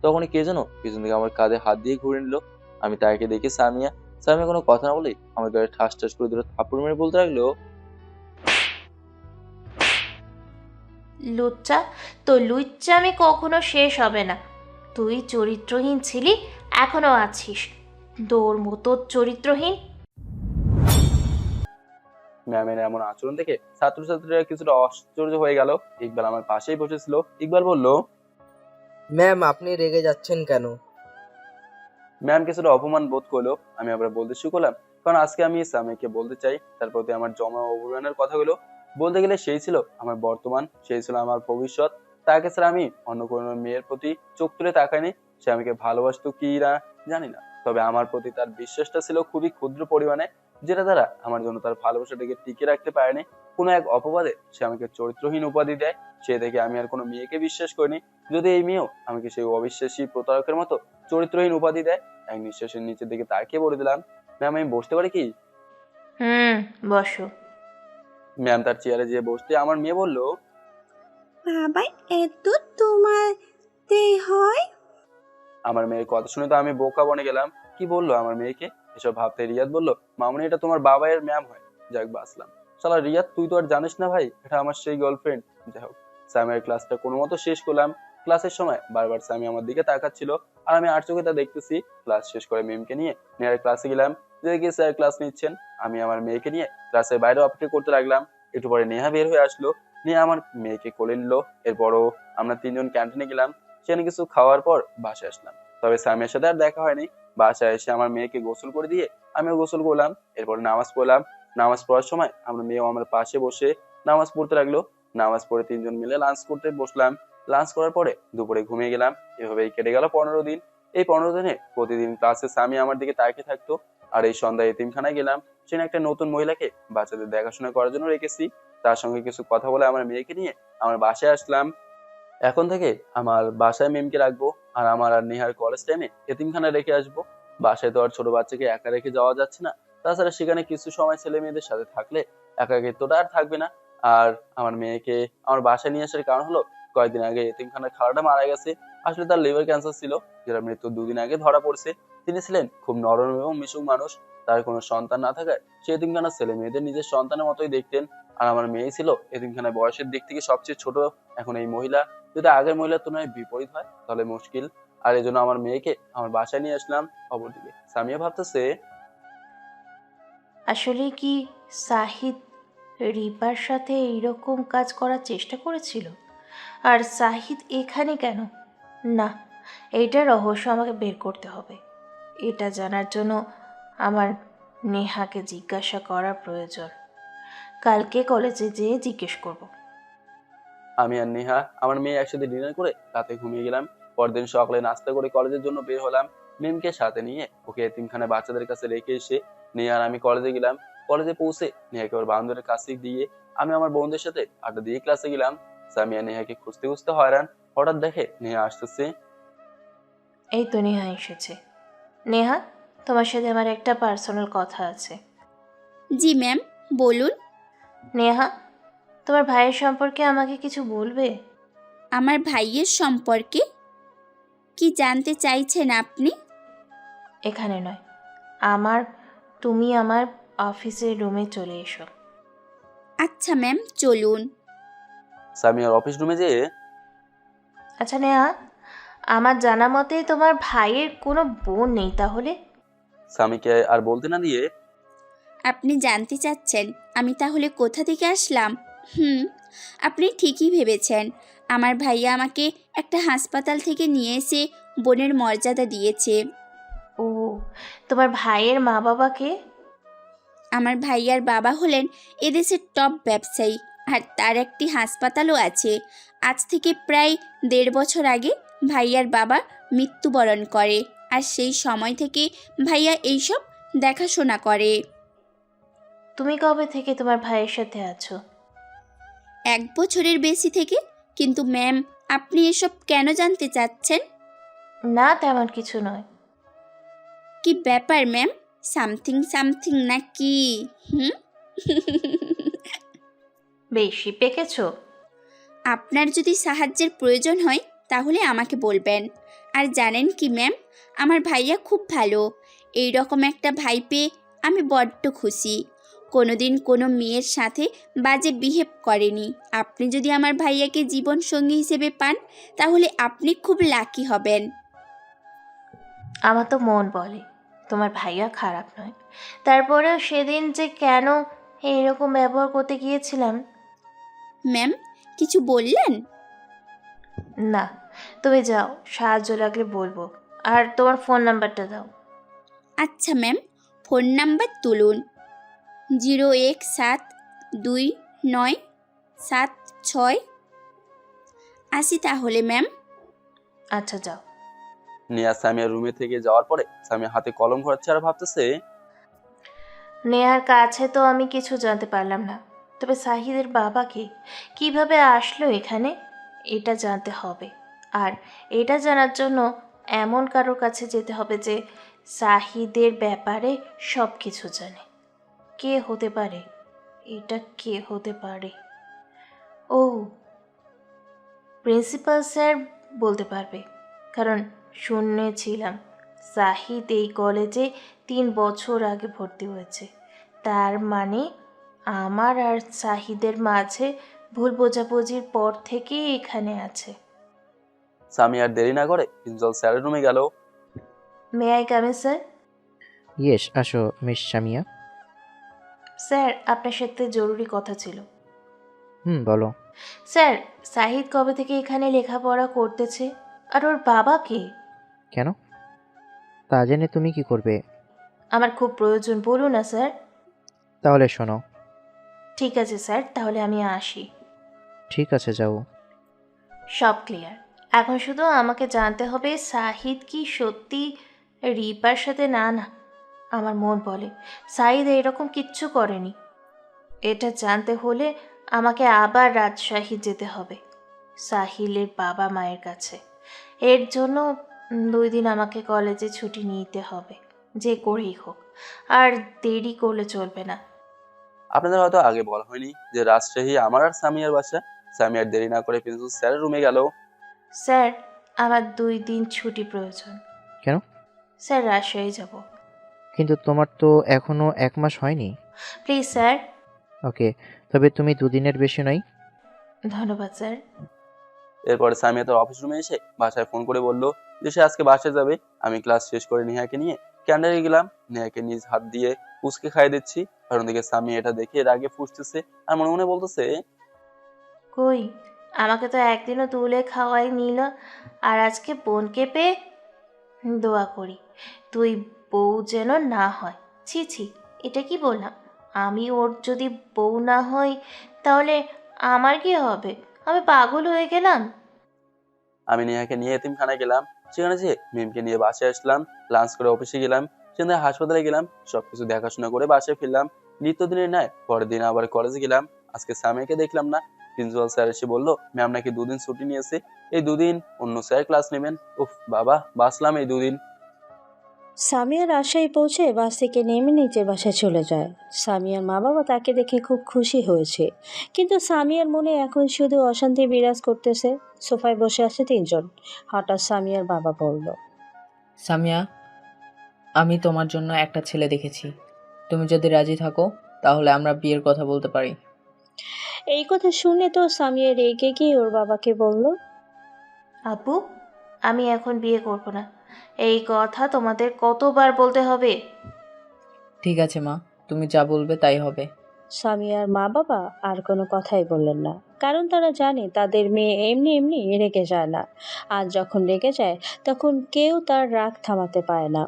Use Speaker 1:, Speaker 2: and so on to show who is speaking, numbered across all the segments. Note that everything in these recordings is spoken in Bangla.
Speaker 1: তখনই কে যেন পিছন থেকে আমার কাঁধে হাত দিয়ে ঘুরে নিল। আমি তাকে দেখি সামিয়া। সামিয়া কোনো কথা না বলেই আমার গায়ে ঠাস ঠাস করে দুটো থাপ্পড় মেরে বলতে লাগলো,
Speaker 2: লুচ্চা, তো লুচ্চামি কখনো শেষ হবে না। তুই চরিত্রহীন ছিলি, এখনো আছিস। তোর মতো চরিত্রহীন।
Speaker 1: ম্যামের এমন আচরণ দেখে ছাত্রছাত্রীরা কিছুটা আশ্চর্য হয়ে গেল। ইকবাল আমার পাশেই বসেছিল। ইকবাল বলল,
Speaker 3: ম্যাম, আপনি রেগে যাচ্ছেন কেন?
Speaker 1: ম্যাম কিছুটা অপমান বোধ করলো। আমি আবার বলতে শুরু করলাম, কারণ আজকে আমি সামিয়াকে বলতে চাই তার প্রতি আমার জমা অভিমানের কথাগুলো। বলতে গেলে সেই ছিল আমার বর্তমান, সেই ছিল আমার ভবিষ্যৎ। তাকে ছাড়া আমি অন্য কোনো মেয়ের প্রতি চোখ তুলে তাকাইনি। সে আমাকে ভালোবাসতো কি না জানি না, তবে আমার প্রতি তার বিশ্বাসটা ছিল খুবই ক্ষুদ্র পরিমাণে, যেটা দ্বারা আমার জন্য তার ভালোবাসাটাকে টিকে রাখতে পারেনি। কোনো এক অপবাদে সে আমাকে চরিত্রহীন উপাধি দেয়। সে দেখে আমি আর কোনো মেয়েকে বিশ্বাস করিনি, যদি এই মেয়েও আমাকে সেই অবিশ্বাসী প্রতারকের মতো চরিত্রহীন উপাধি দেয়। এক নিঃশ্বাসের নিচের দিকে তাকিয়ে বলে দিলাম, ম্যাম আমি বসতে পারি কি?
Speaker 2: বসো।
Speaker 1: ম্যাম তার চেয়ারে যেয়ে বসতে আমার মেয়ে বলল,
Speaker 4: বাবা, এত তোমাতে হয়?
Speaker 1: আমার মেয়ের কথা শুনে তো আমি বোকা বনে গেলাম। কি বললো আমার মেয়েকে? এসব ভাবতে রিয়াদ বলল, মামুনি এটা তোমার বাবাইয়ের ম্যাম হয়। যাক বাঁচলাম। শালা রিয়াদ, তুই তো আর জানিস না ভাই, এটা আমার সেই গার্লফ্রেন্ড। যাই হোক, স্যামের ক্লাসটা কোনো মতো শেষ করলাম। ক্লাসের সময় বারবার স্যামি আমার দিকে তাকাচ্ছিল, আর আমি আর চোখে তা দেখতেছি। ক্লাস শেষ করে মেমকে নিয়ে নেহার ক্লাসে গেলাম। দেখি স্যার ক্লাস নিচ্ছেন। আমি আমার মেয়েকে নিয়ে ক্লাসের বাইরে অপেক্ষা করতে লাগলাম। একটু পরে নেহা বের হয়ে আসলো। নিয়ে আমার মেয়েকে কোলে নিল। এরপরও আমরা তিনজন ক্যান্টিনে গেলাম। সেখানে কিছু খাওয়ার পর বাসায় আসলাম। তবে সামিয়ার সাথে আর দেখা হয়নি। বাসায় এসে আমার মেয়েকে গোসল করে দিয়ে আমিও গোসল করলাম। এরপর নামাজ পড়লাম। নামাজ পড়ার সময় আমার মেয়েও আমার পাশে বসে নামাজ পড়তে লাগলো। নামাজ পড়ে তিনজন মিলে লাঞ্চ করতে বসলাম। লাঞ্চ করার পরে দুপুরে ঘুমিয়ে গেলাম। এভাবেই কেটে গেল 15 দিন। এই 15 দিনে প্রতিদিন ক্লাসে সামিয়া আমার দিকে তাকিয়ে থাকতো। আর এই সন্ধ্যায় এতিমখানায় গেলাম। সেখানে একটা নতুন মহিলাকে বাচ্চাদের দেখাশোনা করার জন্য রেখেছি। তার সঙ্গে কিছু কথা বলে আমার মেয়েকে নিয়ে আমার বাসায় আসলাম। এখন থেকে আমার বাসায় মিমকে রাখবো, আর আমার আর নেহার কলেজ টাইমে এতিমখানায় রেখে আসবো। বাসায় তো আর ছোট বাচ্চাকে একা রেখে যাওয়া যাচ্ছে না। তাছাড়া সেখানে কিছু সময় ছেলে মেয়েদের সাথে থাকলে একাকিত্বটা আর থাকবে না। আর আমার মেয়েকে আমার বাসায় নিয়ে আসার কারণ হলো, কয়েকদিন আগে এতিমখানার খালাটা মারা গেছে। আসলে তার লিভার ক্যান্সার ছিল, যেটা মৃত্যুর 2 দিন আগে ধরা পড়ছে। তিনি ছিলেন খুব নরম এবং মিশুক মানুষ। তার কোনো সন্তান না থাকায় সে এতিমখানার ছেলে মেয়েদের নিজের সন্তানের মতোই দেখতেন। আর আমার মেয়ে ছিল এতিমখানায় বয়সের দিক থেকে সবচেয়ে ছোট। এখন এই মহিলা যদি আগের মহিলার তুলনায় বিপরীত হয় তাহলে মুশকিল। আর এই জন্য আমার মেয়েকে আমার বাসায় নিয়ে আসলাম। অপরদিকে সামিয়া ভাবতেছে,
Speaker 2: আসলে কি সাহিদ রিপার সাথে এইরকম কাজ করার চেষ্টা করেছিল? আর সাহিদ এখানে কেন? না, এইটা রহস্য আমাকে বের করতে হবে। এটা জানার জন্য আমার নেহাকে জিজ্ঞাসা করা প্রয়োজন। কালকে কলেজে যেয়ে জিজ্ঞেস করব।
Speaker 1: আমি আর নেহা আমার মেয়ে একসাথে ডিনার করে রাতে ঘুমিয়ে গেলাম। পরদিন সকালে নাস্তা করে কলেজের জন্য বের হলাম। মিমকে সাথে নিয়ে ওকে এতিমখানায় বাচ্চাদের কাছে রেখে এসে নেহা আর আমি কলেজে গেলাম। কলেজে পৌঁছে নেহাকে ওর বান্ধবের কাছে দিয়ে আমি আমার বন্ধুদের সাথে আড্ডা দিয়ে ক্লাসে গেলাম। সামিয়া নেহাকে খুঁজতে খুঁজতে হয়রান। হঠাৎ দেখে নেহা আসতেছে।
Speaker 2: এই তো নেহা এসেছে। নেহা, তোমার সাথে আমার একটা পার্সোনাল কথা আছে।
Speaker 4: জি ম্যাম, বলুন।
Speaker 2: নেহা, তোমার ভাইয়ের সম্পর্কে আমাকে কিছু বলবে?
Speaker 4: আমার ভাইয়ের সম্পর্কে কি জানতে চাইছেন আপনি?
Speaker 2: এখানে নয়, তুমি আমার অফিসের রুমে চলে এসো।
Speaker 4: আচ্ছা ম্যাম, চলুন।
Speaker 1: সামিয়ার অফিস রুমে যেয়ে,
Speaker 2: আচ্ছা নেহা, আমার জানা মতে তোমার ভাইয়ের কোনো বোন নেই তাহলে?
Speaker 1: সামিকে আর বলতে না দিয়ে,
Speaker 4: আপনি জানতে চাচ্ছেন আমি তাহলে কোথা থেকে আসলাম? হুম, আপনি ঠিকই ভেবেছেন। আমার ভাইয়া আমাকে একটা হাসপাতাল থেকে নিয়ে এসে বোনের মর্যাদা দিয়েছে।
Speaker 2: ও, তোমার ভাইয়ের মা বাবাকে?
Speaker 4: আমার ভাইয়ার বাবা হলেন এদেশের টপ ব্যবসায়ী, আর তার একটি হাসপাতালও আছে। আজ থেকে প্রায় 1.5 বছর আগে ভাইয়ার বাবা মৃত্যুবরণ করে, আর সেই সময় থেকে ভাইয়া এইসব দেখাশোনা করে।
Speaker 2: তুমি কবে থেকে তোমার ভাইয়ের সাথে আছো?
Speaker 4: 1 বছরের বেশি থেকে। কিন্তু ম্যাম, আপনি এসব কেন জানতে চাচ্ছেন?
Speaker 2: না, তেমন কিছু নয়।
Speaker 4: কি ব্যাপার ম্যাম, সামথিং সামথিং নাকি? হুম।
Speaker 2: বেশি পেকেছো?
Speaker 4: আপনার যদি সাহায্যের প্রয়োজন হয় তাহলে আমাকে বলবেন। আর জানেন কি ম্যাম, আমার ভাইয়া খুব ভালো। এই রকম একটা ভাই পেয়ে আমি বড্ড খুশি। কোনোদিন কোনো মেয়ের সাথে বাজে বিহেভ করেনি। আপনি যদি আমার ভাইয়াকে জীবন সঙ্গী হিসেবে পান তাহলে আপনি খুব লাকি হবেন।
Speaker 2: আমার তো মন বলে তোমার ভাইয়া খারাপ নয়, তারপরেও সেদিন যে কেন এইরকম ব্যবহার করতে গিয়েছিলাম।
Speaker 4: ম্যাম, কিছু বললেন?
Speaker 2: না, তুমি যাও, সাহায্য লাগলে বলবো। আর তোমার ফোন নাম্বারটা দাও।
Speaker 4: আচ্ছা ম্যাম, ফোন নাম্বার তুলুন। 0172976। আসি তাহলে ম্যাম।
Speaker 2: আচ্ছা যাও।
Speaker 1: নেহা সামিয়ার রুমে থেকে যাওয়ার পরে সামিয়া হাতে কলম ঘোরাচ্ছে আর ভাবতেছে,
Speaker 2: নেহার কাছে তো আমি কিছু জানতে পারলাম না, তবে সাহিদের বাবাকে কিভাবে আসলো এখানে এটা জানতে হবে। আর এটা জানার জন্য এমন কারোর কাছে যেতে হবে যে সাহিদের ব্যাপারে সব কিছু জানে। কে হতে পারে এটা? কে হতে পারে? ও, প্রিন্সিপাল স্যার বলতে পারবে, কারণ শুনেছিলাম সাহিদ এই কলেজে 3 বছর আগে ভর্তি হয়েছে। তার মানে আমার আর সাহিদের মাঝে ভুল বোঝাবুঝির পর থেকেই এখানে আছে।
Speaker 1: সামিয়ার দেরি না করে প্রিন্সিপাল স্যারের রুমে গেল।
Speaker 2: May I come in sir?
Speaker 5: Yes, আসো মিস সামিয়া।
Speaker 2: স্যার, আপনার সাথে জরুরি কথা ছিল।
Speaker 5: বলো।
Speaker 2: স্যার, সাহিদ কবে থেকে এখানে লেখাপড়া করতেছে? আর ওর বাবা কে?
Speaker 5: কেন? তা জেনে তুমি কি করবে?
Speaker 2: আমার খুব প্রয়োজন, বলুন না স্যার।
Speaker 5: তাহলে শোনো।
Speaker 2: ঠিক আছে স্যার, তাহলে আমি আসি।
Speaker 5: ঠিক আছে, যাও।
Speaker 2: সব ক্লিয়ার। এখন শুধু আমাকে জানতে হবে সাহিদ কি সত্যি রিপার সাথে? না না, আমার মন বলে সাহিদ এরকম কিচ্ছু করেনি। এটা জানতে হলে আমাকে আবার রাজশাহী যেতে হবে, সাহিলের বাবা মায়ের কাছে। এর জন্য 2 দিন আমাকে কলেজে ছুটি নিতে হবে, যে করেই হোক। আর দেরি করলে চলবে না।
Speaker 1: আপনাদের হয়তো আগে বলা হয়নি যে রাজশাহী আমার আর সামিয়ার বাসা। সামিয়ার দেরি না করে প্রিন্সিপাল স্যারের রুমে গেল।
Speaker 2: স্যার, আমার 2 দিন ছুটি প্রয়োজন।
Speaker 5: কেন?
Speaker 2: স্যার, রাজশাহী যাব।
Speaker 5: কিন্তু তোমার তো এখনো 1 মাস হয়নি।
Speaker 2: Please sir.
Speaker 5: ওকে, তবে তুমি 2 দিনের বেশি নয়।
Speaker 2: ধন্যবাদ স্যার।
Speaker 1: এরপরে সামিয়া তার অফিস রুমে এসে বাসায় ফোন করে বলল যে সে আজকে বাসায় যাবে। আমি ক্লাস শেষ করে নেহাকে নিয়ে ক্যান্ডারে গেলাম। নেহাকে নিজ হাত দিয়ে পুচকে খাইয়ে দিচ্ছি। আর ওদিকে সামিয়া এটা দেখে রাগে ফুঁসতেছে আর মনে মনে বলতেছে,
Speaker 2: কই, আমাকে তো একদিনও তুলে খাওয়াই নিল, আর আজকে বোনকে পেয়ে? দোয়া করি তুই বউ যেন না হয়। ছি ছি, এটা কি বললাম? আমি ওর যদি বউ না হই তাহলে আমার কি হবে? আমি পাগল হয়ে গেলাম।
Speaker 1: আমি নেহাকে নিয়ে এতিমখানায় গেলাম। সেখানে যে মিমকে নিয়ে বাসায় আসলাম। লাঞ্চ করে অফিসে গেলাম। সেখানে হাসপাতালে গেলাম। সবকিছু দেখাশোনা করে বাসায় ফিরলাম। নিত্যদিনের ন্যায় পরের দিন আবার কলেজে গেলাম। আজকে সামিয়াকে দেখলাম না। প্রিন্সিপাল স্যার এসে বললো ম্যাম নাকি 2 দিন ছুটি নিয়েছে। এই 2 দিন অন্য স্যার ক্লাস নেবেন। উফ বাবা, বাঁচলাম এই 2 দিন।
Speaker 6: সামিয়া রাজশাহী পৌঁছে বাস থেকে নেমে নিজের বাসায় চলে যায়। সামিয়ার মা বাবা তাকে দেখে খুব খুশি হয়েছে, কিন্তু সামিয়ার মনে এখন শুধু অশান্তি বিরাজ করতেছে। সোফায় বসে আছে 3জন। হঠাৎ সামিয়ার বাবা বলল,
Speaker 7: সামিয়া, আমি তোমার জন্য একটা ছেলে দেখেছি। তুমি যদি রাজি থাকো তাহলে আমরা বিয়ের কথা বলতে পারি।
Speaker 6: এই কথা শুনে তো সামিয়া রেগে গিয়ে ওর বাবাকে বলল,
Speaker 2: আপু, আমি এখন বিয়ে করব না। এই কথা তোমাদের কতবার বলতে হবে?
Speaker 7: ঠিক আছে মা, তুমি যা বলবে তাই হবে।
Speaker 6: সামিয়ার মা বাবা আর কোনো কথাই বললেন না, কারণ তারা জানে তাদের মেয়ে এমনি এমনি রেগে যায় না। আর যখন রেগে যায় তখন কেউ তার রাগ থামাতে পারে না।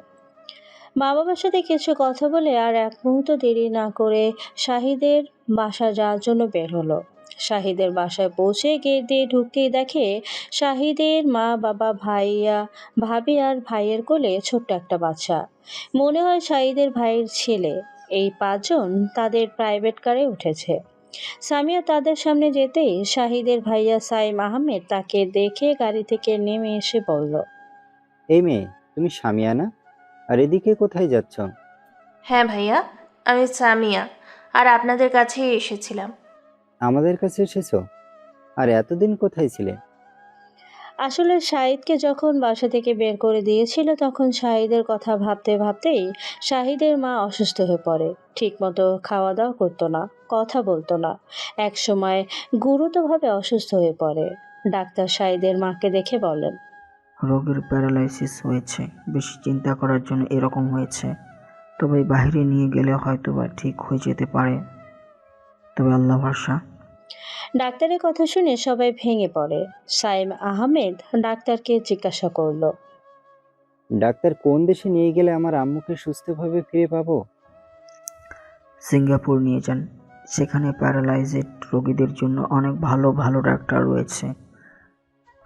Speaker 6: মা বাবার সাথে কিছু কথা বলে আর 1 মুহূর্ত দেরি না করে শাহিদের বাসা যাওয়ার জন্য বের হলো। শাহিদের বাসায় পৌঁছে গেট দিয়ে ঢুকতেই দেখে শাহিদের মা বাবা, ভাইয়া, ভাবি আর ভাইয়ের কোলে ছোট্ট একটা বাচ্চা। মনে হয় শাহিদের ভাইয়ের ছেলে। এই 5জন তাদের প্রাইভেট কারে উঠেছে। সামিয়া তাদের সামনে যেতেই শাহিদের ভাইয়া সাইম আহমেদ তাকে দেখে গাড়ি থেকে নেমে এসে বলল,
Speaker 8: এই মেয়ে, তুমি সামিয়া না? আর এদিকে কোথায় যাচ্ছ?
Speaker 2: হ্যাঁ ভাইয়া, আমি সামিয়া, আর আপনাদের কাছেই এসেছিলাম।
Speaker 8: আমাদের কাছে এসেছো? আর এতদিন কোথায় ছিলে?
Speaker 6: আসলে শাহিদকে যখন বাসা থেকে বের করে দিয়েছিল তখন শাহিদের কথা ভাবতে ভাবতেই শাহিদের মা অসুস্থ হয়ে পড়ে। ঠিকমতো খাওয়া দাওয়া করতো না, কথা বলতো না, এক সময় গুরুতরভাবে অসুস্থ হয়ে পড়ে। ডাক্তার শাহিদের মাকে দেখে বলেন,
Speaker 9: রোগীর প্যারালাইসিস হয়েছে, বেশি চিন্তা করার জন্য এরকম হয়েছে। তবে বাইরে নিয়ে গেলে হয়তোবা ঠিক হয়ে যেতে পারে, তবে আল্লাহ ভরসা।
Speaker 6: ডাক্তারের কথা শুনে সবাই ভেঙে পড়ে। সাইম আহমেদ ডাক্তারকে জিজ্ঞাসা করলো,
Speaker 8: ডাক্তার, কোন দেশে নিয়ে গেলে আমার আম্মুকে সুস্থভাবে ফিরে পাবো?
Speaker 9: সিঙ্গাপুর নিয়ে যান, সেখানে প্যারালাইজড রোগীদের জন্য অনেক ভালো ভালো ডাক্তার রয়েছে।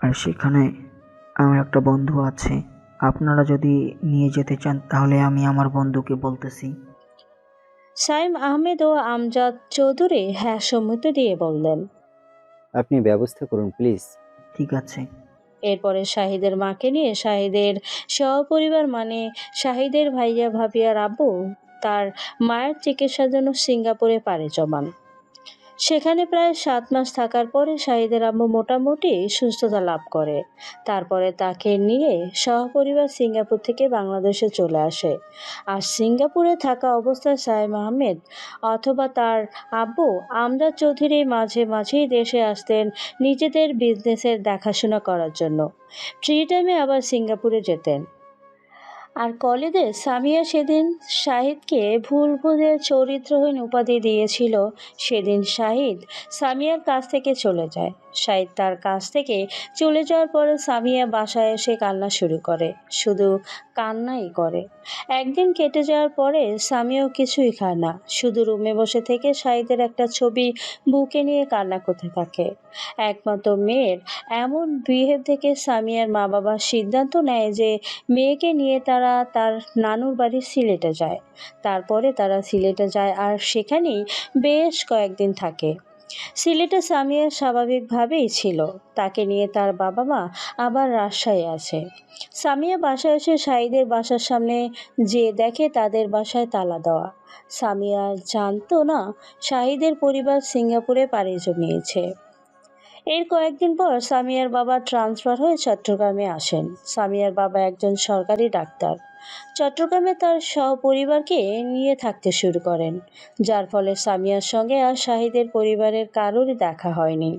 Speaker 9: আর সেখানে আমার একটা বন্ধু আছে, আপনারা যদি নিয়ে যেতে চান তাহলে আমি আমার বন্ধুকে বলতেছি।
Speaker 6: সাইম আহমেদ ও আমজাদ চৌধুরী হ্যাঁ সম্মতি দিয়ে বললেন।
Speaker 8: আপনি ব্যবস্থা করুন প্লিজ।
Speaker 9: ঠিক আছে।
Speaker 6: এরপরে শাহিদের মাকে নিয়ে শাহিদের সহপরিবার মানে শাহিদের ভাইয়া ভাবি আর আব্বু তার মায়ের চিকিৎসার জন্য সিঙ্গাপুরে পাড়ি জমান। সেখানে প্রায় 7 মাস থাকার পরে শাহিদের আম্মু মোটামুটি সুস্থতা লাভ করে। তারপরে তাকে নিয়ে সহপরিবার সিঙ্গাপুর থেকে বাংলাদেশে চলে আসে। আর সিঙ্গাপুরে থাকা অবস্থায় সাইম আহমেদ অথবা তার আব্বু আমজাদ চৌধুরী মাঝে মাঝেই দেশে আসতেন নিজেদের বিজনেসের দেখাশোনা করার জন্য। ফ্রি টাইমে আবার সিঙ্গাপুরে যেতেন। আর কলেজে সামিয়া সেদিন শাহিদকে ভুল বুঝে চরিত্রহীন উপাধি দিয়েছিল। সেদিন শাহিদ সামিয়ার কাছ থেকে চলে যায়। শাহিদ তার কাছ থেকে চলে যাওয়ার পরে সামিয়া বাসায় এসে কান্না শুরু করে, শুধু কান্নাই করে। একদিন কেটে যাওয়ার পরে সামিয়াও কিছুই খায় না, শুধু রুমে বসে থেকে শাহিদের একটা ছবি বুকে নিয়ে কান্না করতে থাকে। একমাত্র মেয়ের এমন বিহেভ থেকে সামিয়ার মা বাবা সিদ্ধান্ত নেয় যে মেয়েকে নিয়ে তারা তার নানুর বাড়ি সিলেটে যায়। তারপরে তারা সিলেটে যায় আর সেখানেই বেশ কয়েকদিন থাকে। সিলেটে সামিয়া স্বাভাবিকভাবেই ছিল। তাকে নিয়ে তার বাবা মা আবার রাজশাহী আছে। সামিয়া বাসায় এসে শাহিদের বাসার সামনে যে দেখে তাদের বাসায় তালা দেওয়া। সামিয়া জানতো না শাহিদের পরিবার সিঙ্গাপুরে পাড়ি জমিয়েছে। এর কয়েকদিন পর সামিয়ার বাবা ট্রান্সফার হয়ে চট্টগ্রামে আসেন। সামিয়ার বাবা একজন সরকারি ডাক্তার। চট্টগ্রামে তার সহপরিবারকে নিয়ে থাকতে শুরু করেন, যার ফলে সামিয়ার সঙ্গে আর শাহিদের পরিবারের কারোরই দেখা হয়নি।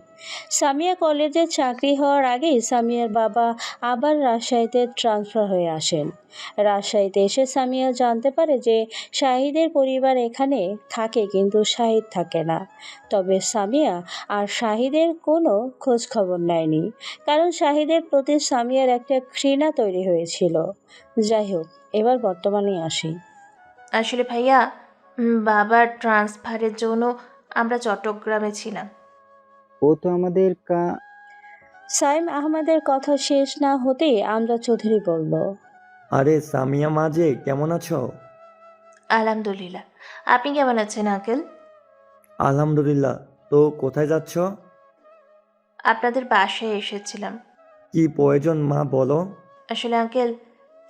Speaker 6: সামিয়া কলেজে চাকরি হওয়ার আগেই সামিয়ার বাবা আবার রাজশাহীতে ট্রান্সফার হয়ে আসেন। রাজশাহীতে এসে সামিয়া জানতে পারে যে শাহিদের পরিবার এখানে থাকে কিন্তু শাহিদ থাকে না। তবে সামিয়া আর শাহিদের কোনো খোঁজ খবর নেয়নি, কারণ শাহিদের প্রতি সামিয়ার একটা ঘৃণা তৈরি হয়েছিল। যাই হোক, এবার বর্তমানে আসি।
Speaker 2: আসলে ভাইয়া, বাবার ট্রান্সফারের জন্য আমরা চট্টগ্রামে ছিলাম।
Speaker 8: ও তো আমাদের
Speaker 6: সাইম আহমেদের কথা শেষ না হতেই আমজাদ চৌধুরী বলল,
Speaker 10: আরে সামিয়া মাঝে কেমন আছো?
Speaker 2: আলহামদুলিল্লাহ, আপনি কেমন আছেন আঙ্কেল?
Speaker 10: আলহামদুলিল্লাহ। তো কোথায় যাচ্ছ?
Speaker 2: আপনাদের বাসায় এসেছিলাম।
Speaker 10: কি প্রয়োজন মা, বলো।
Speaker 2: আসলে আঙ্কেল,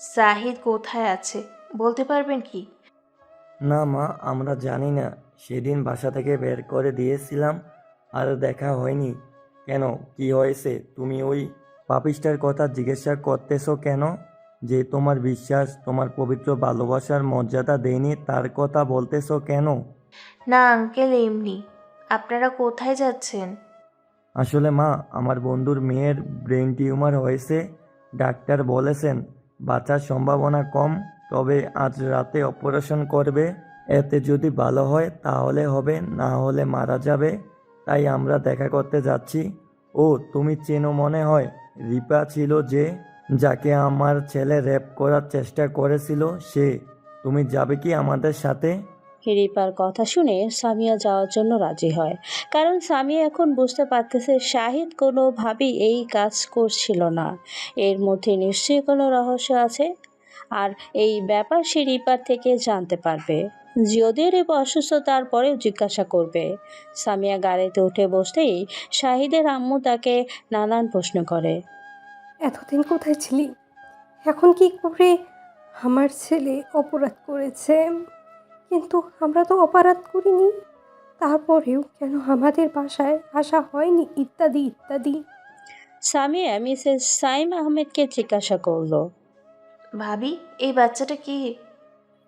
Speaker 2: সাহিদ কোথায় আছে বলতে পারবেন কি?
Speaker 10: না মা, আমরা জানি না। সেদিন বাসা থেকে বের করে দিয়েছিলাম, আর দেখা হয়নি। কেন, কি হয়েছে? তুমি ওই পাপিষ্টার কথা জিজ্ঞাসা করতেছো কেন? যে তোমার বিশ্বাস, তোমার পবিত্র ভালোবাসার মর্যাদা দেয়নি, তার কথা বলতেছো কেন?
Speaker 2: না আঙ্কেল, এমনি। আপনারা কোথায় যাচ্ছেন?
Speaker 10: আসলে মা, আমার বন্ধুর মেয়ের ব্রেন টিউমার হয়েছে। ডাক্তার বলেছেন বাঁচার সম্ভাবনা কম, তবে আজ রাতে অপারেশন করবে। এতে যদি ভালো হয় তাহলে হবে, না হলে মারা যাবে। তাই আমরা দেখা করতে যাচ্ছি। ও, তুমি চেনো মনে হয়, রিপা ছিল যে, যাকে আমার ছেলে রেপ করার চেষ্টা করেছিল, সে। তুমি যাবে কি আমাদের সাথে?
Speaker 6: রিপার কথা শুনে সামিয়া যাওয়ার জন্য রাজি হয়, কারণ সামিয়া এখন বুঝতে পারতেছে শাহিদ কোনোভাবেই এই কাজ করছিল না। এর মধ্যে নিশ্চয়ই কোনো রহস্য আছে, আর এই ব্যাপার সে রিপার থেকে জানতে পারবে। যদিও রিপা অসুস্থ, তারপরেও জিজ্ঞাসা করবে। সামিয়া গাড়িতে উঠে বসতেই শাহিদের আম্মু তাকে নানান প্রশ্ন করে।
Speaker 11: এতদিন কোথায় ছিলি? এখন কি করে আমার ছেলে অপরাধ করেছে? কিন্তু আমরা তো অপরাধ করিনি, তারপরেও কেন আমাদের বাসায় আসা হয়নি, ইত্যাদি ইত্যাদি।
Speaker 6: সামিয়া মিসেস সাইম আহমেদকে জিজ্ঞাসা করলো।
Speaker 2: ভাবি, এই বাচ্চাটা কি?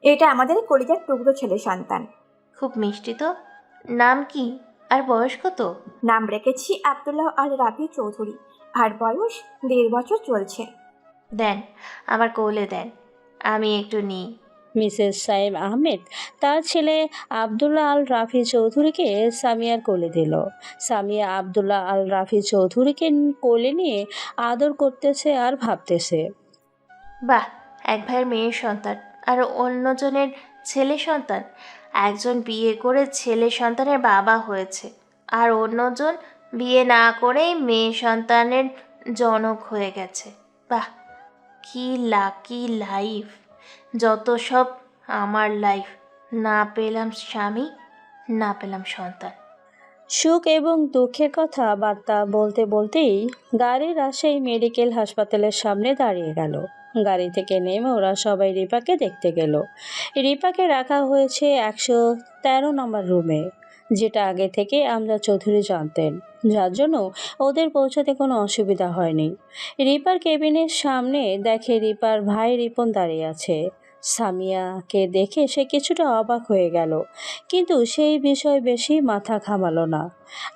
Speaker 12: এটা আমাদের কলিজার টুকরো ছেলে সন্তান।
Speaker 2: খুব মিষ্টি তো। নাম কি আর বয়স কত?
Speaker 12: নাম রেখেছি আব্দুল্লাহ আল রাফি চৌধুরী, আর বয়স 1.5 বছর চলছে।
Speaker 2: দেন, আমার কোলে দেন, আমি একটু নিই।
Speaker 6: মিসেস সাইম আহমেদ তার ছেলে আব্দুল্লাহ আল রাফি চৌধুরীকে সামিয়ার কোলে দিল। সামিয়া আব্দুল্লাহ আল রাফি চৌধুরীকে কোলে নিয়ে আদর করতেছে আর ভাবতেছে,
Speaker 2: বাহ, এক ভাইয়ের মেয়ের সন্তান আর অন্যজনের ছেলে সন্তান। একজন বিয়ে করে ছেলে সন্তানের বাবা হয়েছে, আর অন্যজন বিয়ে না করেই মেয়ে সন্তানের জনক হয়ে গেছে। বাহ, কি লাকি লাইফ! যত সব আমার লাইফ। না পেলাম স্বামী, না পেলাম সন্তান।
Speaker 6: সুখ এবং দুঃখের কথা বার্তা বলতে বলতেই গাড়ি রাজশাহী মেডিকেল হাসপাতালের সামনে দাঁড়িয়ে গেল। গাড়ি থেকে নেমে ওরা সবাই রিপাকে দেখতে গেল। রিপাকে রাখা হয়েছে 113 নম্বর রুমে, যেটা আগে থেকে আমজাদ চৌধুরী জানতেন, যার জন্য ওদের পৌঁছাতে কোনো অসুবিধা হয়নি। রিপার কেবিনের সামনে দেখে রিপার ভাই রিপন দাঁড়িয়ে আছে। সামিয়াকে দেখে সে কিছুটা অবাক হয়ে গেল, কিন্তু সেই বিষয় বেশি মাথা ঘামালো না।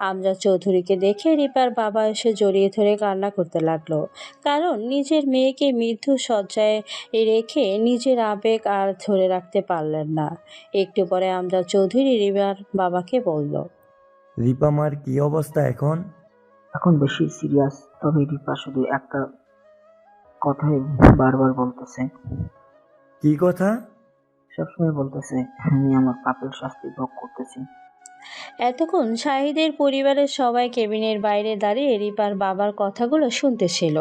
Speaker 6: আমজাদ চৌধুরীকে দেখে রিপার বাবা এসে জড়িয়ে ধরে কান্না করতে লাগলো, কারণ নিজের মেয়েকে মৃত্যু শয্যায় রেখে নিজের আবেগ আর ধরে রাখতে পারলেন না। একটু পরে আমজাদ চৌধুরী রিপার বাবাকে বলল,
Speaker 10: রিপা মার কি অবস্থা এখন?
Speaker 9: এখন বেশি সিরিয়াস, তবে রিপা শুধু একটা কথাই বারবার বলতেছে।
Speaker 10: কি কথা?
Speaker 9: সবসময় বলতেছে আমি আমার পাপের শাস্তি ভোগ করতেছি।
Speaker 6: এতক্ষণ শাহিদের পরিবারের সবাই কেবিনের বাইরে দাঁড়িয়ে রিপার বাবার কথাগুলো শুনতেছিল।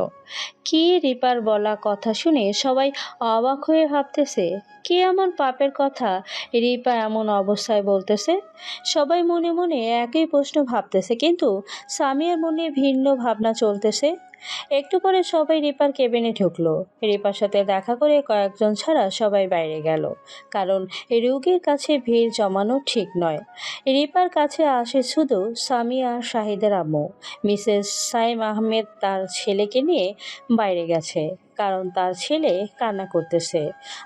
Speaker 6: কি রিপার বলা কথা শুনে সবাই অবাক হয়ে ভাবতেছে, কি এমন পাপের কথা রিপা এমন অবস্থায় বলতেছে। সবাই মনে মনে একই প্রশ্ন ভাবতেছে, কিন্তু সামিয়ার মনে ভিন্ন ভাবনা চলতেছে। একটু পরে সবাই রিপার কেবিনে ঢুকলো। রিপার সাথে দেখা করে কয়েকজন ছাড়া সবাই বাইরে গেল, কারণ রোগীর কাছে ভিড় জমানো ঠিক নয়। রিপার কাছে আসে শুধু সামিয়া আর শাহিদের আম্মু। মিসেস সাইম আহমেদ তার ছেলেকে নিয়ে বাইরে গেছে, কারণ তার ছেলে কান্না করতেছে,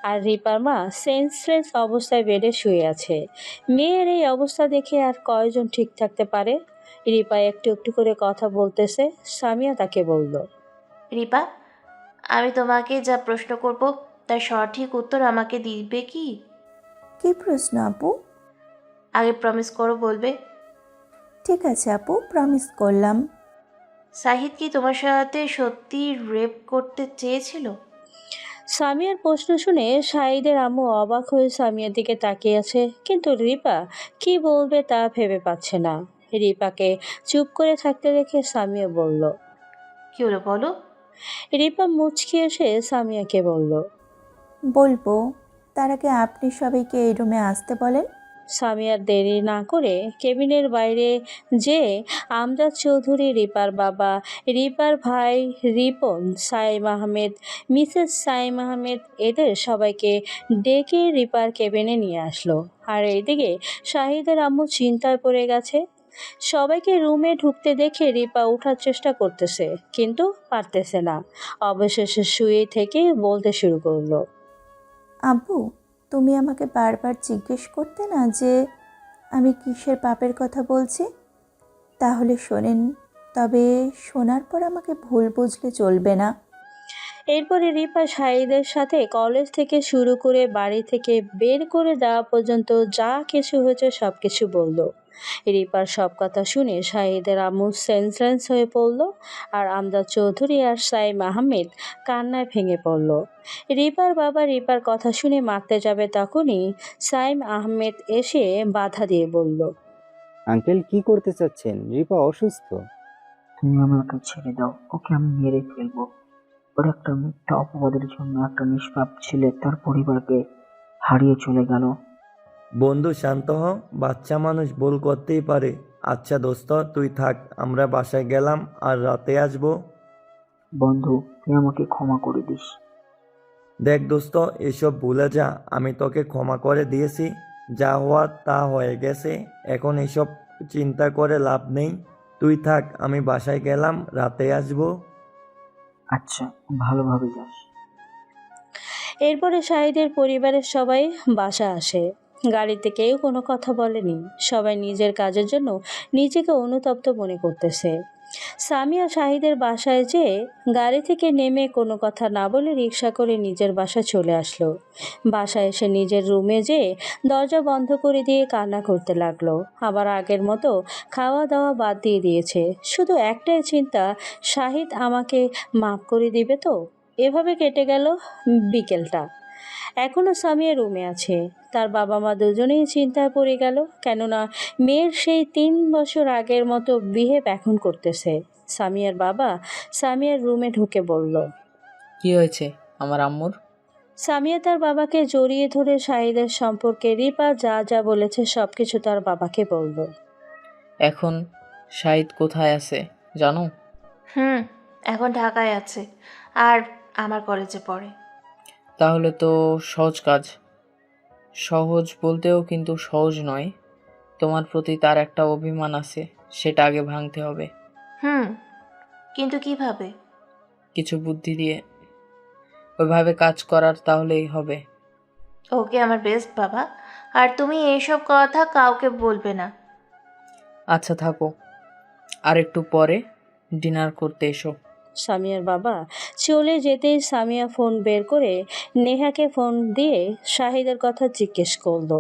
Speaker 6: আর রিপার মা সেন্সলেস অবস্থায় বেডে শুয়ে আছে। মেয়ের এই অবস্থা দেখে আর কয়জন ঠিক থাকতে পারে? রিপা একটু একটু করে কথা বলতেছে। সামিয়া তাকে বলল,
Speaker 2: রিপা, আমি তোমাকে যা প্রশ্ন করব তার সঠিক উত্তর আমাকে দিবে কি?
Speaker 13: কি প্রশ্ন আপু?
Speaker 2: আগে প্রমিস করো, বলবে।
Speaker 13: ঠিক আছে আপু, প্রমিস করলাম।
Speaker 2: সাহিদ কি তোমার সাথে সত্যি রেপ করতে চেয়েছিল?
Speaker 6: সামিয়ার প্রশ্ন শুনে শাহিদের আম্মু অবাক হয়ে সামিয়ার দিকে তাকিয়ে আছে, কিন্তু রিপা কি বলবে তা ভেবে পাচ্ছে না। রিপাকে চুপ করে থাকতে দেখে সামিয়া বলল,
Speaker 2: কি হলো বলো?
Speaker 6: রিপা মুচকি এসে সামিয়াকে বলল,
Speaker 13: বলবো, তার আগে আপনি সবাইকে এই রুমে আসতে বলেন।
Speaker 6: সামিয়ার দেরি না করে কেবিনের বাইরে যে আমজাদ চৌধুরী, রিপার বাবা, রিপার ভাই রিপন, সাইম আহমেদ, মিসেস সাইম আহমেদ, এদের সবাইকে ডেকে রিপার কেবিনে নিয়ে আসলো। আর এইদিকে শাহিদের আম্মু চিন্তায় পড়ে গেছে। সবাইকে রুমে ঢুকতে দেখে রিপা ওঠার চেষ্টা করতেছে, কিন্তু পারতেছে না। অবশেষে শুয়ে থেকে বলতে শুরু করলো,
Speaker 13: আব্বু, তুমি আমাকে বারবার জিজ্ঞেস করতে না যে আমি কিসের পাপের কথা বলছি? তাহলে শোনেন, তবে শোনার পর আমাকে ভুল বুঝলে চলবে না।
Speaker 6: এরপরে রিপা শাহিদের সাথে কলেজ থেকে শুরু করে বাড়ি থেকে বের করে দেওয়া পর্যন্ত যা কিছু হয়েছে সব কিছু বলল। রিপার সব কথা শুনে শাহিদের আম্মু সেন্সলেস হয়ে পড়ল, আর আমজাদ চৌধুরী আর সাইম আহমেদ কান্নায় ভেঙে পড়ল। রিপার বাবা রিপার কথা শুনে মারতে যাবে, তখনই সাইম আহমেদ এসে বাধা দিয়ে বলল,
Speaker 8: আঙ্কেল কি করতে চাচ্ছেন? রিপা অসুস্থ।
Speaker 9: তুমি আমাকে ছেড়ে দাও, ওকে আমি মেরে ফেলবো। ওর একটা মিথ্যা অপবাদের জন্য একটা নিষ্পাপ ছেলে তার পরিবারকে হারিয়ে চলে গেল।
Speaker 10: বন্ধু শান্ত হ, বাচ্চা মানুষ ভুল করতেই পারে। আচ্ছা দোস্ত, তুই থাক, আমরা বাসায় গেলাম আর রাতে আসবো।
Speaker 9: বন্ধু, তুই আমাকে ক্ষমা করে দিস।
Speaker 10: দেখ দোস্ত, এসব ভুলে যা, আমি তোকে ক্ষমা করে দিয়েছি। যা হওয়ার তা হয়ে গেছে, এখন এসব চিন্তা করে লাভ নেই। তুই থাক, আমি বাসায় গেলাম, রাতে আসবো।
Speaker 9: আচ্ছা, ভালোভাবে যাস।
Speaker 6: এরপরে শাহিদের পরিবারের সবাই বাসা আসে। গাড়িতে কেউ কোনো কথা বলেনি, সবাই নিজের কাজের জন্য নিজেকে অনুতপ্ত মনে করতেছে। সামিয়া শাহিদের বাসায় যেয়ে গাড়ি থেকে নেমে কোনো কথা না বলে রিক্সা করে নিজের বাসায় চলে আসলো। বাসায় এসে নিজের রুমে যেয়ে দরজা বন্ধ করে দিয়ে কান্না করতে লাগলো। আবার আগের মতো খাওয়া দাওয়া বাদ দিয়ে দিয়েছে। শুধু একটাই চিন্তা, শাহিদ আমাকে মাফ করে দিবে তো। এভাবে কেটে গেল বিকেলটা। এখনো সামিয়া রুমে আছে। তার বাবা মা দুজনেই চিন্তায় পড়ে গেল, কেননা মেয়ের সেই 3 বছর আগের মতো বিহেভ এখন করতেছে। সামিয়ার বাবা সামিয়ার রুমে ঢুকে বলল,
Speaker 7: কি হয়েছে আমার আম্মুর?
Speaker 6: সামিয়া তার বাবাকে জড়িয়ে ধরে শাহিদের সম্পর্কে রিপা যা যা বলেছে সবকিছু তার বাবাকে বলল।
Speaker 7: এখন শাহিদ কোথায় আছে জানো?
Speaker 2: এখন ঢাকায় আছে, আর আমার কলেজে পড়ে।
Speaker 7: তাহলে তো সহজ কাজ। সহজ বলতেও কিন্তু সহজ নয়। তোমার প্রতি তার একটা অভিমান আছে, সেটা আগে ভাঙতে হবে।
Speaker 2: কিন্তু কিভাবে?
Speaker 7: কিছু বুদ্ধি দিয়ে ওইভাবে কাজ করার, তাহলেই হবে।
Speaker 2: ওকে আমার বেস্ট বাবা, আর তুমি এইসব কথা কাউকে বলবে না।
Speaker 7: আচ্ছা থাকো, আর একটু পরে ডিনার করতে এসো।
Speaker 6: সামিয়ার বাবা চলে যেতেই সামিয়া ফোন বের করে নেহাকে ফোন দিয়ে শাহিদের কথা জিজ্ঞেস করলো।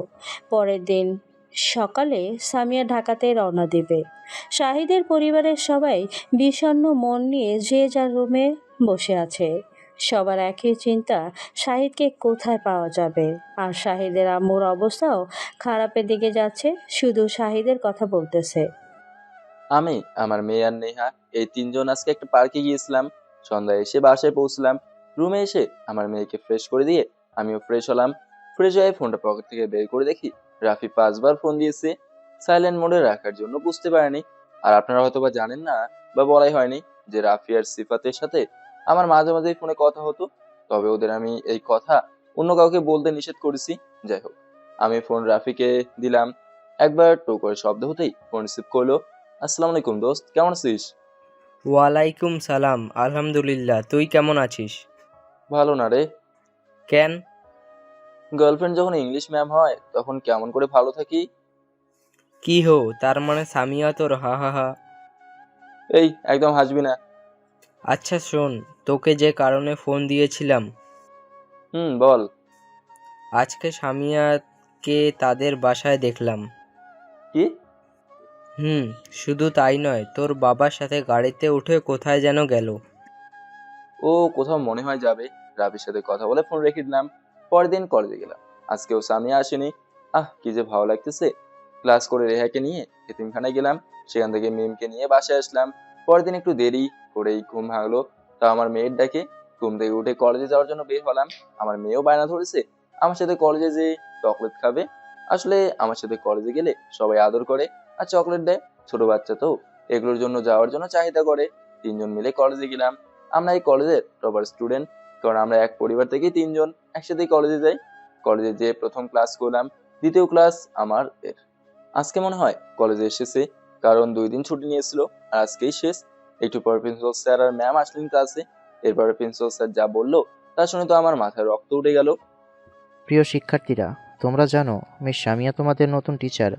Speaker 6: পরের দিন সকালে সামিয়া ঢাকাতে রওনা দেবে। শাহিদের পরিবারের সবাই বিষণ্ণ মন নিয়ে যে যার রুমে বসে আছে। সবার একই চিন্তা, শাহিদকে কোথায় পাওয়া যাবে। আর শাহিদের আম্মুর অবস্থাও খারাপের দিকে যাচ্ছে, শুধু শাহিদের কথা বলতেছে।
Speaker 1: আমি, আমার মেয়ে আর নেহা, এই তিনজন আজকে একটা পার্কে গিয়েছিলাম। সন্ধ্যায় এসে বাসায় পৌঁছলাম। রুমে এসে আমার মেয়েকে ফ্রেশ করে দিয়ে আমিও ফ্রেশ হলাম। ফ্রেশ হয়ে ফোনটা পকেট থেকে বের করে দেখি রাফি 5বার ফোন দিয়েছে। সাইলেন্ট মোডে রাখার জন্য বুঝতে পারিনি। আর আপনারা হয়তো বা জানেন না, বা বলাই হয়নি, যে রাফি আর সিফাতের সাথে আমার মাঝে মাঝেই ফোনে কথা হতো। তবে ওদের আমি এই কথা অন্য কাউকে বলতে নিষেধ করেছি। যাই হোক, আমি ফোন রাফিকে দিলাম। একবার টো করে শব্দ হতেই ফোন রিসিভ করলো। আসসালামু আলাইকুম দোস্ত, কেমন আছিস?
Speaker 3: ওয়ালাইকুম সালাম, আলহামদুলিল্লাহ। তুই কেমন আছিস?
Speaker 1: ভালো না রে।
Speaker 3: কেন?
Speaker 1: গার্লফ্রেন্ড যখন ইংলিশ ম্যাম হয় তখন কেমন করে ভালো থাকি?
Speaker 3: কি হো, তার মানে সামিয়া তোর? হা হা হা।
Speaker 1: এই, একদম হাসবি না।
Speaker 3: আচ্ছা শোন, তোকে যে কারণে ফোন দিয়েছিলাম,
Speaker 1: বল।
Speaker 3: আজকে সামিয়াকে তাদের বাসায় দেখলাম।
Speaker 1: কি?
Speaker 3: শুধু তাই নয়, তোর বাবার সাথে গাড়িতে উঠে কোথায় যেন গেল।
Speaker 1: ও কোথাও মনে হয় যাবে। রাবির সাথে কথা বলে ফোন রেখে দিলাম। পরের দিন কলেজে গেলাম। আজকেও সামিয়া আসেনি। কি যে ভালো লাগতেছে। ক্লাস করে রেহাকে নিয়ে এতিমখানায় গেলাম। সেখান থেকে মিমকে নিয়ে বাসায় আসলাম। পরের দিন একটু দেরি করেই ঘুম ভাঙলো। তা আমার মেয়ের ডাকে ঘুম থেকে উঠে কলেজে যাওয়ার জন্য বের হলাম। আমার মেয়েও বায়না ধরেছে আমার সাথে কলেজে যে চকলেট খাবে। আসলে আমার সাথে কলেজে গেলে সবাই আদর করে আর চকলেট দেয়। ছোট বাচ্চা তো, এগুলোর জন্য যাওয়ার জন্য চাহিদা করে। তিনজন মিলে কলেজে গেলাম। আমরা এই কলেজের টপার স্টুডেন্ট, কারণ আমরা এক পরিবার থেকেই তিনজন একসাথেই কলেজে যাই। কলেজে যেয়ে প্রথম ক্লাস করলাম, দ্বিতীয় ক্লাস আমার এর। আজকে মনে হয় কলেজে এসেছে, কারণ 2 দিন ছুটি নিয়েছিল আর আজকেই শেষ। একটু পর প্রিন্সিপাল স্যার আর ম্যাম আসলেন ক্লাসে। এরপরে প্রিন্সিপাল স্যার যা বললো তা শুনে তো আমার মাথায় রক্ত উঠে গেল।
Speaker 5: প্রিয় শিক্ষার্থীরা, তোমরা জানো মিস সামিয়া তোমাদের নতুন টিচার।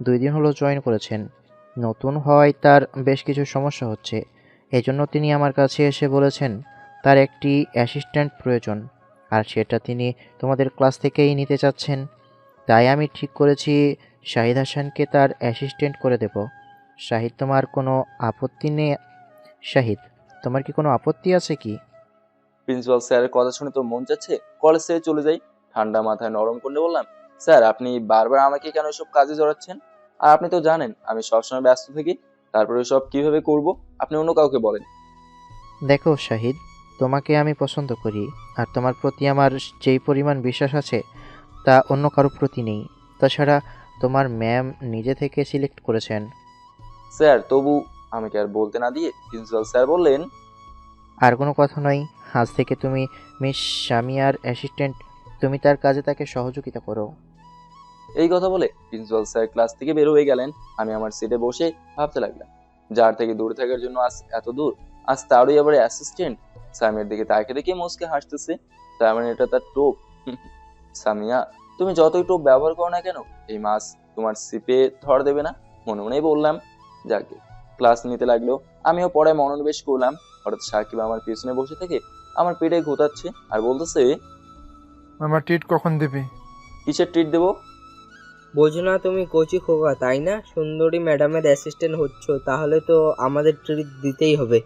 Speaker 5: 2 দিন হলো জয়েন করেছেন। নতুন হওয়ায় তার বেশ কিছু সমস্যা হচ্ছে। এজন্য তিনি আমার কাছে এসে বলেছেন তার একটি অ্যাসিস্ট্যান্ট প্রয়োজন, আর সেটা তিনি তোমাদের ক্লাস থেকেই নিতে চাচ্ছেন। তাই আমি ঠিক করেছি শাহিদ হাসানকে তার অ্যাসিস্ট্যান্ট করে দেব। শাহিদ, তোমার কোনো আপত্তি নেই? শাহিদ, তোমার কি কোনো আপত্তি আছে কি?
Speaker 1: প্রিন্সিপাল স্যারের কথা শুনে তো মন চাচ্ছে কলেজ থেকে চলে যাই। ঠান্ডা মাথায় নরম করলে বললাম, স্যার আপনি বারবার আমাকে কেন এসব কাজে জড়াচ্ছেন? আর আপনি তো জানেন আমি সবসময় ব্যস্ত থাকি। তারপরে সব কিভাবে করব, আপনি অন্য কাউকে বলেন।
Speaker 5: দেখো শাহিদ, তোমাকে আমি পছন্দ করি, আর তোমার প্রতি আমার যেই পরিমাণ বিশ্বাস আছে তা অন্য কারো প্রতি নেই। তাছাড়া তোমার ম্যাম নিজে থেকে সিলেক্ট করেছেন।
Speaker 1: স্যার তবু, আমাকে আর বলতে না দিয়ে প্রিন্সিপাল স্যার বললেন,
Speaker 5: আর কোনো কথা নয়, আজ থেকে তুমি মিস সামিয়ার অ্যাসিস্ট্যান্ট। তুমি তার কাজে তাকে সহযোগিতা করো।
Speaker 1: এই কথা বলে প্রিন্সিপাল স্যার ক্লাস থেকে বের হয়ে গেলেন। আমি আমার সিটে বসে ভাবতে লাগলাম, যার থেকে দূরে থাকার জন্য আজ এত দূর, আজ তারই আবার অ্যাসিস্ট্যান্ট। সামিয়ার দিকে তাকে দেখে মুচকে হাসতেছে। তার মানে এটা তার টোপ। সামিয়া, তুমি যতই টোপ ব্যবহার করো না কেন, এই মাছ তোমার সিপে ধর দেবে না। মনে মনেই বললাম। যাকে ক্লাস নিতে লাগলো, আমিও পড়ায় মনোনিবেশ করলাম। হঠাৎ সাকিব আমার পিছনে বসে থেকে আমার পেটে ঘোতাচ্ছে আর বলতেছে,
Speaker 14: মামা ট্রিট কখন দেবে?
Speaker 1: কিসের ট্রিট দেবো?
Speaker 3: বোঝো না তুমি কচি খোকা, তাই না? সুন্দরী ম্যাডামের অ্যাসিস্ট্যান্ট হচ্ছ, তাহলে তো আমাদের ট্রিট দিতেই হবে।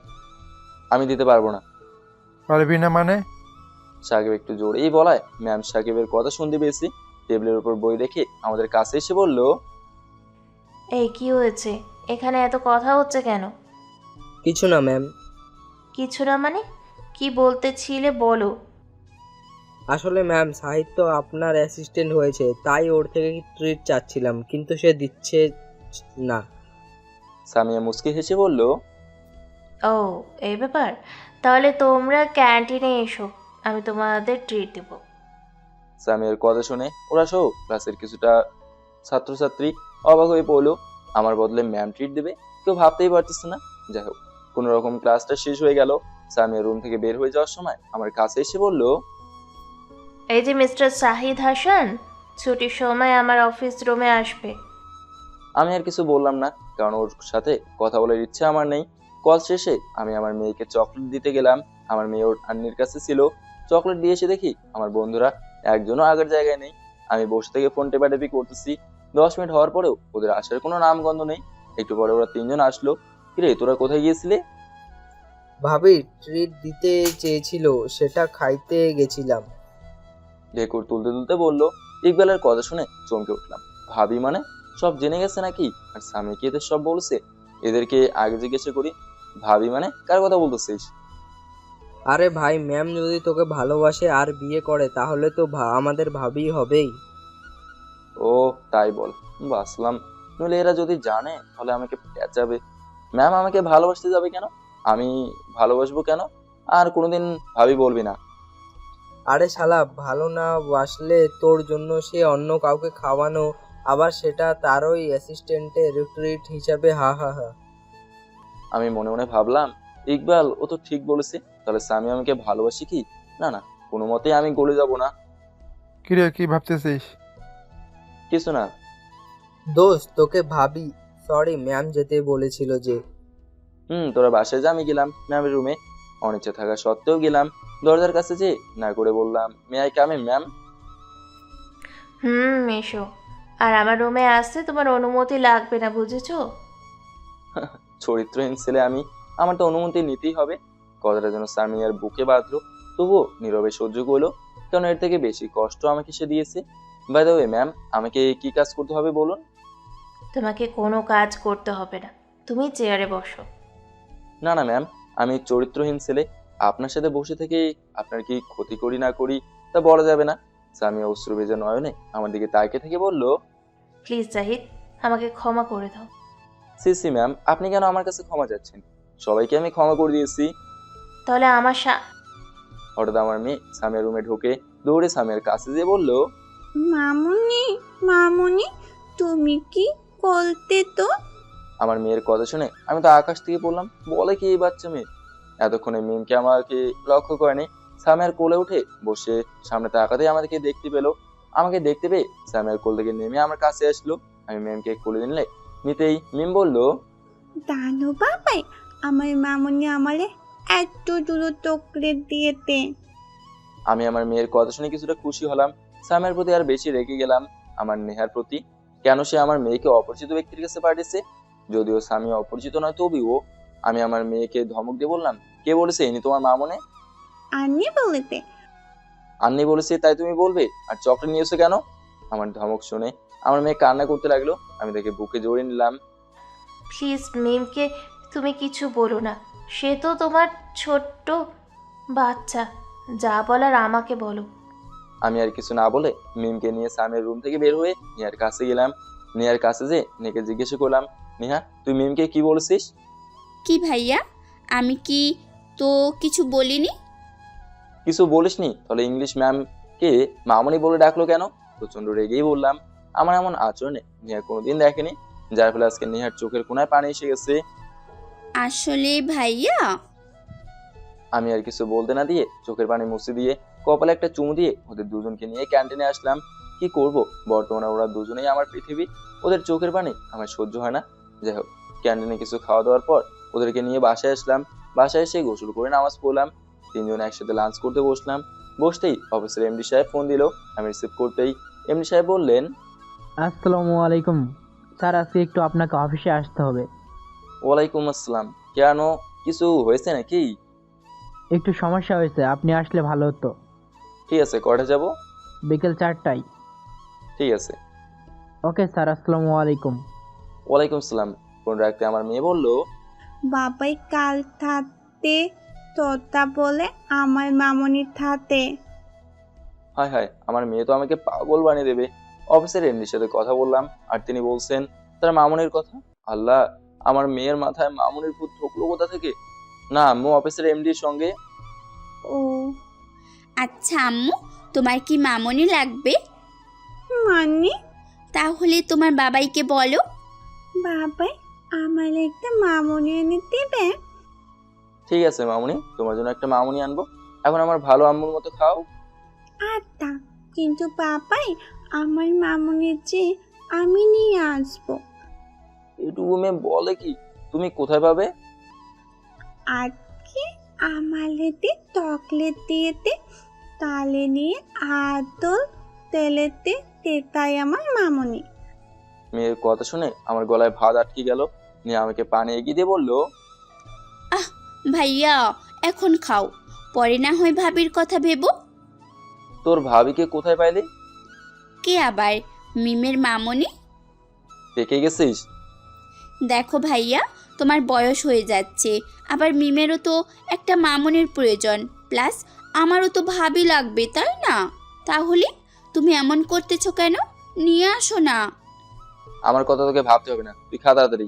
Speaker 1: আমি দিতে পারবো না।
Speaker 14: পারবি না মানে?
Speaker 1: সাকিব একটু জোরেই বলায় ম্যাম সাকিবের কথা শুনতে পেয়েছি। টেবিলের উপর বই রেখে আমাদের কাছে এসে বলল,
Speaker 2: এই কি হয়েছে? এখানে এত কথা হচ্ছে কেন?
Speaker 3: কিছু না ম্যাম।
Speaker 2: কিছু না মানে? কি বলতেছিলে বলো।
Speaker 3: আসলে ম্যাম, সাহিত্য আপনার অ্যাসিস্ট্যান্ট হয়েছে, তাই ওর থেকে ট্রিট চাচ্ছিলাম, কিন্তু সে দিচ্ছে না।
Speaker 1: সামিয়া মুচকি হেসে বলল,
Speaker 2: ও এই ব্যাপার, তাহলে তোমরা ক্যান্টিনে এসো, আমি তোমাদের ট্রিট দেবো।
Speaker 1: সামিয়ার কথা শুনে ওরা সহ ক্লাসের কিছুটা ছাত্রছাত্রী অবাক হয়ে পড়লো। আমার বদলে ম্যাম ট্রিট দেবে, কেউ ভাবতেই পারতেছে না। যাই হোক, কোন রকম ক্লাসটা শেষ হয়ে গেল। সামিয়া রুম থেকে বের হয়ে যাওয়ার সময় আমার কাছে এসে বলল,
Speaker 2: এই যে মিস্টার শাহিদ হাসান, ছুটির সময় আমার অফিস রুমে আসবে।
Speaker 1: আমি আর কিছু বললাম না, কারণ ওর সাথে কথা বলার ইচ্ছে আমার নেই। কল শেষে আমি আমার মেয়েকে চকলেট দিতে গেলাম। আমার মেয়ে ওর আন্নির কাছে ছিল। চকলেট দিয়ে এসে দেখি আমার বন্ধুরা একজনও আগের জায়গায় নেই। আমি বসে থেকে ফোন টেপাটেপি করতেছি। 10 মিনিট হওয়ার পরেও ওদের আসার কোনো নামগন্ধ নেই। একটু পরে ওরা 3জন আসলো। কিরে, তোরা কোথায় গিয়েছিলে?
Speaker 3: ভাবি ট্রিট দিতে চেয়েছিল, সেটা খাইতে গেছিলাম।
Speaker 1: ঢেকুর তুলতে তুলতে বললো। ইকবালের কথা শুনে চমকে উঠলাম। ভাবি মানে সব জেনে গেছে নাকি? আর স্বামী কি এদের সব বলছে? এদেরকে আগে জিজ্ঞাসা করি। ভাবি মানে কার কথা বলতেছিস?
Speaker 3: আরে ভাই, ম্যাম যদি তোকে ভালোবাসে আর বিয়ে করে, তাহলে তো আমাদের ভাবি হবেই।
Speaker 1: ও তাই বল, বাসলাম। নইলে এরা যদি জানে তাহলে আমাকে পেঁচাবে। ম্যাম আমাকে ভালোবাসতে যাবে কেন? আমি ভালোবাসবো কেন? আর কোনোদিন ভাবি বলবি না।
Speaker 3: আরে শালা, ভালো না বাসলে তোর জন্য সে অন্য কাউকে খাওয়ানো, আবার সেটা তারই অ্যাসিস্ট্যান্টের ট্রিট হিসাবে, হা হা হা।
Speaker 1: আমি মনে মনে ভাবলাম, ইকবাল ও তো ঠিক বলেছে। তাহলে স্বামী আমাকে ভালোবাসি কি? না না, কোনো মতেই আমি গলে যাব না।
Speaker 14: কিরে, কি ভাবতেছিস?
Speaker 1: কিছু না।
Speaker 3: দোস্ত, তোকে ভাবি সরি ম্যাম যেতে বলেছিল যে।
Speaker 1: তোরা বাসায় যা, আমি গেলাম ম্যামের রুমে। অনিচ্ছা থাকা সত্ত্বেও গেলাম। দরজার কাছে যে না করে বললাম, may I come in ma'am?
Speaker 2: এসো। আর আমার রুমে আসতে তোমার অনুমতি লাগবে না, বুঝেছো?
Speaker 1: চরিত্রহীন ছেলে আমি, আমার তো অনুমতি নিতেই হবে। কথাটা যেন সামিয়ার বুকে বাঁধলো, তবুও নীরবে সহ্য করলো, কারণ এর থেকে বেশি কষ্ট আমাকে সে দিয়েছে। বাই দ্য ওয়ে ম্যাম, আমাকে কি কাজ করতে হবে বলুন?
Speaker 2: তোমাকে কোনো কাজ করতে হবে না, তুমি চেয়ারে বসো।
Speaker 1: না না ম্যাম, আমি চরিত্রহীন ছেলে। আপনার সাথে বসে থেকে আপনার কি ক্ষতি করি না করি তা বলা যাবে না। সামিয়া অশ্রু ভেজা নয়নে আমার দিকে তাকিয়ে থেকে বলল,
Speaker 2: প্লিজ জাহিদ, আমাকে ক্ষমা করে দাও।
Speaker 1: সি ম্যাম, আপনি কেন আমার কাছে ক্ষমা চাচ্ছেন? সবাইকে আমি ক্ষমা করে দিয়েছি।
Speaker 2: তাহলে আমার
Speaker 1: হঠাৎ আমার মেয়ে সামিয়ার রুমে ঢোকে। দৌড়ে সামিয়ার কাছে যেয়ে বলল,
Speaker 4: মামুনি, মামুনি, তুমি কি বলতে তো?
Speaker 1: আমার মেয়ের কথা শুনে আমি তো আকাশ থেকে পড়লাম। বলে কি এই বাচ্চা মেয়ে? এতক্ষণে মিমকে আমাকে লক্ষ্য করেনি। সামিয়ার কোলে উঠে বসে সামনে তাকাতেই আমাদেরকে দেখতে পেলো। আমাকে দেখতে পেয়ে সামিয়ার কোল থেকে নেমে আমার কাছে আসলো। আমি মেমকে কোলে নিতেই মিম বলল,
Speaker 4: জানো বাবাই, আমার মামুনি আমারে এত দূর চকলেট দিয়েতে।
Speaker 1: আমি আমার মেয়ের কথা শুনে কিছুটা খুশি হলাম। সামিয়ার প্রতি আর বেশি রেগে গেলাম আমার নেহার প্রতি। কেন সে আমার মেয়েকে অপরিচিত ব্যক্তির কাছে পাঠিয়েছে? যদিও সামিয়া অপরিচিত নয়, তবুও আমি আমার মেয়েকে ধমক দিয়ে বললাম, কে বলেছে ইনি তোমার মা মনে?
Speaker 4: আন্নি বলেতে।
Speaker 1: আন্নি বলেছে তাই তুমি বলবে? আর চকলেট নিয়েছো কেন? আমার ধমক শুনে আমার মেয়ে কান্না করতে লাগলো। আমি তাকে বুকে জড়িয়ে নিলাম।
Speaker 2: প্লিজ মিমকে তুমি কিছু বলো না, সে তো তোমার ছোট্ট বাচ্চা, যা বলার আমাকে বলো।
Speaker 1: আমি আর কিছু না বলে মিমকে নিয়ে সামিয়ার রুম থেকে বের হয়ে নেহার কাছে গেলাম। নেহার কাছে যে নেহাকে জিজ্ঞেস করলাম, নেহা তুই মিমকে কি বলেছিস?
Speaker 4: কি ভাইয়া, আমি কি তো কিছু বলিনি?
Speaker 1: কিছু বলিসনি? তাহলে ইংলিশ ম্যামকে মামনি বলে ডাকলো কেন? প্রচন্ড রেগেই বললাম। আমার এমন আচরণে নেহা কোনোদিন দেখেনি, যার ফলে আজকে নেহার চোখের কোনায় পানি এসে গেছে।
Speaker 4: আসলে ভাইয়া,
Speaker 1: আমি আর কিছু বলতে না দিয়ে চোখের পানি মুছে দিয়ে কপালে একটা চুমু দিয়ে ওদের দুজনকে নিয়ে ক্যান্টিনে আসলাম। কি করব, বর্তমানে ওরা দুজনেই আমার পৃথিবী। ওদের চোখের পানি আমার সহ্য হয় না। যাই হোক, ক্যান্টিনে কিছু খাওয়া দাওয়ার পর ওদেরকে নিয়ে বাসায় আসলাম। বাসায় এসে গোসল করে নামাজ পড়লাম। তিনজন একসাথে লাঞ্চ করতে বসলাম। বসতেই অফিসের এমডি সাহেব ফোন দিল। আমি রিসিভ করতেই এমডি সাহেব বললেন,
Speaker 15: আসসালামু আলাইকুম স্যার, আজকে একটু আপনাকে অফিসে আসতে হবে।
Speaker 1: ওয়ালাইকুম আসসালাম। কেন, কিছু হয়েছে নাকি?
Speaker 15: একটু সমস্যা হয়েছে, আপনি আসলে ভালো হতো।
Speaker 1: ঠিক আছে, কটা যাব?
Speaker 15: বিকেল 4টায়।
Speaker 1: ঠিক আছে।
Speaker 15: ওকে স্যার, আসসালামু আলাইকুম।
Speaker 1: ওয়ালাইকুম সালাম। ফোন রাখতে আমার মেয়ে বলল,
Speaker 16: বাবাই কাল থাকতে তোতা বলে আমার মামনির থাতে।
Speaker 1: হায় হায়, আমার মেয়ে তো আমাকে পাগল বানিয়ে দেবে। অফিসের এমডির সাথে কথা বললাম আর তিনি বলছেন তার মামুনির কথা। আল্লাহ, আমার মেয়ের মাথায় মামুনির ভূত ঢুকলো কোথা থেকে? না, আম্মু অফিসের এমডির সঙ্গে।
Speaker 16: ও
Speaker 4: আচ্ছা আম্মু, তোমার কি মামনি লাগবে?
Speaker 16: মানে?
Speaker 4: তাহলে তোমার বাবাইকে বলো।
Speaker 16: বাবাই আমার একটা মামনি এনে দিবে?
Speaker 1: ঠিক আছে মামুনি, তোমার জন্য একটা মামুনি আনবো। এখন আমার ভালো আম্মুর মতো খাও।
Speaker 16: আচ্ছা, কিন্তু বাবাই আমার মামনির চেয়ে আমি নিয়ে আসবো।
Speaker 1: এটুকু মেয়ে বলে কি, তুমি কোথায় পাবে?
Speaker 16: আজকে আমালেতে চকলেট দিয়েতে তালে নিয়ে আদল তেলেতে তেতাই আমার মামনি।
Speaker 1: মেয়ের কথা শুনে আমার গলায় ভাত আটকে গেল। নিয়ে আমাকে পানি এগিয়ে দিয়ে বললো,
Speaker 4: আহ ভাইয়া, এখন খাও, পরে না হয় ভাবির কথা ভেবো।
Speaker 1: তোর ভাবিকে কোথায় পাইলি?
Speaker 4: কে আবার? মিমের মামনি।
Speaker 1: পেকে গেছিস?
Speaker 4: দেখো ভাইয়া, তোমার বয়স হয়ে যাচ্ছে, আবার মিমেরও তো একটা মামনির প্রয়োজন, প্লাস আমারও তো ভাবি লাগবে, তাই না? তাহলে তুমি এমন করতেছো কেন? নিয়ে আসো না।
Speaker 1: আমার কথা তোকে ভাবতে হবে না, তুই খা তাড়াতাড়ি।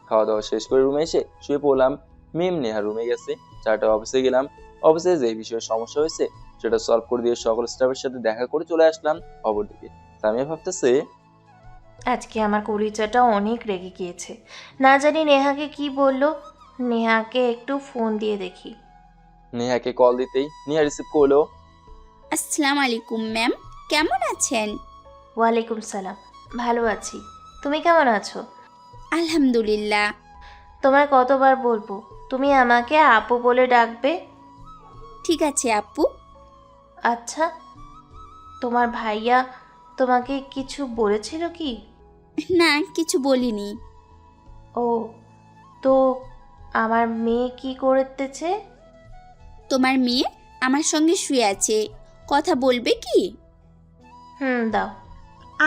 Speaker 1: খাওয়া দাওয়া শেষ করে রুমে এসে শুয়ে পড়লাম। মিম নেহা রুমে গেছে। 4টায় অফিসে গেলাম। অফিসে যে বিষয়ে সমস্যা হয়েছে সেটা সলভ করে দিয়ে সকল স্টাফের সাথে দেখা করে চলে আসলাম। অপরদিকে সামিয়া ভাবতেছে,
Speaker 2: আজকে আমার কলিজাটা অনেক রেগে গিয়েছে। না জানি নেহাকে কি বললো। নেহাকে একটু ফোন দিয়ে দেখি।
Speaker 1: নেহাকে কল দিতেই নেহা রিসিভ করলো।
Speaker 4: আসসালামু আলাইকুম ম্যাম, কেমন আছেন?
Speaker 2: ওয়ালাইকুম সালাম, ভালো আছি। তুমি কেমন আছো?
Speaker 4: আলহামদুলিল্লাহ।
Speaker 2: তোমায় কতবার বলবো তুমি আমাকে আপু বলে ডাকবে?
Speaker 4: ঠিক আছে আপু।
Speaker 2: আচ্ছা, তোমার ভাইয়া তোমাকে কিছু বলেছিল কি?
Speaker 4: না, কিছু বলিনি।
Speaker 2: ও, তো আমার মেয়ে কি করতেছে?
Speaker 4: তোমার মেয়ে আমার সঙ্গে শুয়ে আছে, কথা বলবে কি?
Speaker 2: দাও।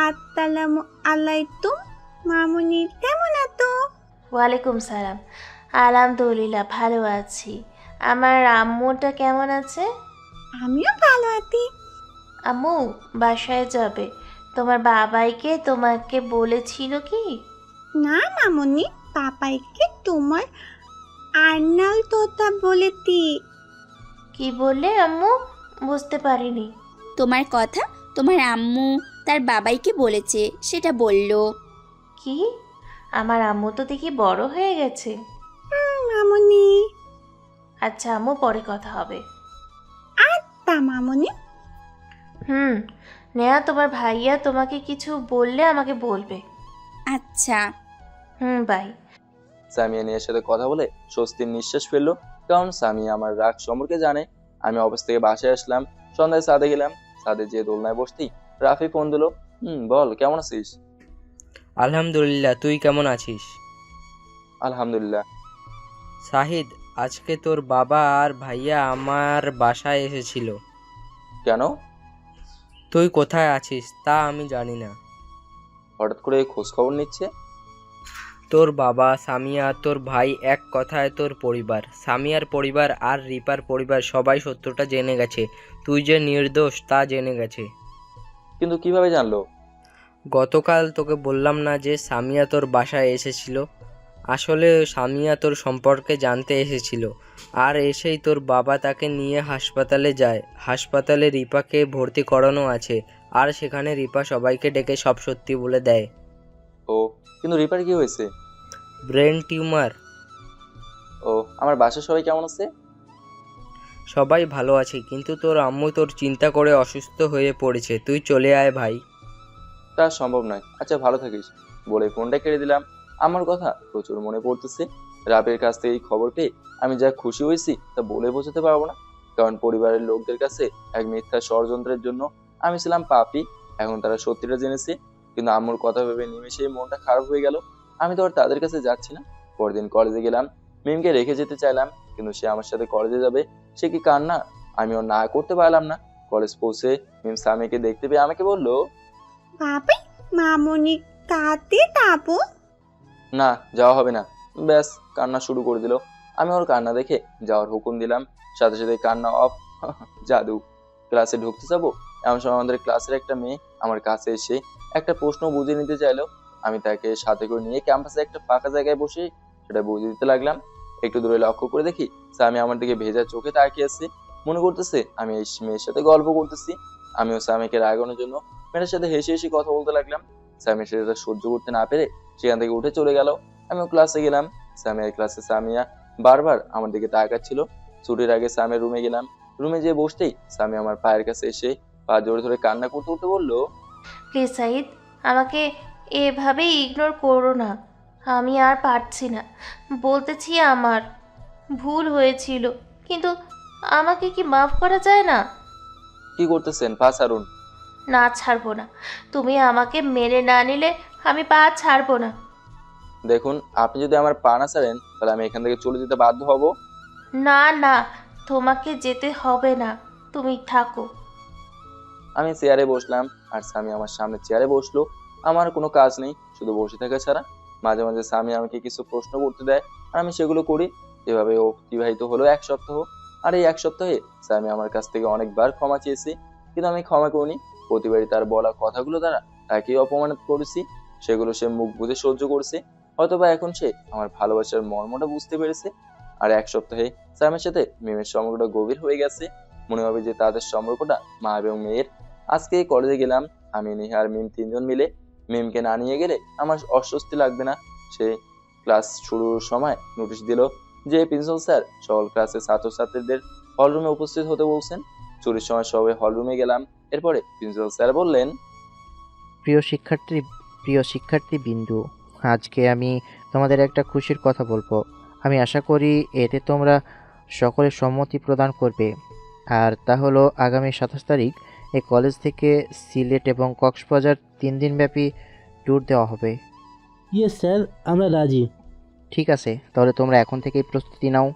Speaker 16: আসসালামু আলাইকুম মামনি, কেমন আছো?
Speaker 2: ওয়ালাইকুম সালাম, আলহামদুলিল্লাহ ভালো আছি। আমার আম্মুটা কেমন আছে?
Speaker 16: আমিও ভালো আছি।
Speaker 2: আম্মু বাসায় যাবে, তোমার বাবাইকে তোমাকে বলেছিল কি?
Speaker 16: না মামনি, পাপাইকে তোমার আর্নাল তোতা বলেছি।
Speaker 2: কি বললে আম্মু? বুঝতে পারিনি।
Speaker 4: তোমার কথা তোমার আম্মু তার বাবাইকে বলেছে, সেটা বলল।
Speaker 2: কি? আমার আম্মু তো দেখি বড় হয়ে গেছে।
Speaker 16: মামনি।
Speaker 2: আচ্ছা আম্মু, পরে কথা হবে।
Speaker 16: আচ্ছা মামনি।
Speaker 2: নেহা, তোমার ভাইয়া তোমাকে কিছু বললে আমাকে বলবে।
Speaker 4: আচ্ছা।
Speaker 2: বাই।
Speaker 1: সামিয়া নেহার সাথে কথা বলে স্বস্তির নিঃশ্বাস ফেললো, কারণ সামিয়া আমার রাগ সম্পর্কে জানে। আমি অফিস থেকে বাসায় আসলাম। সন্ধ্যায় ছাদে গেলাম। ছাদে যেয়ে দোলনায় বসতেই রাফি ফোন দিল। বল, কেমন আছিস?
Speaker 3: আলহামদুলিল্লাহ, তুই কেমন আছিস?
Speaker 1: আলহামদুলিল্লাহ।
Speaker 3: শাহিদ, আজকে তোর বাবা আর ভাইয়া আমার বাসায় এসেছিল।
Speaker 1: কেন?
Speaker 3: তুই কোথায় আছিস তা আমি জানি না।
Speaker 1: হঠাৎ করে খোঁজ খবর নিচ্ছে?
Speaker 3: তোর বাবা, সামিয়া, তোর ভাই, এক কথায় তোর পরিবার, সামিয়ার পরিবার আর রিপার পরিবার সবাই সত্যটা জেনে গেছে। তুই যে নির্দোষ তা জেনে গেছে।
Speaker 1: কিন্তু কিভাবে জানলো?
Speaker 3: গতকাল তোকে বললাম না যে সামিয়া তোর বাসায় এসেছিল? আসলে সামিয়া তোর সম্পর্কে জানতে এসেছিল, আর এসেই তোর বাবা তাকে নিয়ে হাসপাতালে যায়। হাসপাতালে রিপাকে ভর্তি করানো আছে, আর সেখানে রিপা সবাইকে ডেকে সব সত্যি বলে দেয়।
Speaker 1: ও, কিন্তু রিপার কি হয়েছে?
Speaker 3: Brain tumour.
Speaker 1: ও, আমার বাসার সবাই কেমন আছে?
Speaker 3: সবাই ভালো আছে, কিন্তু তোর আম্মু তোর চিন্তা করে অসুস্থ হয়ে পড়েছে, তুই চলে আয় ভাই।
Speaker 1: তা সম্ভব নয়। আচ্ছা ভালো থাকিস। বলে ফোনটা কেটে দিলাম। আমার কথা প্রচুর মনে পড়তেছে। রাবের কাছ থেকে এই খবর পেয়ে আমি যা খুশি হয়েছি তা বলে বোঝাতে পারবো না। কারণ পরিবারের লোকদের কাছে এক মিথ্যা ষড়যন্ত্রের জন্য আমি ছিলাম পাপী। এখন তারা সত্যিটা জেনেছে। কিন্তু আম্মুর কথা ভেবে নিমেষেই মনটা খারাপ হয়ে গেল। আমি তো আর তাদের কাছে যাচ্ছি না। পরদিন কলেজে গেলাম। মিমকে রেখে যেতে চাইলাম, কিন্তু সে আমার সাথে কলেজে যাবে। সে কি কান্না! আমি ওর না করতে পারলাম না। কলেজ পৌঁছে মিম স্বামীকে দেখতে পেয়ে আমাকে বললো,
Speaker 16: বাবাই মামনি কাঁদতে তাপো।
Speaker 1: না, যাওয়া হবে না। ব্যাস কান্না শুরু করে দিল। আমি ওর কান্না দেখে যাওয়ার হুকুম দিলাম। সাথে সাথে কান্না অফ। জাদু। ক্লাসে ঢুকতে যাবো এমন সময় আমাদের ক্লাসের একটা মেয়ে আমার কাছে এসে একটা প্রশ্ন বুঝে নিতে চাইলো। আমি তাকে সাথে করে নিয়ে ক্যাম্পাসে একটা ফাঁকা জায়গায় বসে সেটা বুঝে দিতে লাগলাম। একটু দূরে লক্ষ্য করে দেখি স্বামী আমার দিকে ভেজা চোখে তাকিয়ে আছে। মনে করতেছে আমি এই মেয়ের সাথে গল্প করতেছি। আমিও স্বামীকে রাগানোর জন্য মেয়েটার সাথে হেসে হেসে কথা বলতে লাগলাম। স্বামী সেটা সহ্য করতে না পেরে সেখান থেকে উঠে চলে গেল। আমিও ক্লাসে গেলাম। স্যামের ক্লাসে সামিয়া বারবার আমার দিকে তাকাচ্ছিল। ছুটির আগে স্যামের রুমে গেলাম। রুমে যেয়ে বসতেই স্বামী আমার পায়ের কাছে এসে পা জোরে ধরে কান্না করতে করতে বললো,
Speaker 2: প্লিজ সাহিদ, আমাকে এভাবে ইগনোর করো না। আমি আর পারছি না। বলতেছি আমার ভুল হয়েছিল, কিন্তু আমাকে কি মাফ করা যায় না?
Speaker 1: কি করতেছেন? পা ছাড়ুন।
Speaker 2: না, ছাড়বো না। তুমি আমাকে মেনে না নিলে আমি পা ছাড়বো না।
Speaker 1: দেখুন, আপনি যদি আমার পা না ছাড়েন তাহলে আমি এখান থেকে চলে যেতে বাধ্য হব।
Speaker 2: না না, তোমাকে যেতে হবে না, তুমি থাকো।
Speaker 1: আমি চেয়ারে বসলাম আর স্বামী আমার সামনে চেয়ারে বসলো। আমার কোনো কাজ নেই, শুধু বসে থাকা ছাড়া। মাঝে মাঝে স্বামী আমাকে কিছু প্রশ্ন করতে দেয় আর আমি সেগুলো করি। এভাবে অতিবাহিত হলো 1 সপ্তাহ। আর এই 1 সপ্তাহে স্বামী আমার কাছ থেকে অনেকবার ক্ষমা চেয়েছে, কিন্তু আমি ক্ষমা করিনি। প্রতিবারই তার বলা কথাগুলো দ্বারা তাকেই অপমানিত করেছি। সেগুলো সে মুখ বুজে সহ্য করছে। হয়তোবা এখন সে আমার ভালোবাসার মর্মটা বুঝতে পেরেছে। আর 1 সপ্তাহে স্যামের সাথে মিমের সম্পর্কটা গভীর হয়ে গেছে। মনে হবে যে তাদের সম্পর্কটা মা এবং মেয়ের। আজকে কলেজে গেলাম আমি, নেহা আর মিম 3 জন মিলে। মিমকে না নিয়ে গেলে আমার অস্বস্তি লাগবে না। সে ক্লাস শুরুর সময় নোটিশ দিল যে প্রিন্সিপাল স্যার সকল ক্লাসের ছাত্রছাত্রীদের হলরুমে উপস্থিত হতে বলছেন। ছুটির সময় সবাই হলরুমে গেলাম। এরপরে প্রিন্সিপাল স্যার বললেন,
Speaker 5: প্রিয় শিক্ষার্থী বিন্দু, আজকে আমি তোমাদের একটা খুশির কথা বলবো। আমি আশা করি এতে তোমরা সকলে সম্মতি প্রদান করবে। আর তা হলো আগামী 27 তারিখ এই কলেজ থেকে সিলেট এবং কক্সবাজার 3 দিনব্যাপী ট্যুর দেওয়া হবে।
Speaker 15: ইয়েস স্যার, আমরা রাজি।
Speaker 5: ঠিক আছে, তাহলে তোমরা এখন থেকেই প্রস্তুতি নাও।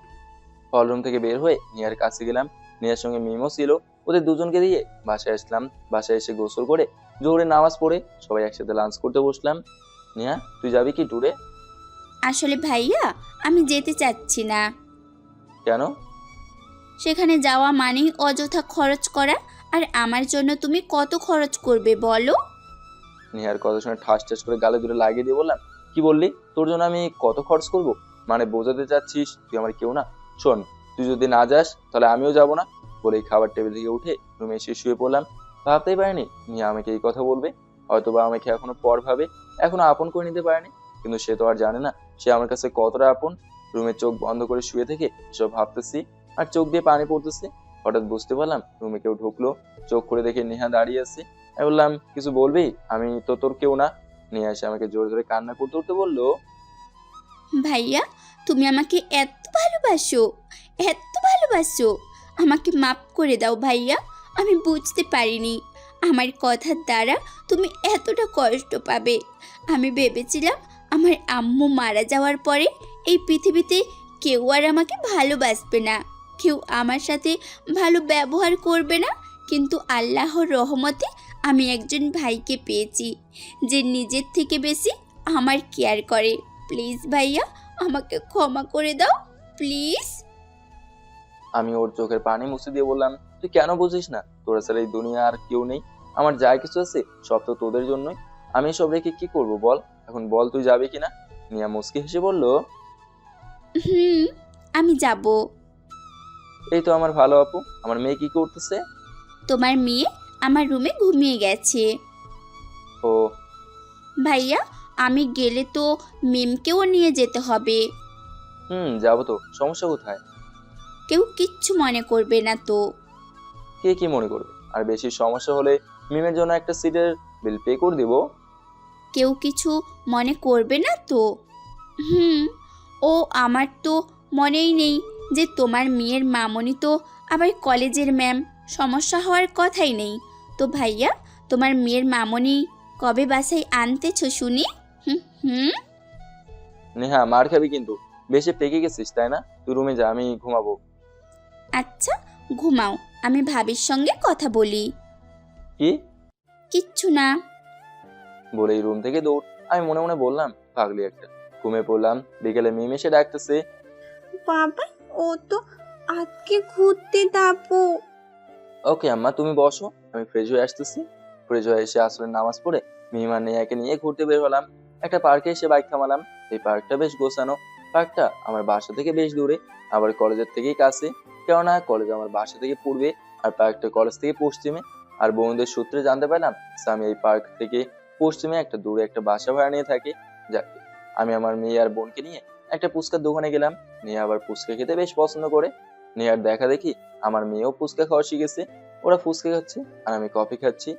Speaker 1: হলরুম থেকে বের হয়ে নিয়ার কাছে গেলাম। নিয়ার সঙ্গে মিমও ছিল। ওদের দুজনকে দিয়ে বাসায় আসলাম। বাসায় এসে গোসল করে জোহরে নামাজ পড়ে সবাই একসাথে লাঞ্চ করতে বসলাম। নিয়া, তুই যাবি কি ট্যুরে?
Speaker 4: আসলে ভাইয়া, আমি যেতে চাচ্ছি না।
Speaker 1: কেন?
Speaker 4: সেখানে যাওয়া মানেই অযথা খরচ করা। আর আমার জন্য তুমি কত খরচ করবে বলো?
Speaker 1: নিহার কথা শুনে ঠাস ঠাস করে গালে দুটো লাগিয়ে দিয়ে বললাম, কি বললি? তোর জন্য আমি কত খরচ করব? মানে বোঝাতে চাচ্ছিস তুই আমার কেউ না? শোন, তুই যদি না যাস তাহলে আমিও যাব না। বলেই খাবার টেবিল থেকে উঠে রুমে এসে শুয়ে পড়লাম। ভাবতেই পারিনি নিয়া আমাকে এই কথা বলবে। হয়তোবা আমাকে এখনো পর ভাবে, এখনো আপন করে নিতে পারেনি। কিন্তু সে তো আর জানে না সে আমার কাছে কতটা আপন। রুমে চোখ বন্ধ করে শুয়ে থেকে এসব ভাবতেছি আর চোখ দিয়ে পানি পড়তেছে। হঠাৎ বুঝতে পারলাম রুমে কেউ ঢুকলো। চোখ করে দেখে নেহা দাঁড়িয়ে আছে। আমি বললাম, কিছু বলবি? আমি তো তোর কেউ না। নিয়ে এসে আমাকে জোরে জোরে কান্না করতে করতে বললো,
Speaker 4: ভাইয়া, তুমি আমাকে এত ভালোবাসো, এত ভালোবাসো। আমাকে মাফ করে দাও ভাইয়া। আমি বুঝতে পারিনি আমার কথার দ্বারা তুমি এতটা কষ্ট পাবে। আমি ভেবেছিলাম আমার আম্মু মারা যাওয়ার পরে এই পৃথিবীতে কেউ আর আমাকে ভালোবাসবে না, কেউ আমার সাথে ভালো ব্যবহার করবে না। কিন্তু আল্লাহর রহমতে আমি একজন ভাইকে পেয়েছি যে নিজের থেকে বেশি আমার কেয়ার করে। প্লিজ ভাইয়া, আমাকে ক্ষমা করে দাও প্লিজ।
Speaker 1: আমি ওর চোখের পানি মুছে দিয়ে বললাম, তুই কেন বুঝিস না? তোরা ছাড়া এই দুনিয়া আর কেউ নেই। আমার যা কিছু আছে সব তো তোদের জন্যই। আমি সব রেখে কি করব বল? এখন বল তুই যাবি কিনা? নিয়া মুস্কি হেসে বলল,
Speaker 4: আমি যাব।
Speaker 1: এই তো আমার ভালো আপু, আমার মেয়ে কি করতেছে?
Speaker 4: তোমার মেয়ে আমার রুমে ঘুমিয়ে গেছে।
Speaker 1: ও
Speaker 4: ভাইয়া, আমি গেলে তো মিমকেও নিয়ে যেতে হবে।
Speaker 1: যাবো তো, সমস্যা কোথায়?
Speaker 4: কেউ কিচ্ছু মনে করবে না তো।
Speaker 1: কে কি মনে করবে? আর বেশি সমস্যা হলে মিমের জন্য একটা সিটের বিল পে করে দিব।
Speaker 4: কেউ কিছু মনে করবে না তো। হুম। ও আমার তো মনেই নেই যে তোমার মেয়ের মামনি তো আবার কলেজের ম্যাম, সমস্যা হওয়ার কথাই নেই। তো ভাইয়া, তোমার মেয়ের মামনি কবে বাসায় আনতেছো শুনি? হুম হুম।
Speaker 1: নেহা, মার খাবি কিন্তু, বেশি পেকে গেছিস তাই না? তুই রুমে যা, আমি ঘুমাবো।
Speaker 4: আচ্ছা, ঘুমাও, আমি ভাবির সঙ্গে কথা বলি।
Speaker 1: কি?
Speaker 4: কিচ্ছু না।
Speaker 1: বলেই রুম থেকে দৌড়। আমি মনে মনে বললাম, পাগলি একটা। ঘুমিয়ে পড়লাম। বিকেলে মিম এসে ডাকতেছে।
Speaker 16: বাবা, ও তো আজকে ঘুরতে যাবো।
Speaker 1: ওকে আম্মা, তুমি বসো, আমি ফ্রেশ হয়ে আসতেছি। ফ্রেশ হয়ে এসে আসলে নামাজ পড়ে মিম আর নেহাকে নিয়ে ঘুরতে বের হলাম। একটা পার্কে এসে বাইক থামালাম। এই পার্কটা বেশ গোছানো। পার্কটা আমার বাসা থেকে বেশ দূরে, আবার কলেজের থেকেই কাছে। কেননা কলেজ আমার বাসা থেকে পূর্বে, আর পার্কটা কলেজ থেকে পশ্চিমে। আর বন্ধুদের সূত্রে জানতে পারলাম আমি এই পার্ক থেকে পশ্চিমে একটা দূরে একটা বাসা ভাড়া নিয়ে থাকি। যাক, আমি আমার মেয়ে আর বোনকে নিয়ে একটা ফুচকার দোকানে গেলাম। নেহা আবার ফুচকা খেতে বেশ পছন্দ করে। নেহার দেখা দেখি আমার মেয়েও ফুচকা খাওয়া শিখেছে। ওরা ফুচকা খাচ্ছে আর আমি কফি খাচ্ছি।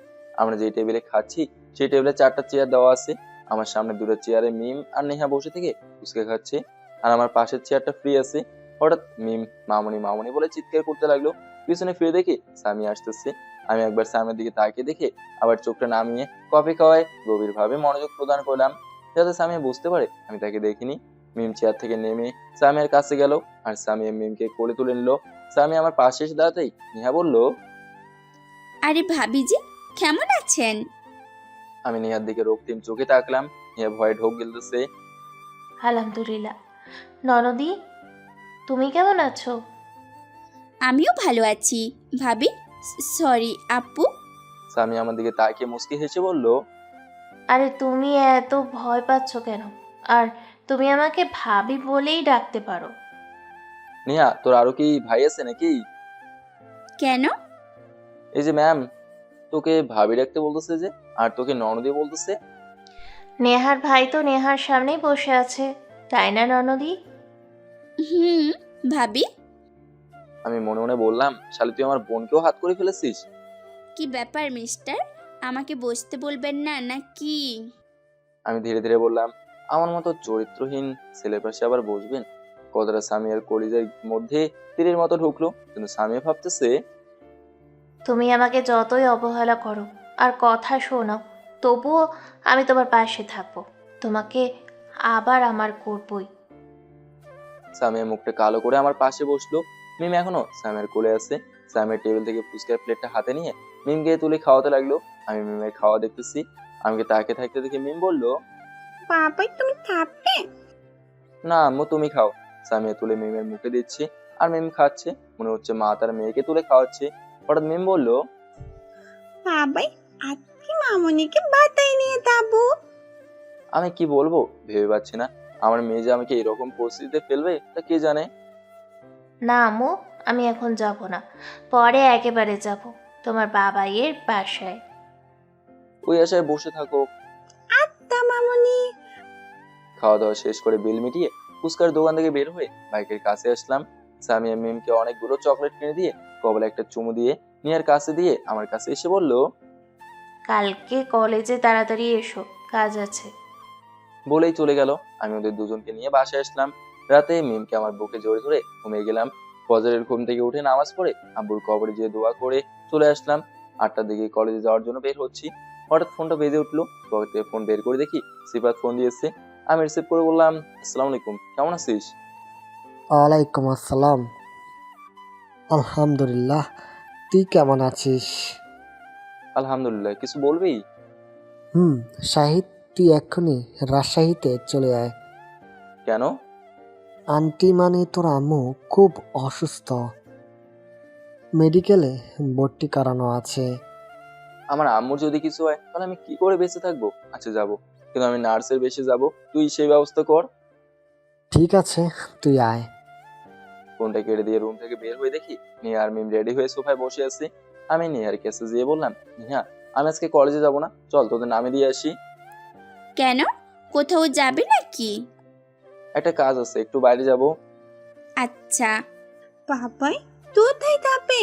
Speaker 1: আমরা যে টেবিলে খাচ্ছি সেই টেবিলে 4টা চেয়ার দেওয়া আছে। আমার সামনে 2টা চেয়ারে মিম আর নেহা বসে থেকে ফুচকা খাচ্ছে, আর আমার পাশের চেয়ারটা ফ্রি আছে। হঠাৎ মিম মামুনি মামুনি বলে চিৎকার করতে লাগলো। পিছনে ফিরে দেখি সামি আসতেছে। আমি একবার সামির দিকে তাকিয়ে দেখে আবার চোখটা নামিয়ে কফি খাওয়ায় গভীরভাবে মনোযোগ প্রদান করলাম, যাতে সামি বুঝতে পারে আমি তাকে দেখিনি। মিম চেয়ার থেকে নেমে সামির কাছে গেল আর সামি মিমকে কোলে তুলে নিল। সামি আমার পাশে এসে দাঁড়াতেই নেহা বলল,
Speaker 4: আরে ভাবিজি, কেমন আছেন?
Speaker 1: আমি নেহার দিকে রক্তিম চোখে তাকলাম। নেহা ভয়ে ঢোক গিলতেছে।
Speaker 2: আলহামদুলিল্লাহ। ননদি, তুমি কেমন আছো?
Speaker 4: আমিও ভালো আছি ভাবি। সরি আপু।
Speaker 1: সামি আমার দিকে তাকিয়ে মুচকি হেসে বলল,
Speaker 2: আরে তুমি এত ভয় পাচ্ছ কেন? আর তুমি আমাকে ভাবি বলেই ডাকতে পারো।
Speaker 1: নেহা, তোর আরো কি ভাই আছে নাকি?
Speaker 4: কেন?
Speaker 1: এই যে ম্যাম তোকে ভাবি রাখতে বলতেছে যে, আর তোকে ননদি বলতেছে।
Speaker 2: নেহার ভাই তো নেহার সামনেই বসে আছে, তাই না ননদি?
Speaker 4: হুম ভাবি।
Speaker 1: আমি মনে মনে বললাম, শালি তুই আমার বোনকেও হাত করে ফেলেছিস।
Speaker 4: কি ব্যাপার মিস্টার, আমাকে বসতে বলবেন না নাকি?
Speaker 1: আমি ধীরে ধীরে বললাম, আমার মতো চরিত্রহীন ছেলের পাশে আবার বসবেন? কথাটা স্বামী আর কলিজার মধ্যে তীরের মতো ঢুকলো, কিন্তু স্বামী ভাবতেছে।
Speaker 2: তুমি আমাকে যতই অবহেলা করো আর কথা শোনাও, তবুও আমি তোমার পাশে থাকবো। তোমাকে আবার আমার করবই।
Speaker 1: স্বামীর মুখটা কালো করে আমার পাশে বসলো। মিম এখনো স্যামের কোলে আছে। স্যামের টেবিল থেকে ফুচকার প্লেটটা হাতে নিয়ে মিমকে তুলে খাওয়াতে লাগলো। আমি মিমের খাওয়া দেখতেছি। আমাকে তাকে থাকতে দেখে মিম বলল,
Speaker 16: বাবা, তুমি খাবে?
Speaker 1: না আম্মু, তুমি খাও। সামিয়া তুলে মিমের মুখে দিচ্ছে আর মিম খাচ্ছে। মনে হচ্ছে মা তার মেয়েকে তুলে খাওয়াচ্ছে। হঠাৎ মিম বলল,
Speaker 16: বাবাই, আজকে মামনিকে বাতাই নিয়ে যাবো।
Speaker 1: আমি কি বলবো ভেবে পাচ্ছি না। আমার মেয়ে যে আমাকে এরকম পরিস্থিতিতে ফেলবে তা কে জানে।
Speaker 2: না আম্মু, আমি এখন যাব না, পরে একেবারে যাব তোমার বাবাইয়ের বাসায়।
Speaker 1: ওই আশায় বসে থাকো।
Speaker 16: আত্মা মামনি।
Speaker 1: খাওয়া দাওয়া শেষ করে বিল মিটিয়ে ফুচকার দোকান থেকে বের হয়ে বাইকের কাছে আসলাম। সামিয়া মিমকে অনেকগুলো চকলেট কিনে দিয়ে কবলে একটা চুমু দিয়ে নিয়ার কাছে দিয়ে আমার কাছে এসে বলল,
Speaker 2: কালকে কলেজে তাড়াতাড়ি এসো, কাজ আছে।
Speaker 1: বলেই চলে গেল। আমি ওদের দুজনকে নিয়ে বাসায় আসলাম। রাতে মিমকে আমার বুকে জড়িয়ে ধরে ঘুমিয়ে গেলাম। ফজরের ঘুম থেকে উঠে নামাজ পড়ে আব্বুর কবরে যেয়ে দোয়া করে চলে আসলাম। 8টার দিকে কলেজে যাওয়ার জন্য বের হচ্ছি। হঠাৎ ফোনটা বেজে উঠলো। পকেট থেকে ফোন বের করে দেখি সিফাত ফোন দিয়েছে। আমি রিসিভ করে বললাম, আসসালামু আলাইকুম, কেমন আছিস?
Speaker 17: ওয়ালাইকুম আসসালাম। আলহামদুলিল্লাহ, তুই কেমন আছিস?
Speaker 1: আলহামদুলিল্লাহ। কিছু বলবি?
Speaker 17: শাহিদ, তুই এক্ষুনি রাজশাহীতে চলে আয়।
Speaker 1: কেন?
Speaker 17: আন্টি মানে তোর আম্মু খুব অসুস্থ, মেডিকেলে ভর্তি করানো আছে।
Speaker 1: আমার আম্মুর যদি কিছু হয় তাহলে আমি কি করে বেঁচে থাকবো? আচ্ছা যাবো, কিন্তু আমি নার্সের বেশে যাব। তুই সেই ব্যবস্থা কর।
Speaker 17: ঠিক আছে, তুই আয়।
Speaker 1: ফোনটা কেটে দিয়ে রুম থেকে বের হয়ে দেখি নিহা আর মিম রেডি হয়ে সোফায় বসে আছে। আমি নিহার কাছে যেয়ে বললাম, নিহা, আমি আজকে কলেজে যাব না, চল তোদের নামে দিয়ে আসি।
Speaker 4: কেন, কোথাও যাবে নাকি?
Speaker 1: একটা কাজ আছে, একটু বাইরে যাব।
Speaker 4: আচ্ছা।
Speaker 16: বাবাই কোথায় যাবে?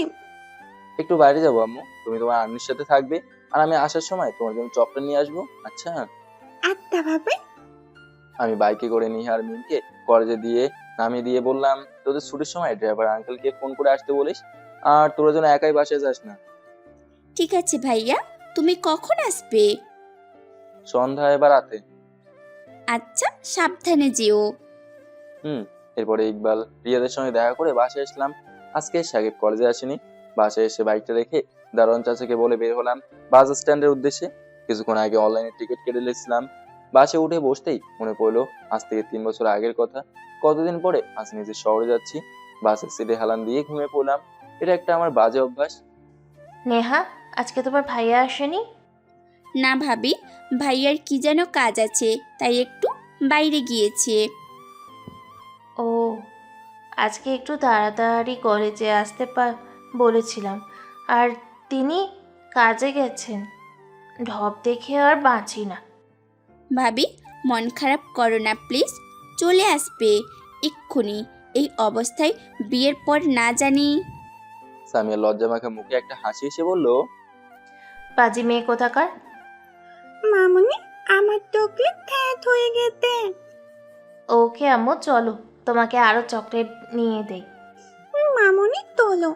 Speaker 1: একটু বাইরে যাবো আম্মু, তুমি তোমার আন্নির সাথে থাকবে, আর আমি আসার সময় তোমার জন্য চকলেট নিয়ে আসবো। আচ্ছা।
Speaker 16: আচ্ছা বাবাই।
Speaker 1: আমি বাইকে করে নিয়ে আর মিমকে কলেজে দিয়ে নামিয়ে দিয়ে বললাম, তোদের ছুটির সময় ড্রাইভার আঙ্কেলকে ফোন করে আসতে বলিস, আর তোরা যেন একাই বাসায় যাস না।
Speaker 4: ঠিক আছে ভাইয়া, তুমি কখন আসবে?
Speaker 1: সন্ধ্যায় বা রাতে।
Speaker 4: আচ্ছা, সাবধানে যেও।
Speaker 1: এরপরে ইকবাল রিয়াদের সঙ্গে দেখা করে বাসায় আসলাম। আজকে সাকিব কলেজে আসেনি। বাসায় এসে বাইকটা রেখে দারোয়ান চাচাকে বলে বের হলাম বাস স্ট্যান্ডের উদ্দেশ্যে। কিছুক্ষণ আগে অনলাইনে টিকিট কেটে নিয়েছিলাম। বাসে উঠে বসতেই মনে পড়লো আজ থেকে 3 বছর আগের কথা। কতদিন পরে আজ নিজের শহরে যাচ্ছি। বাসের সিটে হেলান দিয়ে ঘুমিয়ে পড়লাম। এটা একটা আমার বাজে অভ্যাস।
Speaker 2: নেহা, আজকে তোমার ভাইয়া আসেনি?
Speaker 4: না ভাবি, ভাইয়ার কি যেন কাজ আছে, তাই একটু বাইরে গিয়েছে।
Speaker 2: ও, আজকে একটু তাড়াতাড়ি কলেজে আসতে বলেছিলাম, আর তিনি কাজে গেছেন। ঢপ দেখে আর বাঁচি না।
Speaker 4: ভাবি, মন খারাপ করো না প্লিজ, চলে আসবে এক্ষুনি। এই অবস্থায় বিয়ের পর না জানি।
Speaker 1: সামিয়া লজ্জা মাখা মুখে একটা হাসি এসে বলল,
Speaker 2: পাজি মেয়ে কোথাকার।
Speaker 16: মামুনি, আমার চকলেট খ্যাত হয়ে গেছে।
Speaker 2: ওকে আম্মু, চলো তোমাকে আরো চকলেট নিয়ে দেই।
Speaker 16: মামুনি তোলো।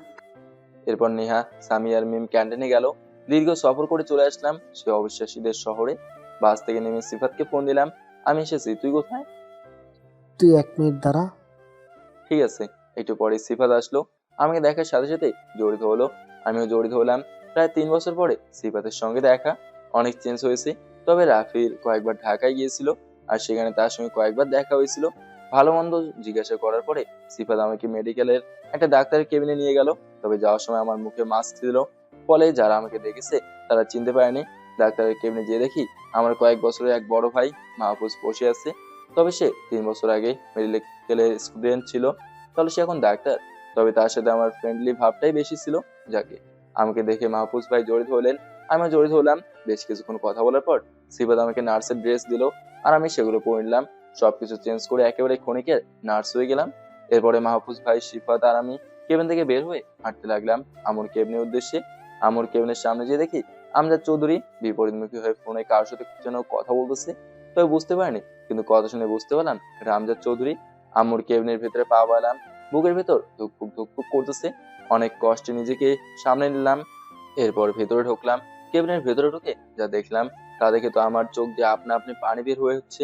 Speaker 1: এরপর নেহা, সামি আর মিম ক্যান্টিনে গেল। দীর্ঘ সফর করে চলে আসলাম সে অবিশ্বাসীদের শহরে। বাস থেকে নেমে সিফাতকে ফোন দিলাম, আমি এসেছি, তুই কোথায়?
Speaker 17: তুই 1 মিনিট দাঁড়া।
Speaker 1: ঠিক আছে। একটু পরে সিফাত আসলো, আমাকে দেখার সাথে সাথে জড়িত হলো। আমিও জড়িত হলাম। প্রায় 3 বছর পরে সিফাতের সঙ্গে দেখা। অনেক চেঞ্জ হয়েছে, তবে রাফির কয়েকবার ঢাকায় গিয়েছিল, আর সেখানে তার সঙ্গে কয়েকবার দেখা হয়েছিল। ভালো মন্দ জিজ্ঞাসা করার পরে সিফাত আমাকে মেডিকেলের একটা ডাক্তারের কেবিনে নিয়ে গেল। তবে যাওয়ার সময় আমার মুখে মাস্ক ছিল, ফলে যারা আমাকে দেখেছে তারা চিনতে পারেনি। ডাক্তারের কেবিনে যেয়ে দেখি আমার কয়েক বছরের এক বড় ভাই মাহফুজ বসে আছে। তবে সে 3 বছর আগে মেডিকেলের স্টুডেন্ট ছিল, তাহলে সে এখন ডাক্তার। তবে তার সাথে আমার ফ্রেন্ডলি ভাবটাই বেশি ছিল। যাকে আমাকে দেখে মাহফুজ ভাই জড়িত হলেন, আমিও জড়িত হলাম। বেশ কিছুক্ষণ কথা বলার পর সিফাত আমাকে নার্সের ড্রেস দিল, আর আমি সেগুলো পরে নিলাম। সবকিছু চেঞ্জ করে একেবারে ক্ষণিকের নার্স হয়ে গেলাম। এরপরে মাহফুজ ভাই, সিফাত আর আমি কেবিন থেকে বের হয়ে হাঁটতে লাগলাম আমুর কেবিনের উদ্দেশ্যে। আমুর কেবিনের সামনে যেয়ে দেখি আমজাদ চৌধুরী বিপরীতমুখী হয়ে ফোনে কার সাথে যেন কথা বলতেছে। তবে বুঝতে পারিনি, কিন্তু কথা শুনে বুঝতে পারলাম এটা আমজাদ চৌধুরী। আম্মুর কেবিনের ভেতরে পা বাড়ালাম, বুকের ভেতর ধুকপুক ধুকপুক করতেছে। অনেক কষ্টে নিজেকে সামনে নিলাম। এরপর ভেতরে ঢুকলাম। কেবিনের ভেতরে ঢুকে যা দেখলাম তা দেখে তো আমার চোখ দিয়ে আপনা আপনি পানি বের হয়ে হচ্ছে,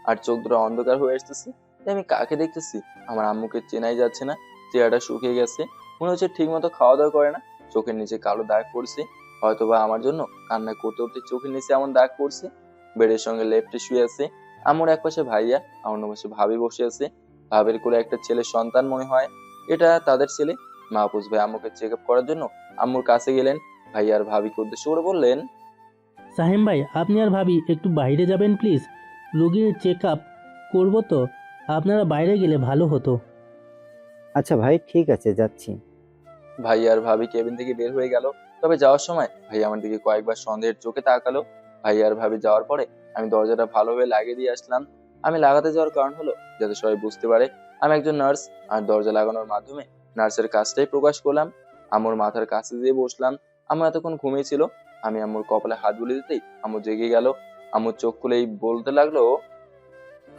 Speaker 1: আর চোখ দুটো অন্ধকার হয়ে আসতেছে। আমি কাকে দেখতেছি? আমার আম্মুকে চেনাই যাচ্ছে না। চেহারাটা শুকিয়ে গেছে, মনে হচ্ছে ঠিক মতো খাওয়া দাওয়া করে না। চোখের নিচে কালো দাগ পড়ছে, হয়তোবা আমার জন্য কান্না করতে করতে চোখের নিচে এমন দাগ পড়ছে। বেডের সঙ্গে লেফটে শুয়ে আছে আম্মুর এক পাশে ভাইয়া, অন্য পাশে ভাবি বসে আছে। ভাবের কোলে একটা ছেলের সন্তান মনে হয়, এটা তাদের ছেলে। মাহফুজ ভাই আম্মুকে চেক আপ করার জন্য আম্মুর কাছে গেলেন। ভাইয়া আর ভাবিকে উদ্দেশ্য করে বললেন,
Speaker 18: সাহেম ভাই, আপনি আর ভাবি একটু বাইরে যাবেন প্লিজ, রোগীর চেক আপ করবো তো, আপনারা বাইরে গেলে ভালো হতো।
Speaker 8: আচ্ছা ভাই, ঠিক আছে, যাচ্ছি।
Speaker 1: ভাইয়া আর ভাবি কেবিন থেকে বের হয়ে গেল। তবে যাওয়ার সময় ভাইয়া আমার দিকে কয়েকবার সন্দেহের চোখে তাকালো। ভাইয়া আর ভাবি যাওয়ার পরে আমি দরজাটা ভালোভাবে লাগিয়ে দিয়ে আসলাম। আমি লাগাতে যাওয়ার কারণ হলো যাতে সবাই বুঝতে পারে আমি একজন নার্স, আর দরজা লাগানোর মাধ্যমে নার্সের কাজটাই প্রকাশ করলাম। আম্মুর মাথার কাছে দিয়ে বসলাম। আম্মু এতক্ষণ ঘুমিয়েছিল। আমি আম্মুর কপালে হাত বুলিয়ে দিতেই আম্মু জেগে গেল। আম্মুর চোখ খুলেই বলতে লাগলো,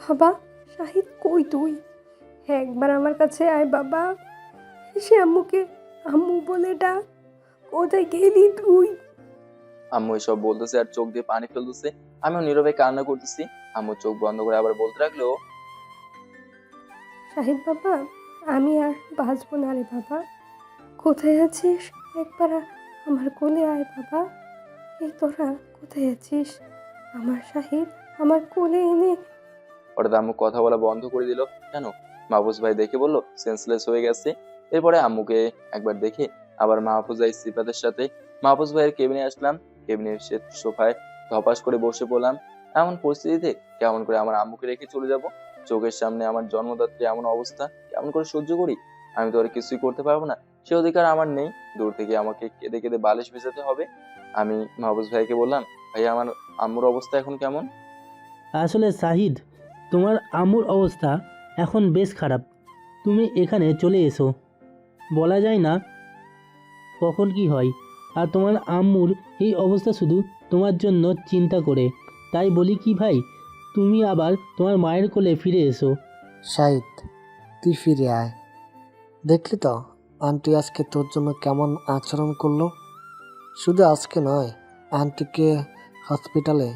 Speaker 11: বাবা শাহিদ, কই তুই? একবার আমার কাছে আয় বাবা, এসে আম্মুকে আম্মু বলে ডাক। কোথায় গেলি তুই?
Speaker 1: আম্মু এসব বলতেছে আর চোখ দিয়ে পানি ফেলতেছে। আমিও নীরবে কান্না করতেছি। আম্মু চোখ বন্ধ করে আবার বলতে লাগলো,
Speaker 11: শাহিদ বাবা, আমি আর বাঁচবো না রে বাবা। কোথায় আছিস? একবার আমার কোলে আয় বাবা। এই তোরা কোথায় আছিস? আমার শাহিদ, আমার কোলে এনে।
Speaker 1: হঠাৎ আম্মু কথা বলা বন্ধ করে দিল। কেন? মাহফুজ ভাই দেখে বললো সেন্সলেস হয়ে গেছে। এরপরে আম্মুকে একবার দেখে আবার মাহফুজ ভাই সিফাতের সাথে মাহফুজ ভাইয়ের কেবিনে আসলাম। কেবিনে এসে সোফায় ধপাস করে বসে পড়লাম। এমন পরিস্থিতিতে কেমন করে আমার আম্মুকে রেখে চলে যাব? চোখের সামনে আমার জন্মদাত্রী এমন অবস্থা, কেমন করে সহ্য করি? আমি তো আর কিছুই করতে পারবো না, সে অধিকার আমার নেই। দূর থেকে আমাকে কেঁদে কেঁদে বালিশ ভেজাতে হবে। আমি মাহফুজ ভাইকে বললাম, ভাইয়া আমার আম্মুর অবস্থা এখন কেমন?
Speaker 18: আসলে সাহিদ, তোমার আম্মুর অবস্থা এখন বেশ খারাপ। তুমি এখানে চলে এসো। বলা যায় না কখন কি হয়। আর তোমার আম্মুর এই অবস্থা শুধু তোমার জন্য চিন্তা করে। তাই বলি কি ভাই, তুমি আবার তোমার মায়ের কোলে ফিরে এসো।
Speaker 17: শাহিদ, তুই ফিরে আয়। দেখলি তো আন্টি আজকে তোর জন্য কেমন আচরণ করলো। শুধু আজকে নয়, আন্টিকে হসপিটালে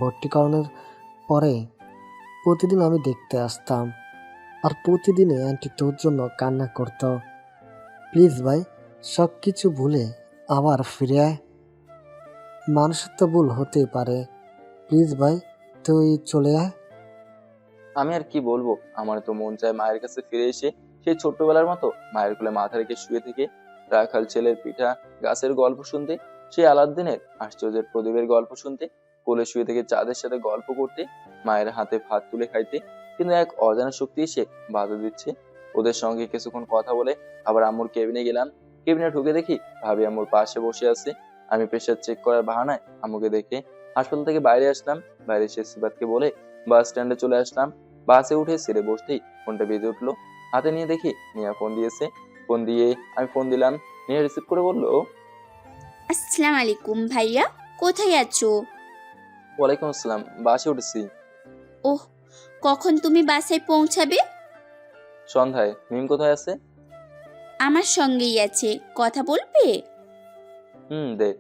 Speaker 17: ভর্তি করানোর পরে প্রতিদিন আমি দেখতে আসতাম, আর প্রতিদিনই আন্টি তোর জন্য কান্না করতো। প্লিজ ভাই, সব কিছু ভুলে আবার ফিরে আয়। মানুষের তো ভুল হতেই পারে। প্লিজ ভাই, তুই চলে আয়।
Speaker 1: আমি আর কি বলবো, আমার তো মন চায় মায়ের কাছে ফিরে এসে সেই ছোট্টবেলার মতো মায়ের কোলে মাথা রেখে শুয়ে থেকে রাখাল ছেলের পিঠা গাছের গল্প শুনতে, সেই আলাদিনের আশ্চর্যের প্রদীপের গল্প শুনতে, কোলে শুয়ে থেকে চাঁদের সাথে গল্প করতে, মায়ের হাতে ভাত তুলে খাইতে। কিন্তু এক অজানা শক্তি এসে বাধা দিচ্ছে। ওদের সঙ্গে কিছুক্ষণ কথা বলে আবার আম্মুর কেবিনে গেলাম। কেবিনে ঢুকে দেখি ভাবি আম্মুর পাশে বসে আছে। আমি প্রেশার চেক করার বাহানায় আম্মুকে দেখে হাসপাতাল থেকে বাইরে আসলাম। বাইরে এসে সিবাতকে বলে বাস স্ট্যান্ডে চলে আসলাম। বাসে উঠে সিটে বসতেই ফোনটা বেজে উঠলো। হাতে নিয়ে দেখি নিয়া ফোন দিয়েছে। ফোন দিয়ে আমি ফোন দিলাম। নিয়া রিসিভ করে বললো,
Speaker 4: আসসালামু আলাইকুম ভাইয়া, কোথায় আছো?
Speaker 1: ওয়ালাইকুম আসসালাম, বাসে উঠেছি।
Speaker 4: ওহ, কখন তুমি বাসায় পৌঁছাবে?
Speaker 1: সন্ধ্যায়। মিম কোথায় আছে?
Speaker 4: আমার সঙ্গেই আছে, কথা বলবে?
Speaker 1: দে।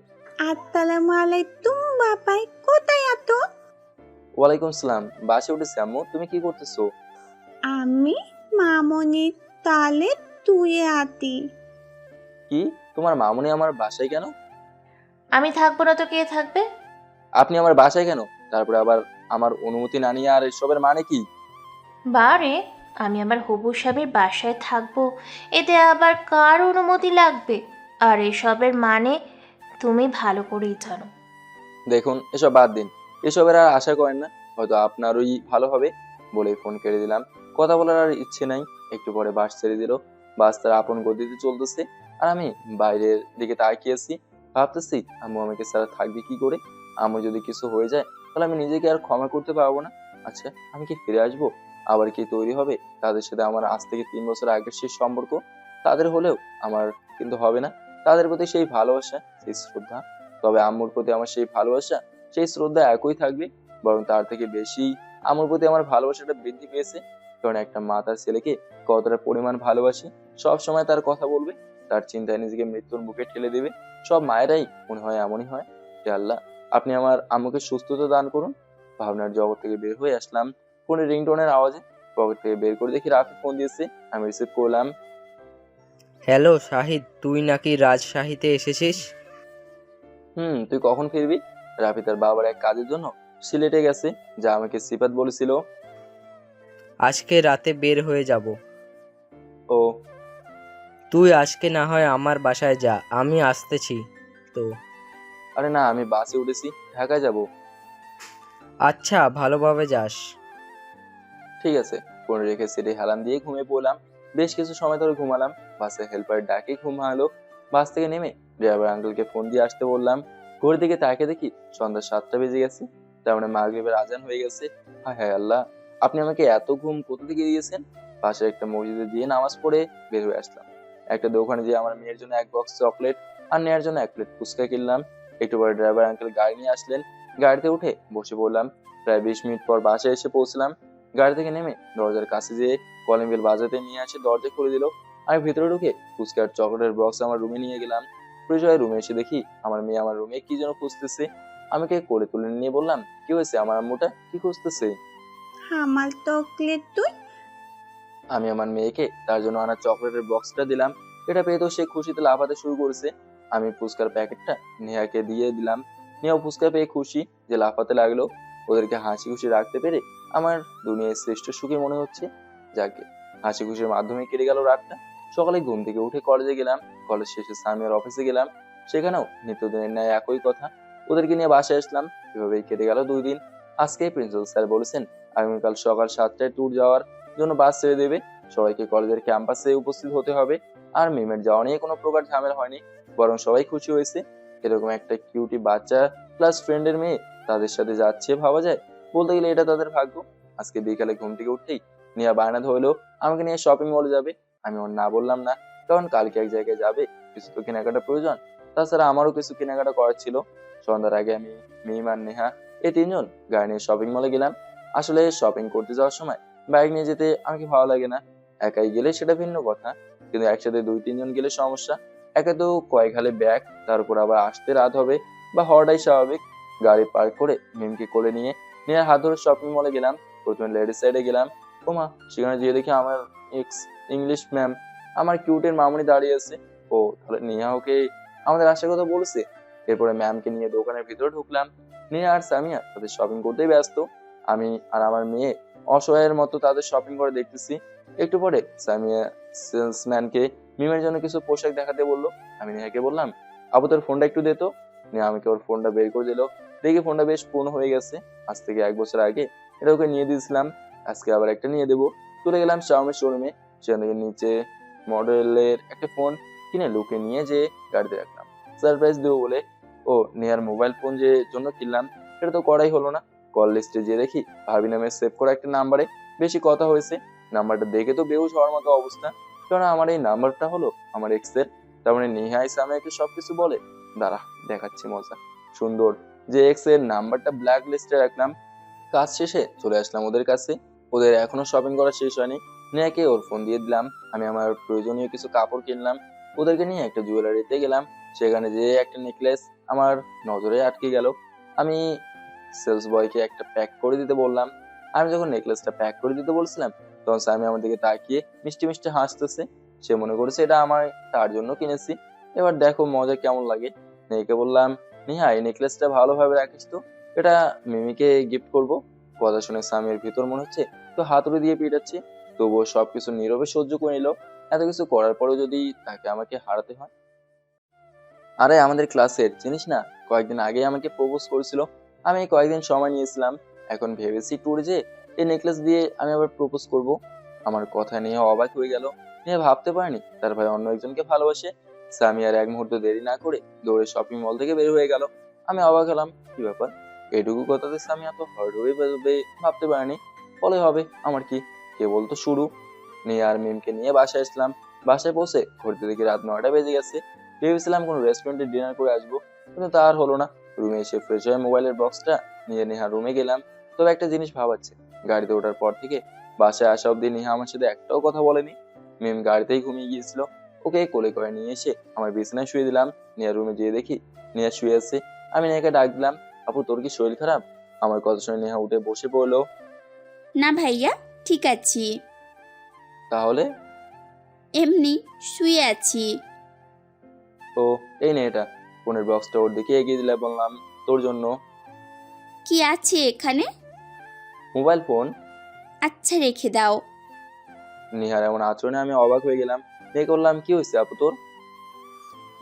Speaker 16: আসসালামু আলাইকুম বাবাই, কোথায় আছো?
Speaker 1: ওয়ালাইকুম আসসালাম, বাসে উঠেছি আম্মু। তুমি কি করতেছো?
Speaker 16: আমি মামনির তালে তুয়ে আতি।
Speaker 1: কি, তোমার মামুনি আমার বাসায় কেন?
Speaker 2: আমি থাকবো না তো কে থাকবে?
Speaker 1: আপনি আমার বাসায় কেন? তারপরে আবার আমার অনুমতি না নিয়ে আর এসবের মানে কি?
Speaker 2: বারে, আমি আমার হবু স্বামীর বাসায় থাকবো, এতে আবার কার অনুমতি লাগবে? আর এসবের মানে তুমি ভালো করেই জানো।
Speaker 1: দেখুন, এসব বাদ দিন, এসবের আর আশা করেন না, হয়তো আপনারই ভালো হবে বলে ফোন কেটে দিলাম। কথা বলার আর ইচ্ছে নাই। একটু পরে বাস ছেড়ে দিল। বাস তার আপন গতিতে চলতেছে, আর আমি বাইরের দিকে তাকিয়েছি। ভাবতেছি আম্মু আমাকে ছাড়া থাকবে কি করে? আম্মু যদি কিছু হয়ে যায় তাহলে আমি নিজেকে আর ক্ষমা করতে পারবো না। আচ্ছা, আমি কি ফিরে আসবো? আবার কি তৈরি হবে তাদের সাথে আমার আজ থেকে 3 বছর আগের শেষ সম্পর্ক? তাদের হলেও আমার কিন্তু হবে না। তাদের প্রতি সেই ভালোবাসা, সেই শ্রদ্ধা। তবে আম্মুর প্রতি আমার সেই ভালোবাসা, সেই শ্রদ্ধা একই থাকবে, বরং তার থেকে বেশি আম্মুর প্রতি আমার ভালোবাসাটা বৃদ্ধি পেয়েছে। কারণ একটা মা তার ছেলেকে কতটা পরিমাণ ভালোবাসে, সব সময় তার কথা বলবে, তার চিন্তায় নিজেকে মৃত্যুর মুখে ঠেলে দেবে। সব মায়েরাই মনে হয় এমনই হয়। হে আল্লাহ, আপনি আমার আম্মুকে সুস্থতা দান করুন। ভাবনার জগৎ থেকে বের হয়ে আসলাম ফোনের রিংটোনের আওয়াজে। পকেট থেকে বের করে দেখি রাফি ফোন দিয়েছে। আমি রিসিভ করলাম।
Speaker 3: হ্যালো শাহিদ, তুই নাকি রাজশাহীতে এসেছিস?
Speaker 1: তুই কখন ফিরবি? রাফি তার বাবার এক কাজের জন্য সিলেটে গেছে, যা আমাকে সিফাত বলেছিল।
Speaker 3: আজকে রাতে বের হয়ে যাব।
Speaker 1: ও,
Speaker 3: তুই আজকে না হয় আমার বাসায় যা, আমি আসতেছি তো।
Speaker 1: আরে না, আমি বাসে উঠেছি, ঢাকায় যাব।
Speaker 3: আচ্ছা, ভালোভাবে যাস।
Speaker 1: ঠিক আছে। ফোন রেখে সিটে হেলান দিয়ে ঘুমিয়ে পড়লাম। বেশ কিছু সময় ধরে ঘুমালাম। বাসে হেল্পার ডাকে ঘুম ভাঙলো। বাস থেকে নেমে ড্রাইভার আঙ্কেলকে ফোন দিয়ে আসতে বললাম। ঘড়ির দিকে তাকিয়ে দেখি সন্ধ্যা 7টা বেজে গেছে। তার মানে মাগরিবের আজান হয়ে গেছে। হায় হায় আল্লাহ, আপনি আমাকে এত ঘুম কোথা থেকে দিয়েছেন? পাশে একটা মসজিদে দিয়ে নামাজ পড়ে বের হয়ে আসলাম। একটা দোকানে যেয়ে আমার মেয়ের জন্য 1 বক্স চকলেট আর নেয়ার জন্য 1 প্লেট ফুচকা কিনলাম। একটু পরে ড্রাইভার আঙ্কেল গাড়ি নিয়ে আসলেন। গাড়িতে উঠে বসে পড়লাম। প্রায় 20 মিনিট পর বাসায় এসে পৌঁছলাম। গাড়ি থেকে নেমে দরজার কাছে যেয়ে কলিং বেল বাজাতে নিয়ে আসে, দরজা খুলে দিল। আমি ভেতরে ঢুকে ফুচকার চকলেটের বক্স আমার রুমে নিয়ে গেলাম। পরিচয় রুমে এসে দেখি আমার মেয়ে আমার রুমে কি যেন খুঁজতেছে। আমাকে কোলে তুলে নিয়ে বললাম, কি হয়েছে, আমার আম্মুটা কি খুঁজতেছে?
Speaker 16: আমার চকলেট তুই?
Speaker 1: আমি আমার মেয়েকে তার জন্য আনা চকলেটের বক্সটা দিলাম। এটা পেয়ে তো সে খুশিতে লাফাতে শুরু করেছে। আমি ফুচকার প্যাকেটটা নেহাকে দিয়ে দিলাম। নেহাও ফুচকা পেয়ে খুশি যে লাফাতে লাগলো। ওদেরকে হাসি খুশি রাখতে পেরে আমার দুনিয়ায় শ্রেষ্ঠ সুখী মনে হচ্ছে। যাকে হাসি খুশির মাধ্যমে কেটে গেল রাতটা। সকালে ঘুম থেকে উঠে কলেজে গেলাম। কলেজ শেষে সামিয়ার অফিসে গেলাম। সেখানেও নিত্যদিনের ন্যায় একই কথা। ওদেরকে নিয়ে বাসায় আসলাম। এভাবেই কেটে গেল 2 দিন। আজকে প্রিন্সিপাল স্যার বলেছেন আগামীকাল সকাল 7টায় ট্যুর যাওয়ার জন্য বাস ছেড়ে দেবে। সবাইকে কলেজের ক্যাম্পাসে উপস্থিত হতে হবে। আর মিমের যাওয়া নিয়ে কোনো প্রকার ঝামেলা হয়নি, বরং সবাই খুশি হয়েছে। এরকম একটা কিউটি বাচ্চা প্লাস ফ্রেন্ডের মেয়ে তাদের সাথে যাচ্ছে, ভাবা যায়? বলতে গেলে এটা তাদের ভাগ্য। আজকে বিকালে ঘুম থেকে উঠতেই নিয়ে বায়না ধরলো আমাকে নিয়ে শপিং মলে যাবে। আমি ওর না বললাম না, কারণ কালকে এক জায়গায় যাবে, কিছু তো কেনাকাটা প্রয়োজন। তাছাড়া আমারও কিছু কেনাকাটা করার ছিল। সন্ধ্যার আগে আমি, মিম আর নেহা এই তিনজন গাড়ি নিয়ে শপিং মলে গেলাম। আসলে শপিং করতে যাওয়ার সময় বাইক নিয়ে যেতে আমাকে ভালো লাগে না। একাই গেলে সেটা ভিন্ন কথা, কিন্তু একসাথে 2-3 জন গেলে সমস্যা। একে তো কয়েক হালে ব্যাগ, তার উপর আবার আসতে রাত হবে বা হওয়াটাই স্বাভাবিক। গাড়ি পার্ক করে মিমকে কোলে নিয়ে নেহার হাত ধরে শপিং মলে গেলাম। প্রথমে লেডিস সাইডে গেলাম। ওমা, সেখানে গিয়ে দেখি আমার এক্স ইংলিশ ম্যাম, আমার কিউটের মামুনি দাঁড়িয়ে আছে। ও তাহলে নেহা ওকে আমাদের আসার কথা বলেছে। এরপরে ম্যামকে নিয়ে দোকানের ভিতরে ঢুকলাম। নেহা আর সামিয়া তাদের শপিং করতেই ব্যস্ত। আমি আর আমার মেয়ে অসহায়ের মতো তাদের শপিং করে দেখতেছি। একটু পরে সামিয়া সেলসম্যানকে মিমের জন্য কিছু পোশাক দেখাতে বললো। আমি নেহাকে বললাম, আবু তোর ফোনটা একটু দে তো। নেহা আমাকে ওর ফোনটা বের করে দিল। দেখি ফোনটা বেশ পুরনো হয়ে গেছে। আজ থেকে 1 বছর আগে এটা ওকে নিয়ে দিয়েছিলাম, আজকে আবার একটা নিয়ে দেবো। চলে গেলাম শাওমির শোরুমে। সেখান থেকে নিচে মডেলের একটা ফোন কিনে লুকে নিয়ে যে গাড়িতে রাখলাম সারপ্রাইজ দেবো বলে। ও নেহার মোবাইল ফোন যে জন্য কিনলাম সেটা তো করাই হলো না। কল লিস্টে যে দেখি ভাবি নামে সেভ করা একটা নাম্বারে বেশি কথা হয়েছে। নাম্বারটা দেখে তো বেহুশ হওয়ার মতো অবস্থা, কারণ আমার এই নাম্বারটা হলো আমার এক্স এর। তার মানে নেহা এসে আমাকে সবকিছু বলে। দাঁড়া দেখাচ্ছি মজা। সুন্দর যে এক্স এর নাম্বারটা ব্ল্যাক লিস্টে রাখলাম। কাজ শেষে চলে আসলাম ওদের কাছে। ওদের এখনো শপিং করা শেষ হয়নি। নেহাকে ওর ফোন দিয়ে দিলাম। আমি আমার প্রয়োজনীয় কিছু কাপড় কিনলাম। ওদেরকে নিয়ে একটা জুয়েলারিতে গেলাম। সেখানে যে একটা নেকলেস আমার নজরে আটকে গেল। আমি সেলস বয়কে একটা প্যাক করে দিতে বললাম। আমি যখন নেকলেসটা প্যাক করে দিতে বলছিলাম, তখন স্বামী আমার দিকে তাকিয়ে মিষ্টি মিষ্টি হাসতেছে। সে মনে করেছে এটা আমার তার জন্য কিনেছি। এবার দেখো মজা কেমন লাগে। নেহাকে বললাম, নেহা এই নেকলেসটা ভালোভাবে রাখিস তো, এটা মিমিকে গিফট করব। কথা শুনে স্বামীর ভিতর মনে হচ্ছে তো হাতুড়ি দিয়ে পিটাচ্ছে। তবুও সবকিছু নীরবে সহ্য করে নিল। এত কিছু করার পরেও যদি তাকে আমাকে হারাতে হয়। আরে আমাদের ক্লাসের চিনিস না, কয়েকদিন আগে আমাকে প্রপোজ করেছিল। আমি কয়েকদিন সময় নিয়েছিলাম। এখন ভেবেছি ট্যুরে যে এই নেকলেস দিয়ে আমি আবার প্রপোজ করব। আমার কথা নিয়ে অবাক হয়ে গেল। নিয়ে ভাবতে পারেনি তার ভাই অন্য একজনকে ভালোবাসে। সামি আর এক মুহূর্ত দেরি না করে দৌড়ে শপিং মল থেকে বের হয়ে গেল। আমি অবাক হলাম, কি ব্যাপার, এটুকু কথাতে সামি এত হর্ট হয়ে বেরোবে ভাবতে পারেনি। ফলে হবে আমার কি, কেবল তো শুরু। নিয়ে আর মিমকে নিয়ে বাসায় আসলাম। বাসায় পৌঁছে ঘুরতে দেখি রাত 9টা বেজে গেছে। ভেবেছিলাম কোনো রেস্টুরেন্টে ডিনার করে আসবো, কিন্তু তা আর হলো না। রুমে এসে ফ্রেশ হয়ে মোবাইলের বক্সটা নিয়ে নেহা রুমে গেলাম। তবে একটা জিনিস ভাবাচ্ছে, গাড়িতে ওঠার পর থেকে বাসায় আসা অব্দি নেহা আমার সাথে একটাও কথা বলেনি। মিম গাড়িতেই ঘুমিয়ে গিয়েছিল। ওকে কোলে করে নিয়ে এসে আমার বিছানায় শুয়ে দিলাম। নেহা রুমে যেয়ে দেখি নেহা শুয়ে আছে। আমি নেহাকে ডাক দিলাম, আপু তোর কি শরীর খারাপ? আমার কথা শুনে নেহা উঠে বসে পড়লো।
Speaker 4: না ভাইয়া, ঠিক আছি,
Speaker 1: তাহলে?
Speaker 4: এমনি শুয়ে আছি।
Speaker 1: তো এই নে এটা। ফোনের বক্সটা ওর দিকে এগিয়ে দিলে, বললাম তোর জন্য।
Speaker 4: কি আছে এখানে?
Speaker 1: Mobile phone.
Speaker 4: আচ্ছা রেখে দাও।
Speaker 1: নিহার এমন আচরণে আমি অবাক হয়ে গেলাম। দেখে করলাম, কি হয়েছে আপু তোর?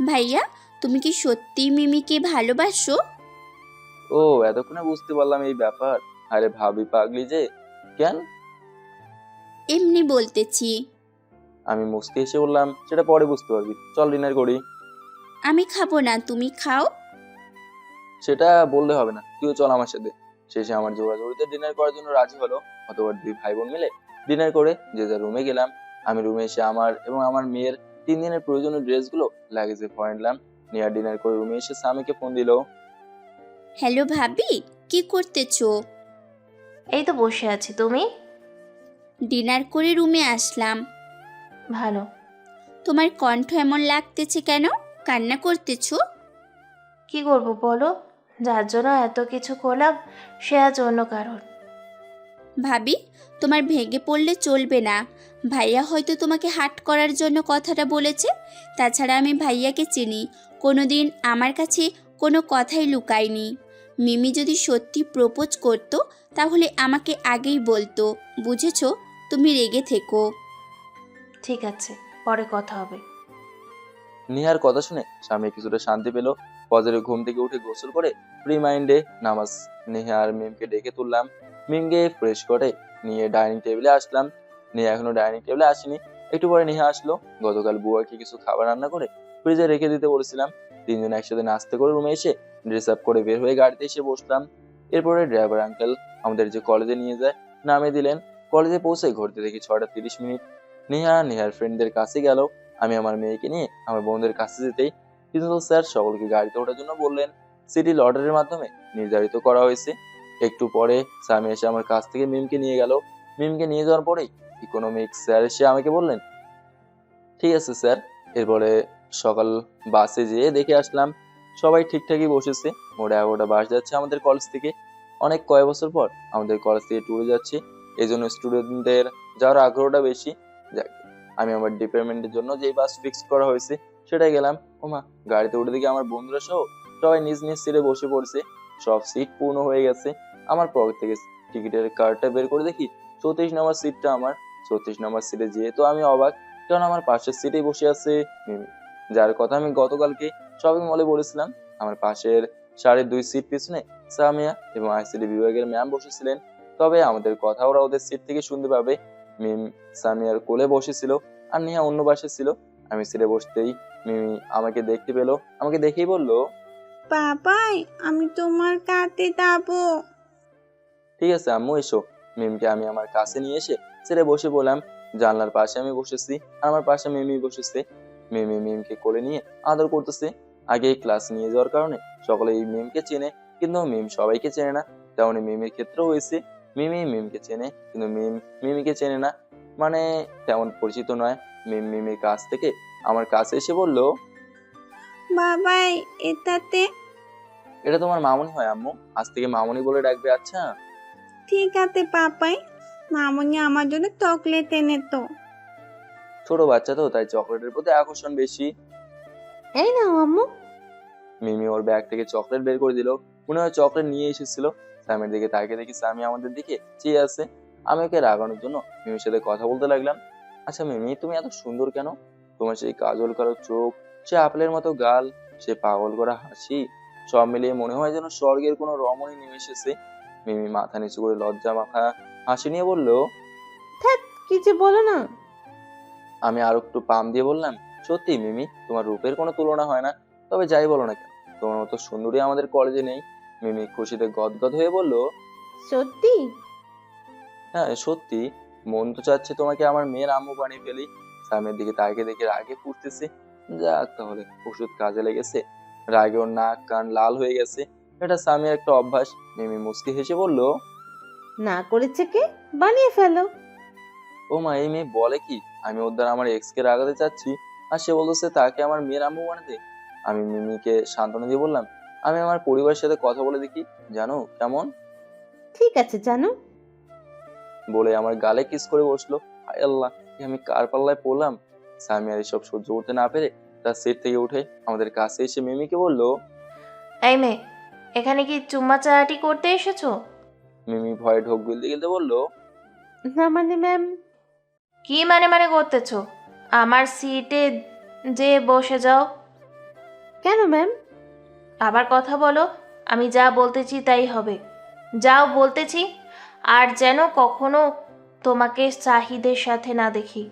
Speaker 4: ভাইয়া, তুমি কি সত্যি মিমিকে ভালোবাসো?
Speaker 1: ও এতক্ষণে বুঝতে পারলাম এই ব্যাপার। আরে ভাবি পাগলি যে। কেন?
Speaker 4: এমনি বলতেছি।
Speaker 1: আমি মুস্কি এসে বললাম, সেটা পরে বুঝতে পারবি, চল ডিনার করি।
Speaker 4: আমি খাবো না, তুমি খাও।
Speaker 1: সেটা বললে হবে না, তুইও চল আমার সাথে। শেষে আমার জোড়াজোড়িতে ডিনার করার জন্য রাজি হলো। অতবার 2 ভাই বোন মিলে ডিনার করে যে যার রুমে গেলাম। আমি রুমে এসে আমার এবং আমার মেয়ের 3 দিনের প্রয়োজনীয় ড্রেসগুলো লাগেজে ভরে নিলাম। নিয়ে ডিনার করে রুমে এসে স্বামীকে ফোন দিল।
Speaker 4: হ্যালো ভাবি, কি করতেছো?
Speaker 2: এই তো বসে আছি, তুমি?
Speaker 4: ডিনার করে রুমে আসলাম।
Speaker 2: ভালো।
Speaker 4: তোমার কণ্ঠ এমন লাগতেছে কেন? কান্না করতেছো?
Speaker 2: কি করব বলো, যার জন্য এত কিছু করলাম সে আজ অন্য কারণ।
Speaker 4: ভাবি, তোমার ভেঙে পড়লে চলবে না। ভাইয়া হয়তো তোমাকে হার্ট করার জন্য কথাটা বলেছে। তাছাড়া আমি ভাইয়াকে চিনি, কোনোদিন আমার কাছে কোনো কথাই লুকায়নি। মিমি যদি সত্যি প্রপোজ করতো তাহলে আমাকে আগেই বলতো, বুঝেছো? তুমি রেগে থেকো।
Speaker 2: ঠিক আছে, পরে কথা হবে।
Speaker 1: নিহার কথা শুনে স্বামী কিছুটা শান্তি পেল। ফজরে ঘুম থেকে উঠে গোসল করে ফ্রি মাইন্ডে নামাজ নেহা আর মিমকে ডেকে তুললাম। মিমকে ফ্রেশ করে নিয়ে ডাইনিং টেবিলে আসলাম। নেহা এখনো ডাইনিং টেবিলে আসেনি। একটু পরে নেহা আসলো। গতকাল বুয়াকে কিছু খাবার রান্না করে ফ্রিজে রেখে দিতে বলেছিলাম। 3 জন একসাথে নাস্তা করে রুমে এসে ড্রেস আপ করে বের হয়ে গাড়িতে এসে বসলাম। এরপরে ড্রাইভার আঙ্কেল আমাদের যে কলেজে নিয়ে যায় নামিয়ে দিলেন। কলেজে পৌঁছে ঘুরতে দেখি 6:30। নেহার ফ্রেন্ডদের কাছে গেল। আমি আমার মেয়েকে নিয়ে আমার বন্ধুদের কাছে যেতেই প্রিন্সিপাল স্যার সকলকে গাড়িতে ওঠার জন্য বললেন। সিটি লটারির মাধ্যমে নির্ধারিত করা হয়েছে। একটু পরে স্বামী এসে আমার কাছ থেকে মিমকে নিয়ে গেল। মিমকে নিয়ে যাওয়ার পরেই ইকোনমিক্স স্যার এসে আমাকে বললেন, ঠিক আছে স্যার। এরপরে সকাল বাসে যেয়ে দেখে আসলাম সবাই ঠিকঠাকই বসেছে। মোট 11টা বাস যাচ্ছে আমাদের কলেজ থেকে। অনেক কয়েক বছর পর আমাদের কলেজ থেকে ট্যুরে যাচ্ছি, এই জন্য স্টুডেন্টদের যাওয়ার আগ্রহটা বেশি। যাক, আমি আমার ডিপার্টমেন্টের জন্য যেই বাস ফিক্স করা হয়েছে সেটাই গেলাম। ওমা, গাড়িতে উঠে দেখি আমার বন্ধুরা সহ সবাই নিজ নিজ সিটে বসে পড়ছে। সব সিট পূর্ণ হয়ে গেছে। আমার পকেট থেকে টিকিটের কার্ডটা বের করে দেখি 34 নম্বর সিটটা আমার। 34 নম্বর সিটে যেয়ে তো আমি অবাক, কারণ আমার পাশের সিটেই বসে আছে মিমি, যার কথা আমি গতকালকে শপিং মলে বলেছিলাম। আমার পাশের 2.5 সিট পিছনে সামিয়া এবং আইসিডি বিভাগের ম্যাম বসেছিলেন। তবে আমাদের কথা ওরা ওদের সিট থেকে শুনতে পাবে। মিম সামিয়ার কোলে বসেছিল আর নেহা অন্য পাশে ছিল। আমি সিটে বসতেই মিমি আমাকে দেখতে পেলো। আমাকে দেখেই বলল,
Speaker 16: বাবাই আমি তোমার কাছে যাবো।
Speaker 1: ঠিক আছে আম্মু, এসো। মিমকে আমি আমার কাছে নিয়ে এসে সিটে বসে বললাম। জানলার পাশে আমি বসেছি আর আমার পাশে মিমি বসেছে। মিমি মিমকে কোলে নিয়ে আদর করতেছে। আগে ক্লাস নিয়ে যাওয়ার কারণে সকলে এই মিমকে চেনে, কিন্তু মিম সবাইকে চেনে না। তেমনি মিমির ক্ষেত্রেও হয়েছে, মিমি মিমকে চেনে কিন্তু মিম মিমিকে চেনে না, মানে তেমন পরিচিত নয়। মিম মিমির কাছ থেকে আমার কাছে এসে বলল,
Speaker 16: বাবাই এটাতে।
Speaker 1: এটা তোমার মামুনি হয় আম্মু, আজ থেকে মামুনি বলে ডাকবে। আচ্ছা
Speaker 16: ঠিক আছে পাপাই, মামনি আমার জন্য চকলেট এনে তো।
Speaker 1: ছোট বাচ্চা তো, তাই চকলেটের প্রতি আকর্ষণ বেশি।
Speaker 11: এই নাও আম্মু।
Speaker 1: মিমি ওর ব্যাগ থেকে চকলেট বের করে দিল। মনে হয় চকলেট নিয়ে এসেছিল। স্যামের দিকে তাকিয়ে দেখি স্যামি আমাদের দিকে চেয়ে আছে। আমি ওকে রাগানোর জন্য মিমির সাথে কথা বলতে লাগলাম। আচ্ছা মিমি, তুমি এত সুন্দর কেন? তোমার সেই কাজল কালো চোখ, সে আপেলের মতো গাল, সে পাগল করা হাসি, সব মিলিয়ে মনে হয় যেন স্বর্গের কোনো রমণী নেমে এসেছে। মিমি মাথা নিচু করে লজ্জা মাখা হাসি নিয়ে বলল,
Speaker 11: কি যে বলো না।
Speaker 1: আমি আরো একটু পাম দিয়ে বললাম, সত্যি মিমি, তোমার রূপের কোনো তুলনা হয় না। তবে যাই বলো না কেন, তোমার মতো সুন্দরী আমাদের কলেজে নেই। মিমি খুশিতে গদগদ হয়ে বলল,
Speaker 11: সত্যি?
Speaker 1: হ্যাঁ সত্যি। মন তো চাচ্ছে তোমাকে আমার মেয়ের আম্মু বানিয়ে ফেলি। সামনের দিকে তাকিয়ে দেখে রাগে ফুটতেছে। যাক, তাহলে ওষুধ কাজে লেগেছে। রাগে ওর নাক কান লাল হয়ে গেছে। এটা সামিয়ার একটা অভ্যাস। মিমি মুচকি হেসে বলল,
Speaker 11: না করেছে কে? বানিয়ে ফেলো।
Speaker 1: ও মা, এই মেয়ে বলে কি? আমি ওর দ্বারা আমার এক্স কে রাগাতে চাচ্ছি আর সে বলতেছে তাকে আমার মেয়ের আম্মু বানাতে। আমি মিমিকে সান্ত্বনা দিয়ে বললাম, আমি আমার পরিবারের সাথে কথা বলে দেখি, জানো কেমন?
Speaker 11: ঠিক আছে জানো।
Speaker 1: বলে আমার গালে কিস করে বসলো। হায় আল্লাহ, আমি কার পাল্লায় পড়লাম? সামিয়ার এসব সহ্য করতে না পেরে তার সিট থেকে উঠে আমাদের কাছে এসে মিমিকে বলল,
Speaker 2: এই মেয়ে, এখানে কি চুম্মা চাটি করতে এসেছো?
Speaker 1: মিমি ভয়ে ঢোক গিলতে গিলতে বলল,
Speaker 11: না মানে ম্যাম।
Speaker 2: কি মানে করতেছো? আমার সিটে যে বসে যাও।
Speaker 11: কেন ম্যাম?
Speaker 2: আবার কথা বলো। আমি যা বলতেছি তাই হবে। যাও বলতেছি। আর যেন কখনো তোমাকে শাহিদের সাথে না দেখি।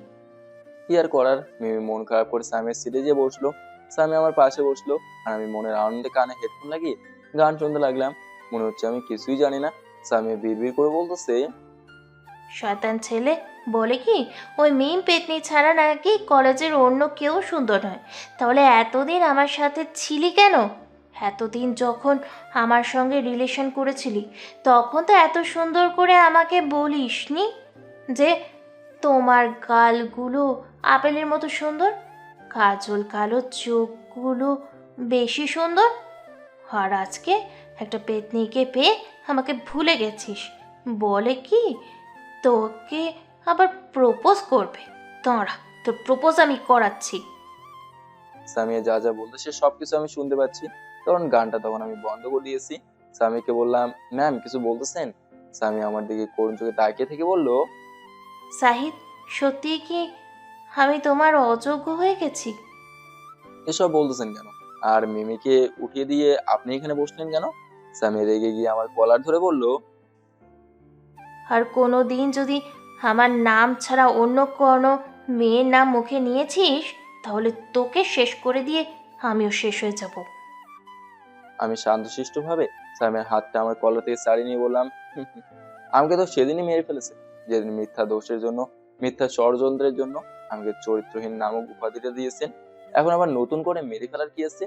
Speaker 1: কি আর করার। মিমি মন খারাপ করে সামিয়ার সিটে যেয়ে বসলো। সামি আমার পাশে বসলো আর আমি মনের আনন্দে কানে হেডফোন লাগিয়ে গান শুনতে লাগলাম। মনে হচ্ছে আমি কিছুই জানি না। সামি বিড়বিড় করে বলতেছে,
Speaker 2: শয়তান ছেলে বলে কি ওই মিম পেতনি ছাড়া নাকি কলেজের অন্য কেউ সুন্দর নয়। তাহলে এতদিন আমার সাথে ছিলি কেন? এতদিন যখন আমার সঙ্গে রিলেশন করেছিলি তখন তো এত সুন্দর করে আমাকে বলিসনি যে তোমার গালগুলো আপেলের মতো সুন্দর, কাজল কালো চোখগুলো বেশি সুন্দর। আর আজকে একটা পেতনিকে পেয়ে আমাকে ভুলে গেছিস। বলে কি তোকে আবার প্রপোজ করবে। দাঁড়া, তোর প্রপোজ আমি করাচ্ছি।
Speaker 1: সামিয়া যা যা বলতেছে সবকিছু আমি শুনতে পাচ্ছি। তখন গানটা তখন আমি বন্ধ করে দিয়েছি। সামিকে বললাম, ম্যাম কিছু বলতেছেন? সামি আমার দিকে করুণ চোখে তাকিয়ে থেকে বলল,
Speaker 2: সাহিদ, সত্যি কি আমি তোমার অযোগ্য হয়ে গেছি?
Speaker 1: এসব বলতেছেন কেন? আর মিমিকে উঠিয়ে দিয়ে আপনি এখানে বসলেন কেন? সামি রেগে গিয়ে আমার কলার ধরে বলল,
Speaker 2: আর কোনো দিন যদি আমার নাম ছাড়া অন্য কোনো মেয়ের নাম মুখে নিয়েছিস তাহলে তোকে শেষ করে দিয়ে আমিও শেষ হয়ে যাব।
Speaker 1: আমি শান্তশিষ্ট ভাবে সামিয়ার হাতটা আমার কলার থেকে ছাড়িয়ে নিয়ে বললাম, আমাকে তো সেদিনই মেরে ফেলেছে, যেদিন মিথ্যা দোষের জন্য, মিথ্যা ষড়যন্ত্রের জন্য আমাকে চরিত্রহীন নামক উপাধিটা দিয়েছেন, এখন আবার নতুন করে মেরে ফেলার কি আছে?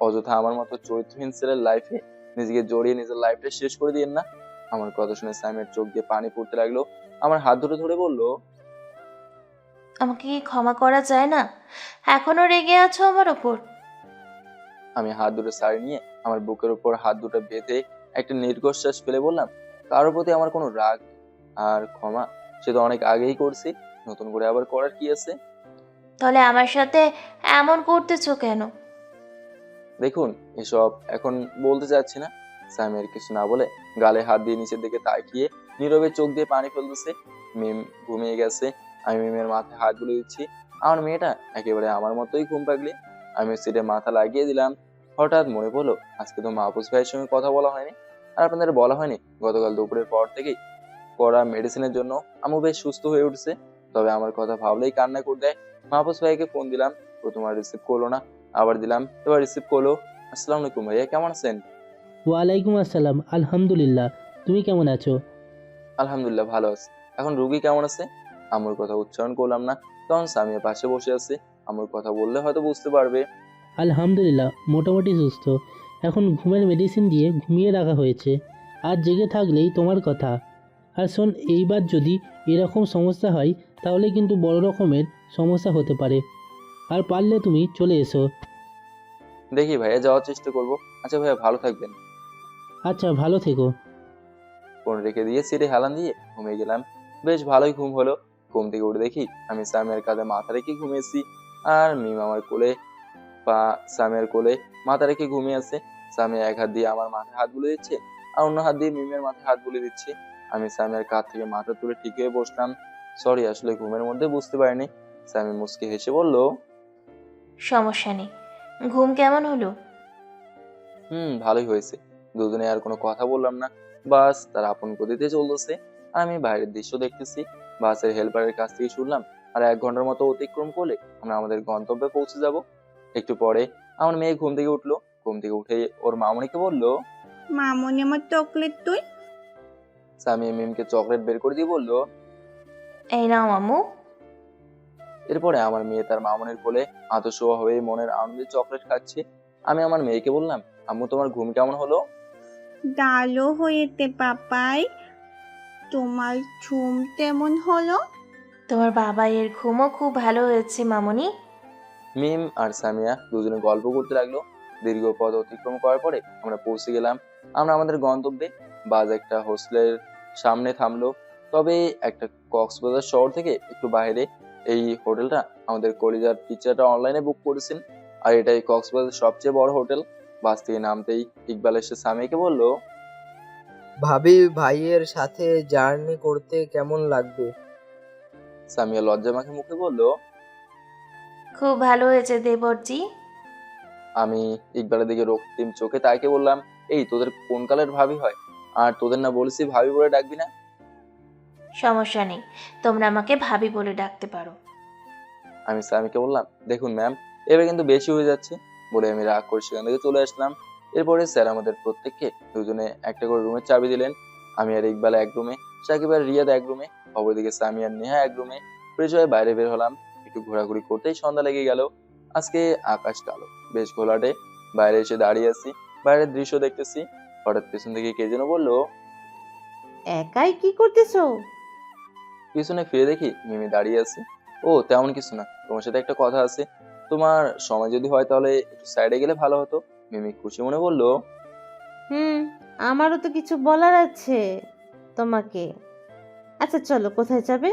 Speaker 1: অযথা আমার মতো চরিত্রহীন ছেলের লাইফে নিজেকে জড়িয়ে নিজের লাইফটা শেষ করে দিয়েন না। আমার কথা শুনে সামিয়ার চোখ দিয়ে পানি পড়তে লাগলো। আমার হাত ধরে ধরে বলল,
Speaker 2: আমাকে কি ক্ষমা করা যায় না? এখনো রেগে আছো আমার ওপর?
Speaker 1: আমি হাত দুটো সারি নিয়ে আমার বুকের উপর হাত দুটো বেঁধে একটা দীর্ঘশ্বাস ফেলে বললাম, কারোর প্রতি আমার কোনো রাগ আর ক্ষমা সে তো অনেক আগেই করছি, নতুন করে আবার করার কি আছে?
Speaker 2: তাহলে আমার সাথে এমন করতেছো কেন?
Speaker 1: দেখুন, এসব এখন বলতে চাচ্ছি না। সামিয়ার কিছু না বলে গালে হাত দিয়ে নিচের দিকে তাকিয়ে নীরবে চোখ দিয়ে পানি ফেলতেছে। মিম ঘুমিয়ে গেছে। আমি মিমের মাথায় হাত বুলিয়ে দিচ্ছি। আমার মেয়েটা একেবারে আমার মতোই ঘুম পাগলি। আমি সিটে মাথা লাগিয়ে দিলাম। হঠাৎ মনে পড়লো, আজকে তো মাহফুজ ভাইয়ের সঙ্গে কথা বলা হয়নি, আর আপনাদের বলা হয়নি গতকাল দুপুরের পর থেকেই করা মেডিসিনের জন্য আম্মু বেশ সুস্থ হয়ে উঠছে। তবে আমার কথা ভাবলেই কান্না করে দেয়। মাহফুজ ভাইকে ফোন দিলাম, প্রথম আর রিসিভ করলো না, আবার দিলাম, এবার রিসিভ করলো। আসসালামু আলাইকুম ভাইয়া, কেমন আছেন?
Speaker 18: ওয়ালাইকুম আসসালাম, আলহামদুলিল্লাহ। তুমি কেমন আছো?
Speaker 1: আলহামদুলিল্লাহ ভালো আছে। এখন রুগী কেমন আছে? আম্মুর কথা উচ্চারণ করলাম না, তখন সামিয়া পাশে বসে আছে। আম্মুর কথা বললে হয়তো বুঝতে পারবে।
Speaker 18: আলহামদুলিল্লাহ, মোটামুটি সুস্থ। এখন ঘুমের মেডিসিন দিয়ে ঘুমিয়ে রাখা হয়েছে। আর জেগে থাকলেই তোমার কথা। আর শোন, এইবার যদি এরকম সমস্যা হয় তাহলে কিন্তু বড় রকমের সমস্যা হতে পারে। আর পারলে তুমি চলে এসো।
Speaker 1: দেখি ভাইয়া, যাওয়ার চেষ্টা করব। আচ্ছা ভাইয়া, ভালো থাকবেন।
Speaker 18: আচ্ছা, ভালো থেকো।
Speaker 1: ফোন রেখে দিয়ে সিটে হেলান দিয়ে ঘুমিয়ে গেলাম। বেশ ভালোই ঘুম হলো। ঘুম থেকে উঠে দেখি আমি সামিয়ার কাঁধে মাথা রেখে ঘুমিয়েছি, আর মিম আমার কোলে বা সামিয়ার কোলে মাথা রেখে ঘুমিয়ে আছে। সামিয়া এক হাত দিয়ে আমার মাথায় হাত বুলিয়ে দিচ্ছে, আর অন্য হাত দিয়ে মিমের মাথায় হাত বুলিয়ে দিচ্ছে। আমি সামিয়ার কাঁধ থেকে মাথা তুলে ঠিক হয়ে বসলাম। সরি, আসলে ঘুমের মধ্যে বুঝতে পারিনি। সামি মুচকি হেসে বলল,
Speaker 2: সমস্যা নেই। ঘুম কেমন হলো?
Speaker 1: ভালোই হয়েছে। দুজনে আর কোনো কথা বললাম না, বাস তার আপন গতিতে চলতেছে। আমি বাইরের দৃশ্য দেখতেছি। বাসের হেল্পারের কাছ থেকে শুনলাম আর 1 ঘন্টার মতো অতিক্রম করলে আমরা আমাদের গন্তব্যে পৌঁছে যাব। একটু পরে আমার মেয়ে ঘুম থেকে উঠলো। ঘুম থেকে উঠে ওর মামুনিকে বলল,
Speaker 16: মামনি আমার চকলেট তুই।
Speaker 1: সামি মিমকে চকলেট বের করে দিয়ে বলল,
Speaker 2: এই নাও আম্মু।
Speaker 1: এরপরে আমার মেয়ে তার মামুনের কোলে আতশোয়া হয়ে মনের আনন্দে চকলেট খাচ্ছে। আমি আমার মেয়েকে বললাম, আম্মু তোমার ঘুম কেমন হলো?
Speaker 16: ডালো হয়েতে পাপাই, তোমার ঝুম তেমন হলো।
Speaker 2: তোমার বাবাইয়ের ঘুমও খুব ভালো হয়েছে মামুনি।
Speaker 1: মিম আর সামিয়া দুজনে গল্প করতে লাগলো। দীর্ঘ পথ অতিক্রম করার পরে আমরা পৌঁছে গেলাম আমরা আমাদের গন্তব্যে। বাস একটা হোস্টেলের সামনে থামলো। তবে একটা কক্সবাজার শহর থেকে একটু বাইরে এই হোটেলটা আমাদের কলিজার টিচারটা অনলাইনে বুক করেছেন, আর এটাই কক্সবাজার সবচেয়ে বড় হোটেল। বাস থেকে নামতেই ইকবাল এসে সামিয়াকে বলল,
Speaker 3: ভাবি, ভাইয়ের সাথে জার্নি করতে কেমন লাগবে?
Speaker 1: সামিয়া লজ্জা মাখে মুখে বলল,
Speaker 2: খুব ভালো হয়েছে দেবরজি।
Speaker 1: আমি ইকবালের দিকে রক্তিম চোখে তাকে বললাম, এই তোদের কোন কালের ভাবি হয়? আর তোদের না বলেছি ভাবি বলে ডাকবি না?
Speaker 2: সমস্যা নেই, তোমরা আমাকে ভাবি বলে ডাকতে পারো।
Speaker 1: আমি সামিকে বললাম, দেখুন ম্যাম, এবার কিন্তু বেশি হয়ে যাচ্ছে। বলে আমি রাগ করে সেখান থেকে চলে আসলাম। এরপরে স্যার আমাদের প্রত্যেককে দুজনে একটা করে রুমের চাবি দিলেন। আমি আর ইকবাল এক রুমে, সাকিব আর রিয়াদ এক রুমে, অপরদিকে সামি আর নেহা এক রুমে। ফ্রেশ হয়ে বাইরে বের হলাম। একটু ঘোরাঘুরি করতেই সন্ধ্যা লেগে গেল। আজকে আকাশ কালো, বেশ ঘোলাটে। বাইরে এসে দাঁড়িয়ে আছি, বাইরের দৃশ্য দেখতেছি। হঠাৎ পেছন থেকে কে যেন বললো,
Speaker 19: একাই কি করতেছো?
Speaker 1: পিছনে ফিরে দেখি মিমি দাঁড়িয়ে আছে। ও তেমন কিছু না, তোমার সাথে একটা কথা আছে। তোমার সময় যদি হয় তাহলে একটু সাইডে গেলে ভালো হতো। মিমি খুশি মনে বলল,
Speaker 19: আমারও তো কিছু বলার আছে তোমাকে। আচ্ছা চলো, কোথায় যাবে?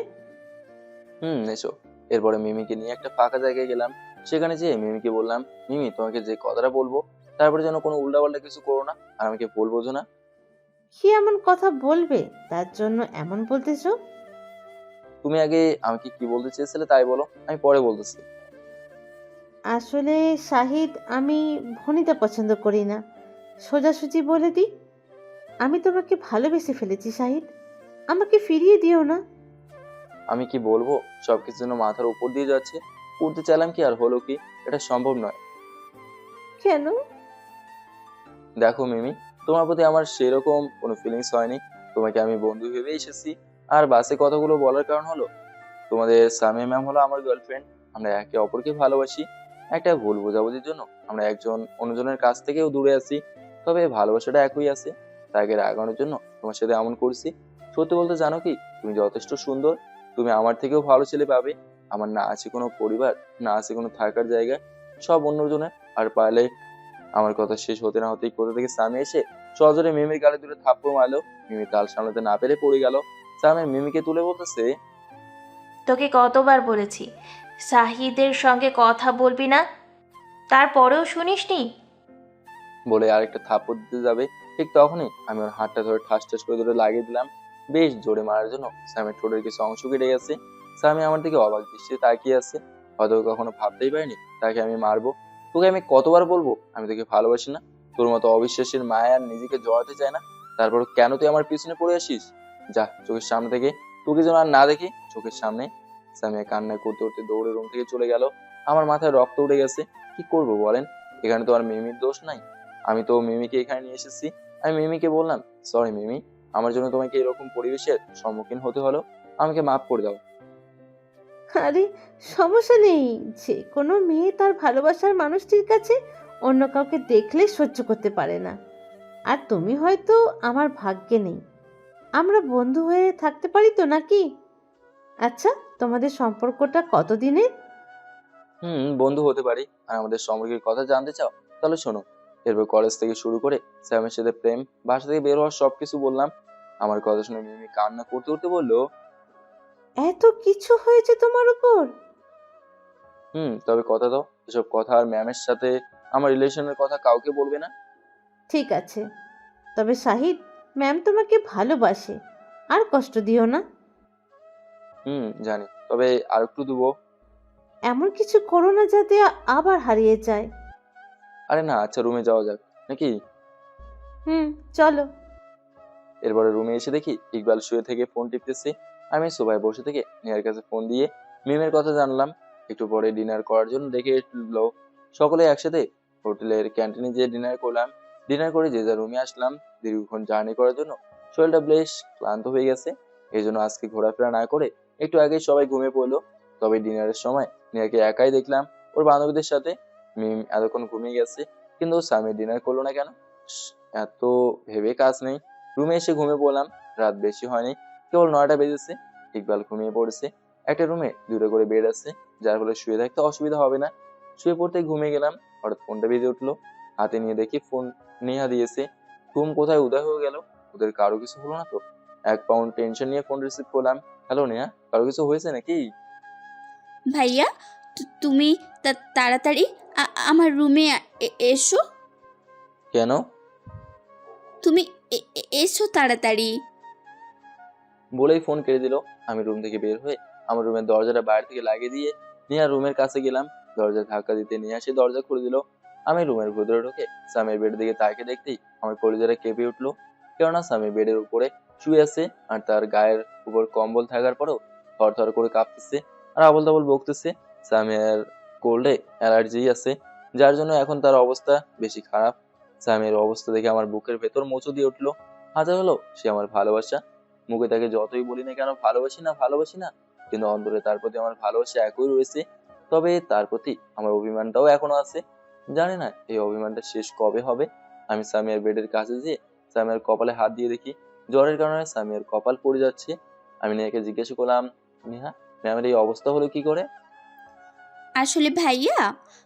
Speaker 1: এসো। এরপরে মিমিকে নিয়ে একটা ফাঁকা জায়গায় গেলাম। সেখানে যেয়ে মিমিকে বললাম, মিমি তোমাকে যে কথাটা বলবো তারপরে যেন কোনো উল্টাপাল্টা কিছু করো না, আর আমাকে ভুল বোঝো না।
Speaker 19: কি এমন কথা বলবে তার জন্য এমন বলতেছো?
Speaker 1: তুমি আগে আমাকে কি বলতে চেয়েছিলে তাই বলো, আমি পরে বলতেছি।
Speaker 19: আসলে শাহিদ, আমি ভনিতা পছন্দ করি না। সোজাসুজি বলে দিই, আমি তোমাকে ভালোবেসে ফেলেছি শাহিদ। আমাকে ফিরিয়ে দিও না।
Speaker 1: আমি কি বলবো, সবকিছু যেন মাথার উপর দিয়ে যাচ্ছে। করতে চাইলাম কি আর হলো কি, এটা সম্ভব নয়।
Speaker 19: কেন?
Speaker 1: দেখো মিমি, তোমার প্রতি আমার সেরকম কোনো ফিলিংস হয়নি। তোমাকে আমি বন্ধু ভেবে এসেছি। আর বাসে কথাগুলো বলার কারণ হলো, তোমাদের সামিয়া ম্যাম হলো আমার গার্লফ্রেন্ড। আমরা একে অপরকে ভালোবাসি। একটা ভুল বোঝাবুঝির জন্য আমরা একজন অন্যজনের কাছ থেকেও দূরে আছি, তবে ভালোবাসাটা একই আছে। তাকে রাগানোর জন্য তোমার সাথে এমন করছি। সত্যি বলতে জানো কি, তুমি যথেষ্ট সুন্দর। তুমি আমার থেকেও ভালো ছেলে পাবে। আমার না আছে কোনো পরিবার, না আছে কোনো থাকার জায়গা, সব অন্যজনের। আর পারলে, আমার কথা শেষ হতে না হতেই কোথা থেকে সামি এসে সজোরে মিমির গালে দুটো থাপ্পড় মারলো। মিমি তাল সামলাতে না পেরে পড়ে গেল। সামি মিমিকে তুলে বলতেছে,
Speaker 2: তোকে কতবার বলেছি সাহিদের সঙ্গে কথা বলবি না, তারপরেও শুনিসনি?
Speaker 1: বলে আরেকটা থাপ্পড় দিতে যাবে, ঠিক তখনই আমি ওর হাতটা ধরে ঠাস ঠাস করে ধরে লাগিয়ে দিলাম। বেশ জোরে মারার জন্য স্যামের ঠোঁটের কিছু অংশ কেটে গেছে। স্যামি আমার দিকে অবাক দৃষ্টিতে তাকিয়ে আছে। হয়তো কখনো ভাবতেই পারিনি তাকে আমি মারবো। তোকে আমি কতবার বলবো আমি তোকে ভালোবাসি না? তোর মতো অবিশ্বাসের মায়া আর নিজেকে জড়াতে চায় না, তারপর কেন তুই আমার পিছনে পড়ে আসিস? যা চোখের সামনে থেকে, তোকে যেন আর না দেখি চোখের সামনে। সামিয়া কান্না করতে করতে দৌড়ে রুম থেকে চলে গেল। আমার মাথায় রক্ত উঠে গেছে। কি করবো বলেন? এখানে তো আর মিমির দোষ নাই। আমি তো মিমিকে এখানে নিয়ে এসেছি। আমি মিমিকে বললাম, সরি মিমি, আমার জন্য তোমাকে এরকম পরিবেশের সম্মুখীন হতে হলো, আমাকে মাফ করে দাও।
Speaker 19: আরে সমস্যা নেই, যে কোনো মেয়ে তার ভালোবাসার মানুষটির কাছে অন্য কাউকে দেখলে সহ্য করতে পারে না। আর তুমি হয়তো আমার ভাগ্যে নেই। আমরা বন্ধু হয়ে থাকতে পারি তো নাকি? আচ্ছা, তোমাদের সম্পর্কটা কতদিনের?
Speaker 1: বন্ধু হতে পারি। আর আমাদের সম্পর্কের কথা জানতে চাও? তাহলে শোনো। এরপর কলেজ থেকে শুরু করে স্যামের সাথে প্রেম, বাসা থেকে বের হওয়ার সবকিছু বললাম। আমার কথা শুনে মিমি কান্না করতে করতে বললো,
Speaker 19: এত কিছু হয়েছে তোমার উপর?
Speaker 1: তবে কথা দাও, এসব কথা আর ম্যামের সাথে আমার রিলেশনের কথা কাউকে বলবে না।
Speaker 19: ঠিক আছে, তবে শাহিদ, ম্যাম তোমাকে ভালোবাসে, আর কষ্ট দিও না।
Speaker 1: জানি, তবে আর একটু দেবো।
Speaker 19: এমন কিছু করো না যাতে আবার হারিয়ে যায়।
Speaker 1: আরে না, আচ্ছা রুমে যাওয়া যাক নাকি?
Speaker 19: চলো।
Speaker 1: এরপরে রুমে এসে দেখি ইকবাল শুয়ে থেকে ফোন টিপতেছে। আমি সোফায় বসে থেকে নেহার কাছে ফোন দিয়ে মিমের কথা জানলাম। একটু পরে ডিনার করার জন্য ডেকে এলো। সকলে একসাথে হোটেলের ক্যান্টিনে যেয়ে ডিনার করলাম। ডিনার করে যে যার রুমে আসলাম। দীর্ঘক্ষণ জার্নি করার জন্য শরীরটা বেশ ক্লান্ত হয়ে গেছে। এই জন্য আজকে ঘোরাফেরা না করে একটু আগে সবাই ঘুমিয়ে পড়লো। তবে ডিনারের সময় নেহাকে একাই দেখলাম ওর বান্ধবীদের সাথে। মিম এতক্ষণ ঘুমিয়ে গেছে, কিন্তু স্বামী ডিনার করলো না কেন? এত ভেবে কাজ নেই। রুমে এসে ঘুমিয়ে পড়লাম। রাত বেশি হয়নি, কেবল 9টা বেজেছে। ইকবাল ঘুমিয়ে পড়েছে। একটা রুমে 2টা করে বেড আছে, যার ফলে শুয়ে থাকতে অসুবিধা হবে না। শুয়ে পড়তে ঘুমিয়ে গেলাম। হঠাৎ ফোনটা বেজে উঠলো। হাতে নিয়ে দেখি ফোন নেহা দিয়েছে। ঘুম কোথায় উদয় হয়ে গেল। ওদের কারো কিছু হলো না তো? 1 পাউন্ড টেনশন নিয়ে ফোন রিসিভ করলাম। হ্যালো নেহা, কারো কিছু হয়েছে নাকি?
Speaker 4: ভাইয়া, তুমি তাড়াতাড়ি আমার রুমে এসো।
Speaker 1: কেন?
Speaker 4: তুমি এসো তাড়াতাড়ি।
Speaker 1: বলেই ফোন কেটে দিল। আমি রুম থেকে বের হয়ে আমার রুমের দরজাটা বাইরে থেকে লাগিয়ে দিয়ে নেহা রুমের কাছে গেলাম। দরজা ধাক্কা দিতে নেহা সে দরজা খুলে দিল। আমি রুমের ভেতরে ঢুকে স্বামীর বেডের দিকে তাকিয়ে দেখতেই আমার কলিজাটা কেঁপে উঠলো। কেননা স্বামী বেডের উপরে শুয়ে আছে, আর তার গায়ের উপর কম্বল থাকার পরেও থরথর করে কাঁপতেছে আর আবল তাবল বকতেছে। স্বামীর কোল্ডে অ্যালার্জি আছে, যার জন্য এখন তার অবস্থা বেশি খারাপ। স্বামীর অবস্থা দেখে আমার বুকের ভেতর মোচু দিয়ে উঠলো। হাজার হলো সে আমার ভালোবাসা। মুখে তাকে যতই বলি না কেন ভালোবাসি না ভালোবাসি না, কিন্তু অন্তরে তার প্রতি আমার ভালোবাসা একই রয়েছে। তবে তার প্রতি আমার অভিমানটাও এখনো আছে। জানি না এই অভিমানটা শেষ কবে হবে। আমি সামিয়ার বেডের কাছে যেয়ে সামিয়ার কপালে হাত দিয়ে দেখি জ্বরের কারণে সামিয়ার কপাল পড়ে যাচ্ছে। আমি নেহাকে জিজ্ঞাসা করলাম, নেহা ম্যামের এই অবস্থা হলো কি করে?
Speaker 4: আসলে ভাইয়া,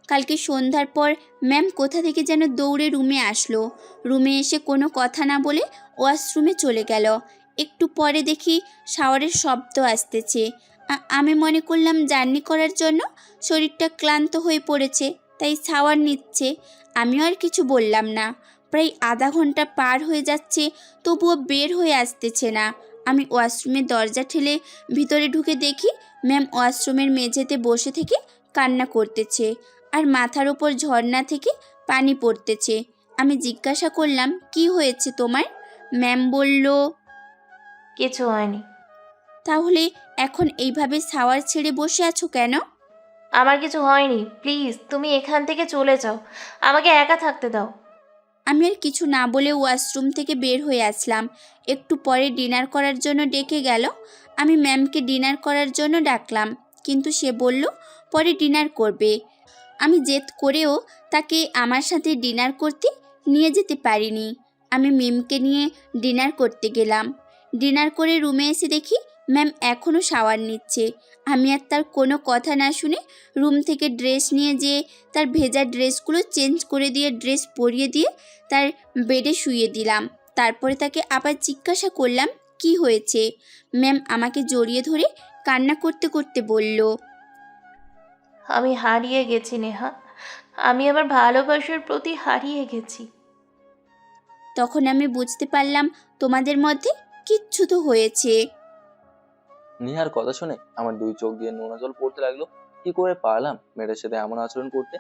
Speaker 4: কালকে সন্ধ্যার পর ম্যাম কোথা থেকে যেন দৌড়ে রুমে আসলো। রুমে এসে কোনো কথা না বলে ওয়াশরুমে চলে গেল। একটু পরে দেখি শাওয়ারের শব্দ আসতেছে। আমি মনে করলাম জার্নি করার জন্য শরীরটা ক্লান্ত হয়ে পড়েছে, তাই শাওয়ার নিচ্ছে। আমিও আর কিছু বললাম না। প্রায় আধা ঘন্টা পার হয়ে যাচ্ছে, তবুও বের হয়ে আসতেছে না। আমি ওয়াশরুমের দরজা ঠেলে ভিতরে ঢুকে দেখি ম্যাম ওয়াশরুমের মেঝেতে বসে থেকে কান্না করতেছে, আর মাথার ওপর ঝর্ণা থেকে পানি পড়তেছে। আমি জিজ্ঞাসা করলাম, কি হয়েছে তোমার? ম্যাম বলল,
Speaker 2: কিছু হয়নি।
Speaker 4: তাহলে এখন এইভাবে শাওয়ার ছেড়ে বসে আছো কেন?
Speaker 2: আমার কিছু হয়নি, প্লিজ তুমি এখান থেকে চলে যাও, আমাকে একা থাকতে দাও।
Speaker 4: আমি আর কিছু না বলে ওয়াশরুম থেকে বের হয়ে আসলাম। একটু পরে ডিনার করার জন্য ডেকে গেল। আমি ম্যামকে ডিনার করার জন্য ডাকলাম, কিন্তু সে বলল পরে ডিনার করবে। আমি জেদ করেও তাকে আমার সাথে ডিনার করতে নিয়ে যেতে পারিনি। আমি মিমকে নিয়ে ডিনার করতে গেলাম। ডিনার করে রুমে এসে দেখি ম্যাম এখনও শাওয়ার নিচ্ছে। আমি আর তার কোনো কথা না শুনে রুম থেকে ড্রেস নিয়ে যেয়ে তার ভেজা ড্রেসগুলো চেঞ্জ করে দিয়ে ড্রেস পরিয়ে দিয়ে তার বেডে শুইয়ে দিলাম। তারপরে তাকে আবার জিজ্ঞাসা করলাম কি হয়েছে। ম্যাম আমাকে জড়িয়ে ধরে কান্না করতে করতে বলল,
Speaker 2: আমি হারিয়ে গেছি নেহা, আমি আমার ভালোবাসার প্রতি হারিয়ে গেছি।
Speaker 4: তখন আমি বুঝতে পারলাম তোমাদের মধ্যে কিচ্ছু তো হয়েছে।
Speaker 1: নিহার কথা শুনে আমার 2 চোখ দিয়ে নোনা জল পড়তে লাগলো। কি করে পারলাম মেয়েটার সাথে এমন আচরণ করতে?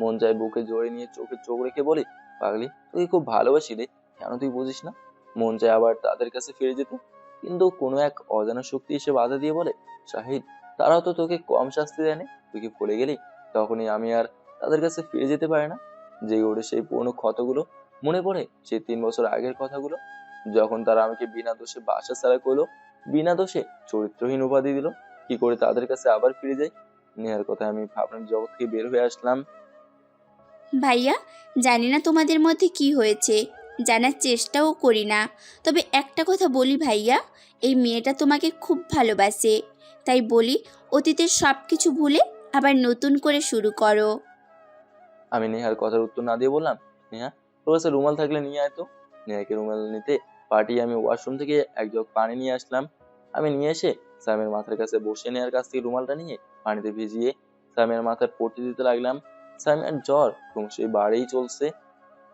Speaker 1: মন চায় বুকে জড়িয়ে নিয়ে চোখে চোখ রেখে বলি, পাগলি তুই খুব ভালোবাসি রে, কেন তুই বুঝিস না? মন চায় আবার তাদের কাছে ফিরে যেতে, কিন্তু কোনো এক অজানা শক্তি এসে বাধা দিয়ে বলে, শাহিদ তারাও তো তোকে কম শাস্তি দেয়নি, তুই কি ভুলে গেলি? তখনই আমি আর তাদের কাছে ফিরে যেতে পারি না। জেগে ওঠে সেই পুরনো ক্ষতগুলো, মনে পড়ে সেই 3 বছর আগের কথাগুলো, যখন তারা আমাকে বিনা দোষে বাসা ছাড়া করলো, বিনা দোষে চরিত্রহীন উপাধি দিল। কি করে তাদের কাছে আবার ফিরে যাই? নেহার কথা আমি ভাবনার জগৎ থেকে বের হয়ে আসলাম।
Speaker 4: ভাইয়া, জানি না তোমাদের মধ্যে কি হয়েছে, জানার চেষ্টাও করি না। তবে একটা কথা বলি ভাইয়া, এই মেয়েটা তোমাকে খুব ভালোবাসে। তাই বলি অতীতের সব কিছু ভুলে আবার নতুন করে শুরু করো।
Speaker 1: আমি নেহার কথার উত্তর না দিয়ে বললাম, নেহা তোর কাছে রুমাল থাকলে নিয়ে আয় তো। নেহাকে রুমাল নিতে পাঠিয়ে আমি ওয়াশরুম থেকে এক জগ পানি নিয়ে আসলাম। আমি নিয়ে এসে সামের মাথার কাছে বসে নেহার কাছ থেকে রুমালটা নিয়ে পানিতে ভিজিয়ে সামের মাথায় পট্টি দিতে লাগলাম। সামের জ্বর ক্রমশই বাড়েই চলছে,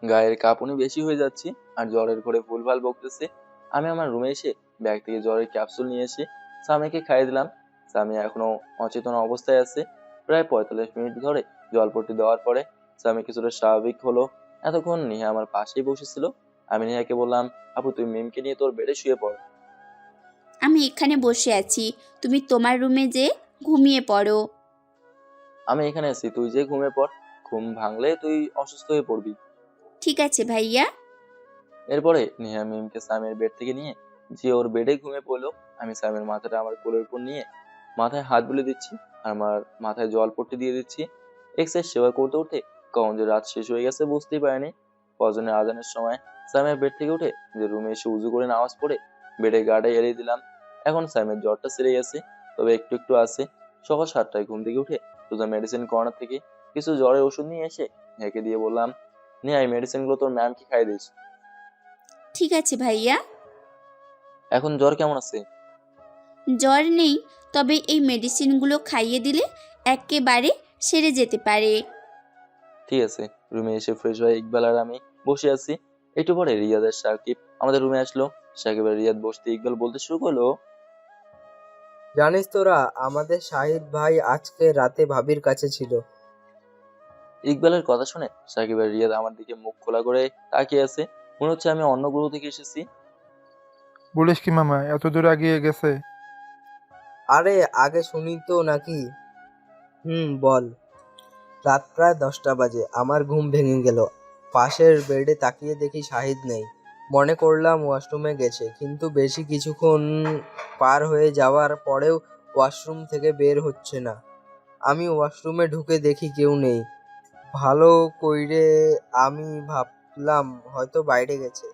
Speaker 1: গায়ের কাঁপুনি বেশি হয়ে যাচ্ছে আর জ্বরের ঘরে ভুলভাল বকতেছে। আমি আমার রুমে এসে ব্যাগ থেকে জ্বরের ক্যাপসুল নিয়ে এসে সামিয়াকে খাইয়ে দিলাম। সামিয়া এখনো অচেতন অবস্থায় আছে। প্রায় 45 মিনিট ধরে জলপট্টি দেওয়ার পরে সামি কিছুটা স্বাভাবিক হলো। এতক্ষণ নেহা আমার পাশেই বসেছিল। আমি নেহাকে বললাম, আপু তুই মিমকে নিয়ে তোর বেডে শুয়ে পড়।
Speaker 4: আমি এখানে বসে আছি, তুমি তোমার রুমে যে ঘুমিয়ে পড়ো।
Speaker 1: আমি এখানে আছি, তুই যে ঘুমিয়ে পড়, ঘুম ভাঙলে তুই অসুস্থ হয়ে পড়বি।
Speaker 4: ঠিক আছে ভাইয়া।
Speaker 1: এরপরে নেহা মিমকে সামির বেড থেকে নিয়ে যে ওর বেডে ঘুমিয়ে পড়লো। আমি সামির মাথাটা আমার কোলের উপর নিয়ে মাথায় হাত বুলিয়ে দিচ্ছি আর আমার মাথায় জল পট্টি দিয়ে দিচ্ছি। এক্সের সেবা করতে উঠে কখন যে রাত শেষ হয়ে গেছে বুঝতেই পারিনি। ফজরের আজানের সময় সামির বেড থেকে উঠে যে রুমে এসে উজু করে নামাজ পড়ে বেডে গাটা এড়িয়ে দিলাম। এখন সামির জ্বরটা সেরে গেছে, তবে একটু একটু আছে। সকাল 7টায় ঘুম থেকে উঠে সোজা মেডিসিন কর্নার থেকে কিছু জ্বরের ওষুধ নিয়ে এসে নেহাকে দিয়ে বললাম, নেহা এই মেডিসিনগুলো তোর ম্যামকে খাইয়ে দিস।
Speaker 4: ঠিক আছে ভাইয়া।
Speaker 1: এখন জ্বর কেমন আছে?
Speaker 4: জ্বর নেই, তবে এই মেডিসিনগুলো খাইয়ে দিলে একেবারে সেরে যেতে পারে।
Speaker 1: ঠিক আছে। রুমে এসে ফ্রেশ হয়ে ইকবাল আর আমি বসে আছি। একটু পরে রিয়াদ আর সাকিব আমাদের রুমে আসলো। সাকিব আর রিয়াদ বসতে ইকবাল বলতে শুরু করলো,
Speaker 3: জানিস তোরা, আমাদের শাহিদ ভাই আজকে রাতে ভাবির কাছে ছিল।
Speaker 1: ইকবালের কথা শুনে সাকিব আর রিয়াদ আমার দিকে মুখ খোলা করে তাকিয়ে আছে, মনে হচ্ছে আমি অন্য গ্রহ থেকে এসেছি।
Speaker 14: বলিস কি মামা, এত দূর এগিয়ে গেছে?
Speaker 3: আরে আগে শুনি তো নাকি। বল। রাত প্রায় 10টা বাজে, আমার ঘুম ভেঙে গেল। পাশের বেডে তাকিয়ে দেখি শাহিদ নেই। মনে করলাম ওয়াশরুমে গেছে, কিন্তু বেশি কিছুক্ষণ পার হয়ে যাওয়ার পরেও ওয়াশরুম থেকে বের হচ্ছে না। আমি ওয়াশরুমে ঢুকে দেখি কেউ নেই। ভালো কইরে আমি ভাবলাম হয়তো বাইরে গেছে।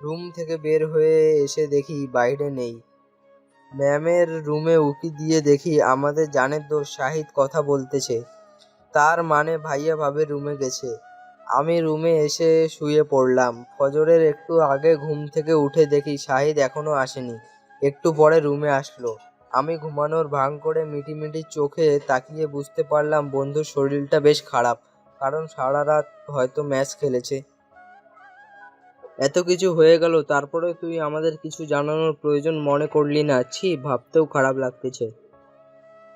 Speaker 3: রুম থেকে বের হয়ে এসে দেখি বাইরে নেই। ম্যামের রুমে উকি দিয়ে দেখি আমাদের জানের দোষ শাহিদ কথা বলতেছে। তার মানে ভাইয়া ভাবে রুমে গেছে। আমি রুমে এসে শুয়ে পড়লাম। ফজরের একটু আগে ঘুম থেকে উঠে দেখি শাহিদ এখনো আসেনি। একটু পরে রুমে আসলো। আমি ঘুমানোর ভান করে মিটি মিটি চোখে তাকিয়ে বুঝতে পারলাম বন্ধুর শরীরটা বেশ খারাপ, কারণ সারা রাত হয়তো ম্যাচ খেলেছে। এত কিছু হয়ে গেল, তারপরে তুই আমাদের কিছু জানানোর প্রয়োজন মনে করলি না? ছি, ভাবতেও খারাপ লাগতেছে।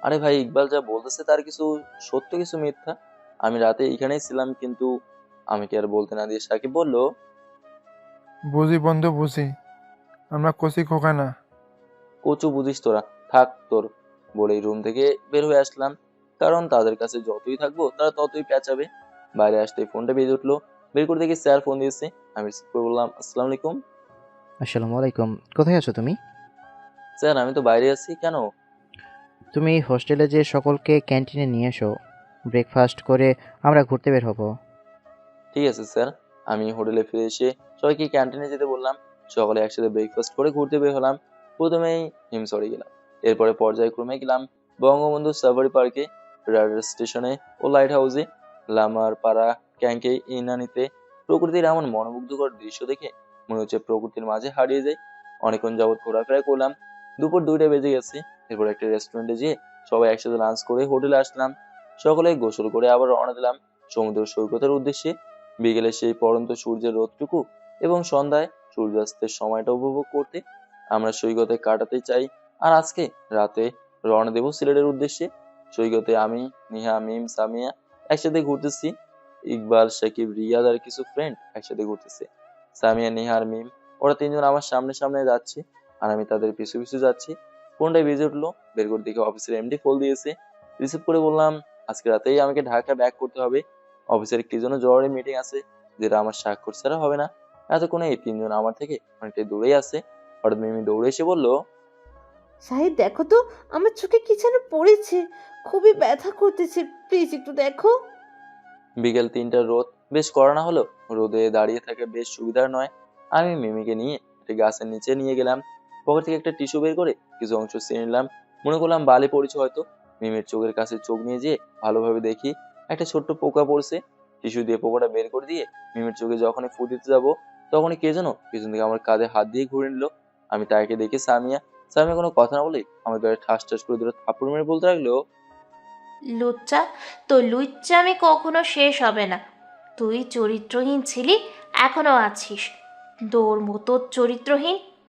Speaker 1: আরে ভাই, ইকবাল যা বলতেছে তার কিছু সত্য কিছু মিথ্যা। আমি রাতে এখানেই ছিলাম, কিন্তু আমি কি আর বলতে না দিয়ে সাকিব বলল,
Speaker 14: বুঝি বন্ধু বুঝি, আমরা কচি খোকা না।
Speaker 1: কচু বুঝিস তোরা, থাক তোর। বলেই রুম থেকে বের হয়ে আসলাম, কারণ তাদের কাছে যতই থাকবো তারা ততই পেঁচাবে। বাইরে আসতেই ফোনটা বেজে উঠলো। বের করে দেখি স্যার ফোন দিয়েছে। আমি রিসিভ করে বললাম, আসসালামু আলাইকুম।
Speaker 5: আসসালামু আলাইকুম। কোথায় আছো তুমি?
Speaker 1: স্যার আমি তো বাইরে আছি, কেন?
Speaker 5: তুমি হোস্টেলে যে সকলকে ক্যান্টিনে নিয়ে এসো, ব্রেকফাস্ট করে আমরা ঘুরতে বের হব।
Speaker 1: ঠিক আছে স্যার। আমি হোটেলে ফিরে এসে সবাইকে ক্যান্টিনে যেতে বললাম। সকালে একসাথে ব্রেকফাস্ট করে ঘুরতে বের হলাম। প্রথমেই হিমসরে গেলাম, এরপরে পর্যায়ক্রমে গেলাম বঙ্গবন্ধু সাফারি পার্কে, রাডার স্টেশনে ও লাইট হাউসে, লামার পাড়া, ক্যাঙ্কে, ইনানিতে। প্রকৃতির এমন মনোমুগ্ধকর দৃশ্য দেখে মনে হচ্ছে প্রকৃতির মাঝে হারিয়ে যায়। অনেকক্ষণ যাবৎ ঘোরাফেরা করলাম। দুপুর 2টা বেজে গেছে। এরপর একটা রেস্টুরেন্টে যেয়ে সবাই একসাথে লাঞ্চ করে হোটেলে আসলাম। সকলে গোসল করে আবার রওনা দিলাম সমুদ্র সৈকতের উদ্দেশ্যে। বিকেলে সেই পড়ন্ত সূর্যের রোদটুকু এবং সন্ধ্যায় সূর্যাস্তের সময়টা উপভোগ করতে আমরা সৈকতে কাটাতে চাই। আর আজকে রাতে রওনা দেব সিলেটের উদ্দেশ্যে। সৈকতে আমি, নিহা, মিম, সামিয়া একসাথে ঘুরতেছি। ইকবাল, সাকিব, রিয়াদ আর কিছু ফ্রেন্ড একসাথে ঘুরতেছে। সামিয়া, নিহা আর মিম ওরা 3জন আমার সামনে সামনে যাচ্ছে আর আমি তাদের পিছু পিছু যাচ্ছি। ফোনটাই বেজে উঠলো। বের করে দেখে অফিসের এমডি ফোন দিয়েছে। রিসিভ করে বললাম, আজকে রাতেই আমাকে ঢাকা ব্যাক করতে হবে। অফিসের কি জন্য জরুরি মিটিং আছে, যেটা আমার স্বাক্ষর ছাড়া হবে না। এতক্ষণে এই 3জন আমার থেকে অনেকটাই দূরেই আছে। হঠাৎ মিমি দৌড়ে এসে বলল,
Speaker 19: শাহিদ দেখো তো, আমার চোখে কি যেন পড়েছে, খুবই ব্যথা করতেছে, প্লিজ একটু দেখো।
Speaker 1: বিকেল 3টার রোদ বেশ কড়া না হলো রোদে দাঁড়িয়ে থাকা বেশ সুবিধার নয়। আমি মিমিকে নিয়ে একটা গাছের নিচে নিয়ে গেলাম। পকেট থেকে একটা টিস্যু বের করে কিছু অংশ ছিঁড়ে নিলাম। মনে করলাম বালি পড়েছে হয়তো। মিমির চোখের কাছে চোখ নিয়ে যেয়ে ভালোভাবে দেখি একটা ছোট্ট পোকা পড়ছে। টিস্যু দিয়ে পোকাটা বের করে দিয়ে মিমির চোখে যখনই ফু দিতে যাবো, তখনই কে যেন পিছন থেকে আমার কাঁধে হাত দিয়ে ঘুরে নিল। আমি তাকে দেখি সামিয়া। সামিয়া কোনো কথা না বলে আমার গায়ে ঠাস ঠাস করে দুটো থাপ্পড় মেরে বলতে লাগলো,
Speaker 2: লুচ্চা, তো লুচ্চামি কখনো শেষ হবে না। তুই চরিত্রহীন ছিলি, এখনো আছিস। তোর মতো চরিত্রহীন